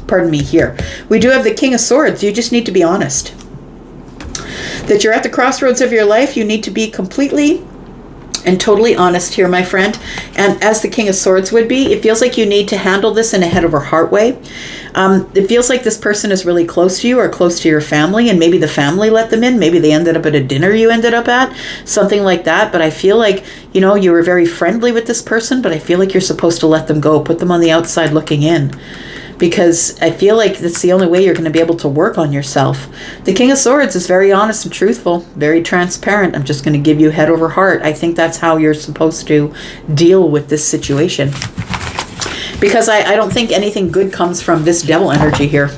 Pardon me here. We do have the King of Swords. You just need to be honest. That you're at the crossroads of your life. You need to be completely and totally honest here, my friend. And as the King of Swords would be, it feels like you need to handle this in a head over heart way. It feels like this person is really close to you or close to your family, and maybe the family let them in. Maybe they ended up at a dinner you ended up at, something like that. But I feel like, you were very friendly with this person, but I feel like you're supposed to let them go, put them on the outside looking in. Because I feel like that's the only way you're going to be able to work on yourself. The King of Swords is very honest and truthful, very transparent. I'm just going to give you head over heart. I think that's how you're supposed to deal with this situation. Because I don't think anything good comes from this devil energy here,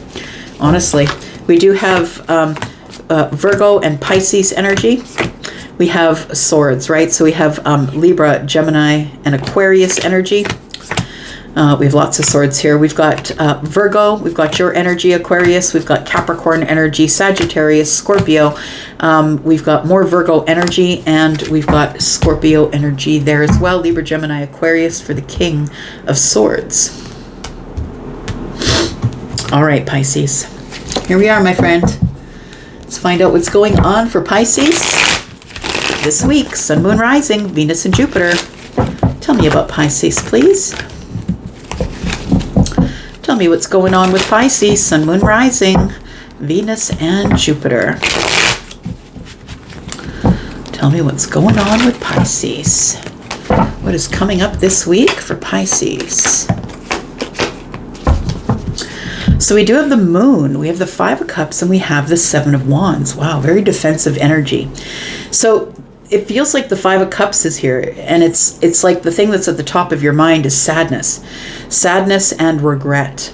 honestly. We do have Virgo and Pisces energy. We have swords, right? So we have Libra, Gemini, and Aquarius energy. We have lots of swords here. We've got Virgo, we've got your energy, Aquarius, we've got Capricorn energy, Sagittarius, Scorpio, we've got more Virgo energy, and we've got Scorpio energy there as well. Libra, Gemini, Aquarius for the King of Swords. All right, Pisces. Here we are, my friend. Let's find out what's going on for Pisces this week. Sun, Moon, Rising, Venus, and Jupiter. Tell me about Pisces, please. Tell me what's going on with Pisces, Sun, Moon, Rising, Venus, and Jupiter. Tell me what's going on with Pisces. What is coming up this week for Pisces? So we do have the Moon, we have the 5 of Cups, and we have the 7 of Wands. Wow, very defensive energy. So it feels like the 5 of Cups is here, and it's like the thing that's at the top of your mind is sadness and regret.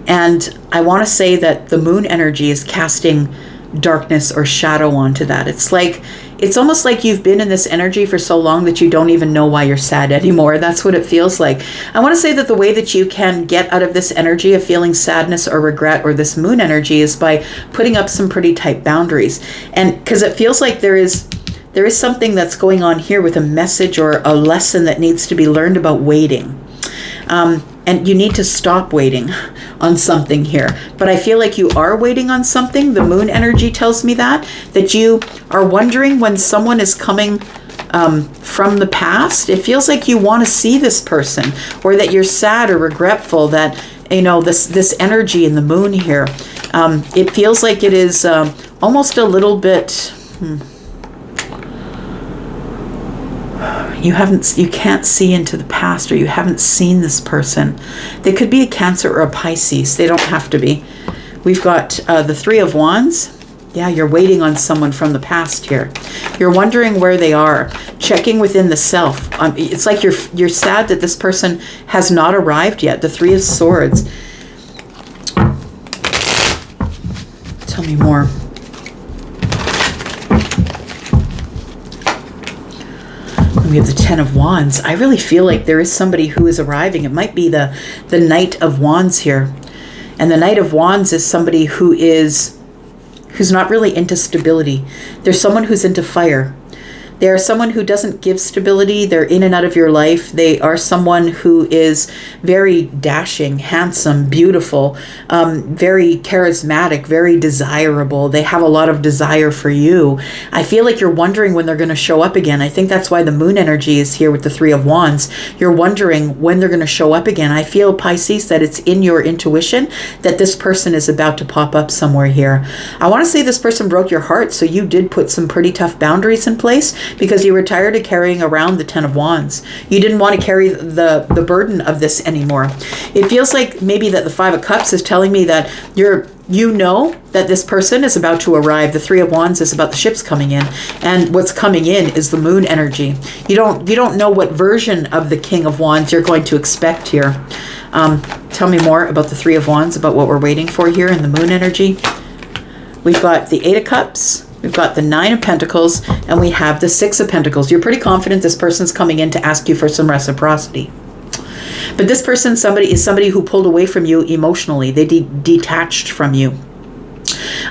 And I want to say that the Moon energy is casting darkness or shadow onto that. It's almost like you've been in this energy for so long that you don't even know why you're sad anymore. That's what it feels like. I want to say that the way that you can get out of this energy of feeling sadness or regret or this Moon energy is by putting up some pretty tight boundaries. And because it feels like there is something that's going on here with a message or a lesson that needs to be learned about waiting. And you need to stop waiting on something here. But I feel like you are waiting on something. The Moon energy tells me that you are wondering when someone is coming from the past. It feels like you want to see this person, or that you're sad or regretful that, this energy in the Moon here. It feels like it is almost a little bit... You can't see into the past, or you haven't seen this person. They could be a Cancer or a Pisces. They don't have to be. We've got the 3 of Wands, Yeah, you're waiting on someone from the past here. You're wondering where they are, checking within the self. It's like you're sad that this person has not arrived yet. The Three of Swords. Tell me more. We have the Ten of Wands. I really feel like there is somebody who is arriving. It might be the Knight of Wands here. And the Knight of Wands is somebody who's not really into stability. There's someone who's into fire. They are someone who doesn't give stability. They're in and out of your life. They are someone who is very dashing, handsome, beautiful, very charismatic, very desirable. They have a lot of desire for you. I feel like you're wondering when they're going to show up again. I think that's why the moon energy is here with the Three of Wands. You're wondering when they're going to show up again. I feel, Pisces, that it's in your intuition that this person is about to pop up somewhere here. I want to say this person broke your heart, so you did put some pretty tough boundaries in place, because you were tired of carrying around the Ten of Wands. You didn't want to carry the burden of this anymore. It feels like maybe that the Five of Cups is telling me that you know that this person is about to arrive. The Three of Wands is about the ships coming in, and what's coming in is the moon energy. You don't know what version of the King of Wands you're going to expect here. Tell me more about the Three of Wands, about what we're waiting for here in the moon energy. We've got the Eight of Cups. We've got the Nine of Pentacles, and we have the Six of Pentacles. You're pretty confident this person's coming in to ask you for some reciprocity. But this person is somebody who pulled away from you emotionally. They detached from you.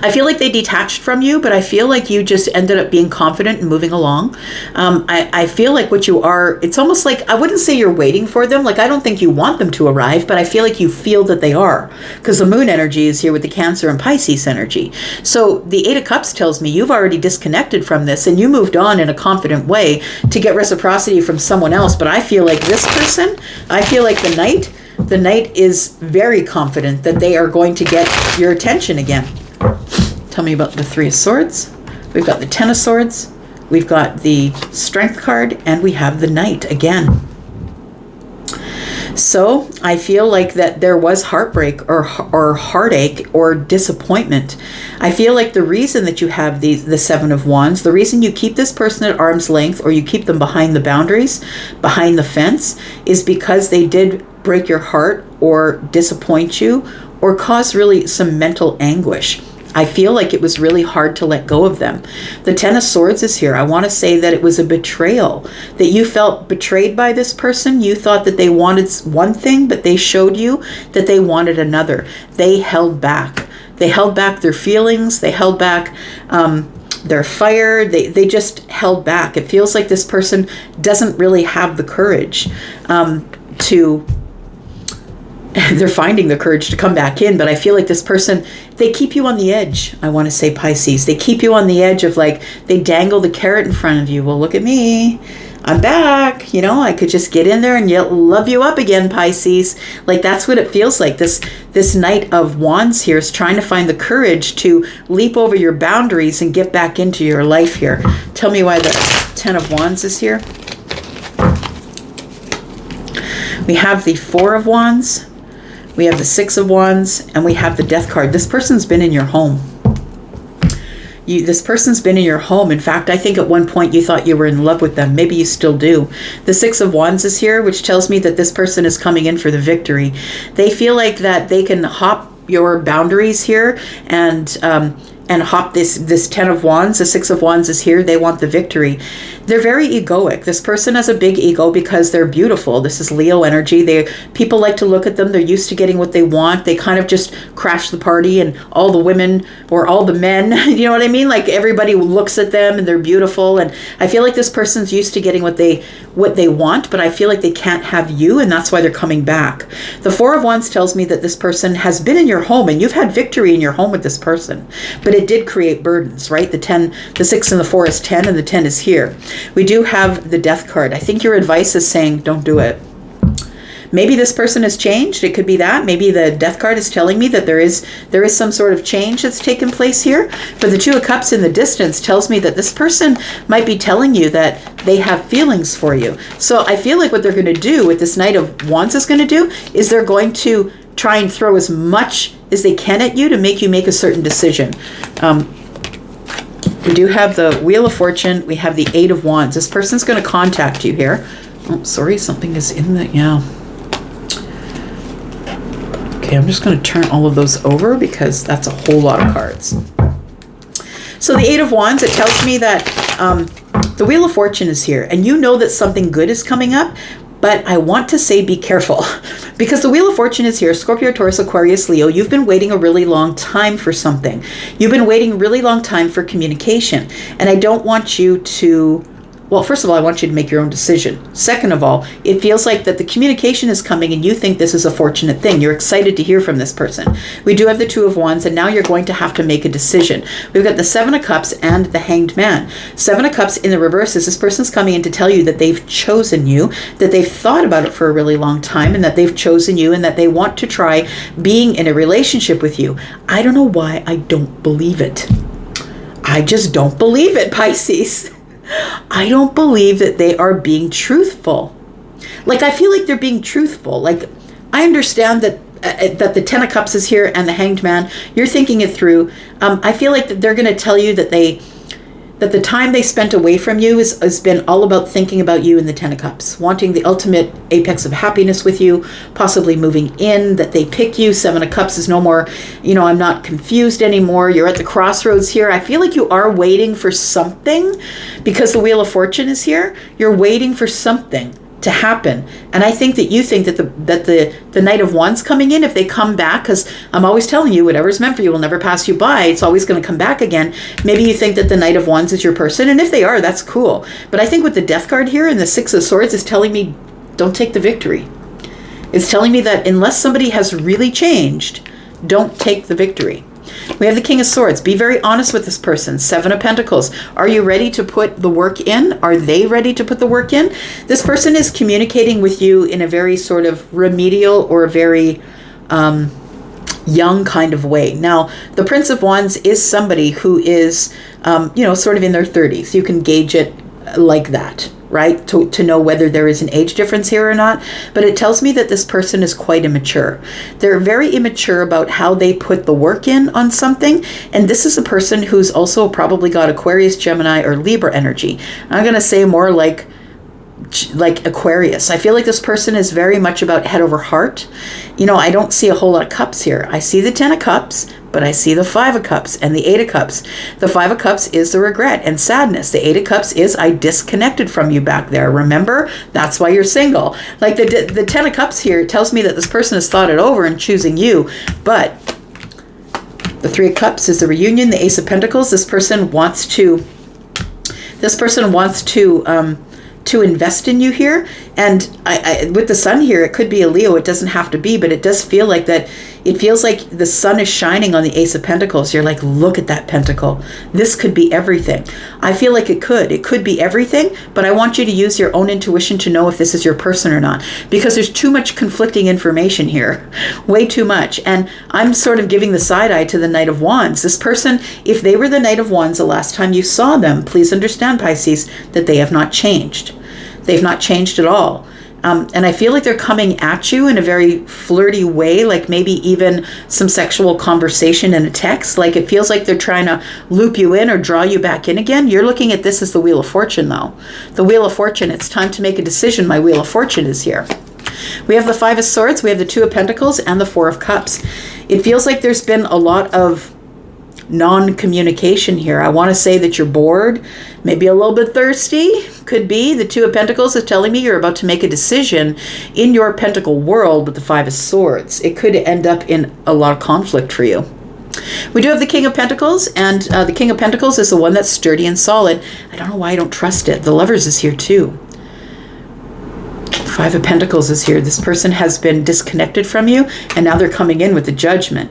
I feel like they detached from you, but I feel like you just ended up being confident and moving along. I feel like what you are, it's almost like, I wouldn't say you're waiting for them. Like, I don't think you want them to arrive, but I feel like you feel that they are, because the moon energy is here with the Cancer and Pisces energy. So the Eight of Cups tells me you've already disconnected from this and you moved on in a confident way to get reciprocity from someone else. But I feel like this person, I feel like the Knight is very confident that they are going to get your attention again. Tell me about the Three of Swords. We've got the Ten of Swords. We've got the Strength card, and we have the Knight again. So I feel like that there was heartbreak or heartache or disappointment. I feel like the reason that you have the Seven of Wands, the reason you keep this person at arm's length, or you keep them behind the boundaries, behind the fence, is because they did break your heart or disappoint you or cause really some mental anguish. I feel like it was really hard to let go of them. The Ten of Swords is here. I want to say that it was a betrayal, that you felt betrayed by this person. You thought that they wanted one thing, but they showed you that they wanted another. They held back. They held back their feelings. They held back their fire. They just held back. It feels like this person doesn't really have the courage to... They're finding the courage to come back in, but I feel like this person, they keep you on the edge. I want to say, Pisces, they keep you on the edge of, like, they dangle the carrot in front of you. Well, look at me. I'm back. You know, I could just get in there and love you up again, Pisces. Like, that's what it feels like. This Knight of Wands here is trying to find the courage to leap over your boundaries and get back into your life here. Tell me why the Ten of Wands is here. We have the Four of Wands. We have the Six of Wands, and we have the Death card. This person's been in your home. This person's been in your home. In fact, I think at one point you thought you were in love with them. Maybe you still do. The Six of Wands is here, which tells me that this person is coming in for the victory. They feel like that they can hop your boundaries here and hop this Ten of Wands. The Six of Wands is here. They want the victory. They're very egoic. This person has a big ego because they're beautiful. This is Leo energy. People like to look at them. They're used to getting what they want. They kind of just crash the party, and all the women or all the men, you know what I mean? Like, everybody looks at them and they're beautiful. And I feel like this person's used to getting what they want, but I feel like they can't have you, and that's why they're coming back. The Four of Wands tells me that this person has been in your home and you've had victory in your home with this person, but it did create burdens, right? The 6 and the 4 is 10, and the 10 is here. We do have the Death card. I think your advice is saying, don't do it. Maybe this person has changed. It could be that. Maybe the Death card is telling me that there is some sort of change that's taken place here. But the Two of Cups in the distance tells me that this person might be telling you that they have feelings for you. So I feel like what they're going to do, what this Knight of Wands is going to do, is they're going to try and throw as much as they can at you to make you make a certain decision. We do have the Wheel of Fortune. We have the Eight of Wands. This person's going to contact you here. Oh, sorry, something is in the, yeah. Okay, I'm just going to turn all of those over because that's a whole lot of cards. So the Eight of Wands, it tells me that the Wheel of Fortune is here, and you know that something good is coming up, but I want to say be careful because the Wheel of Fortune is here. Scorpio, Taurus, Aquarius, Leo, you've been waiting a really long time for something. You've been waiting a really long time for communication, and I don't want you to... Well, first of all, I want you to make your own decision. Second of all, it feels like that the communication is coming and you think this is a fortunate thing. You're excited to hear from this person. We do have the Two of Wands, and now you're going to have to make a decision. We've got the Seven of Cups and the Hanged Man. Seven of Cups in the reverse is this person's coming in to tell you that they've chosen you, that they've thought about it for a really long time, and that they've chosen you, and that they want to try being in a relationship with you. I don't know why I don't believe it. I just don't believe it, Pisces. I don't believe that they are being truthful. Like, I feel like they're being truthful. Like, I understand that that the Ten of Cups is here and the Hanged Man. You're thinking it through. I feel like that they're going to tell you that that the time they spent away from you has been all about thinking about you in the Ten of Cups, wanting the ultimate apex of happiness with you, possibly moving in, that they pick you. Seven of Cups is no more, I'm not confused anymore. You're at the crossroads here. I feel like you are waiting for something because the Wheel of Fortune is here. You're waiting for something to happen. And I think that you think that the Knight of Wands coming in, if they come back, because I'm always telling you, whatever's meant for you will never pass you by. It's always going to come back again. Maybe you think that the Knight of Wands is your person. And if they are, that's cool. But I think with the Death card here and the Six of Swords is telling me, don't take the victory. It's telling me that unless somebody has really changed, don't take the victory. We have the King of Swords. Be very honest with this person. Seven of Pentacles. Are you ready to put the work in? Are they ready to put the work in? This person is communicating with you in a very sort of remedial or very young kind of way. Now, the Prince of Wands is somebody who is, sort of in their 30s. You can gauge it like that, right? To know whether there is an age difference here or not. But it tells me that this person is quite immature. They're very immature about how they put the work in on something. And this is a person who's also probably got Aquarius, Gemini, or Libra energy. I'm going to say more like Aquarius. I feel like this person is very much about head over heart. I don't see a whole lot of cups here. I see the Ten of Cups, but I see the Five of Cups and the Eight of Cups. The Five of Cups is the regret and sadness. The Eight of Cups is I disconnected from you back there. Remember? That's why you're single. Like the Ten of Cups here tells me that this person has thought it over and choosing you. But the Three of Cups is the reunion. The Ace of Pentacles. This person wants to invest in you here. And I with the Sun here, it could be a Leo. It doesn't have to be, but it does feel like that. It feels like the sun is shining on the Ace of Pentacles. You're like, look at that pentacle. This could be everything. I feel like it could be everything, but I want you to use your own intuition to know if this is your person or not, because there's too much conflicting information here, way too much. And I'm sort of giving the side eye to the Knight of Wands. This person, if they were the Knight of Wands the last time you saw them, please understand, Pisces, that they have not changed. They've not changed at all. And I feel like they're coming at you in a very flirty way, like maybe even some sexual conversation in a text. Like it feels like they're trying to loop you in or draw you back in again. You're looking at this as the Wheel of Fortune, though. The Wheel of Fortune, it's time to make a decision. My Wheel of Fortune is here. We have the Five of Swords, we have the Two of Pentacles, and the Four of Cups. It feels like there's been a lot of non-communication here. I want to say that you're bored, maybe a little bit thirsty. Could be. The Two of Pentacles is telling me you're about to make a decision in your pentacle world with the Five of Swords. It could end up in a lot of conflict for you. We do have the King of Pentacles, and the King of Pentacles is the one that's sturdy and solid. I don't know why I don't trust it. The Lovers is here too. Five of Pentacles is here. This person has been disconnected from you, and now they're coming in with the Judgment.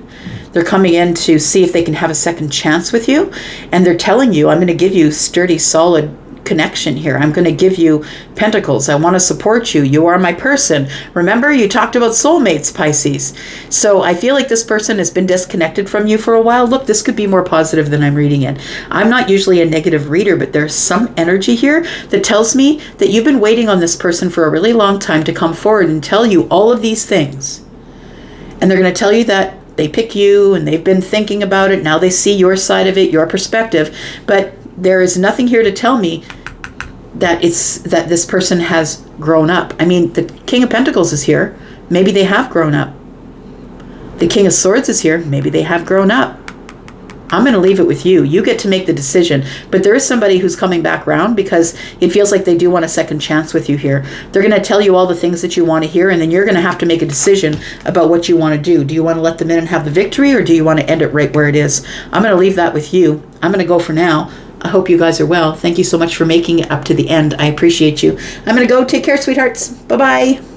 They're coming in to see if they can have a second chance with you. And they're telling you, I'm going to give you sturdy, solid connection here. I'm going to give you pentacles. I want to support you. You are my person. Remember, you talked about soulmates, Pisces. So I feel like this person has been disconnected from you for a while. Look, this could be more positive than I'm reading it. I'm not usually a negative reader, but there's some energy here that tells me that you've been waiting on this person for a really long time to come forward and tell you all of these things. And they're going to tell you that they pick you and they've been thinking about it. Now they see your side of it, your perspective. But there is nothing here to tell me that this person has grown up. I mean, the King of Pentacles is here. Maybe they have grown up. The King of Swords is here. Maybe they have grown up. I'm going to leave it with you. You get to make the decision. But there is somebody who's coming back around because it feels like they do want a second chance with you here. They're going to tell you all the things that you want to hear, and then you're going to have to make a decision about what you want to do. Do you want to let them in and have the victory, or do you want to end it right where it is? I'm going to leave that with you. I'm going to go for now. I hope you guys are well. Thank you so much for making it up to the end. I appreciate you. I'm going to go. Take care, sweethearts. Bye-bye.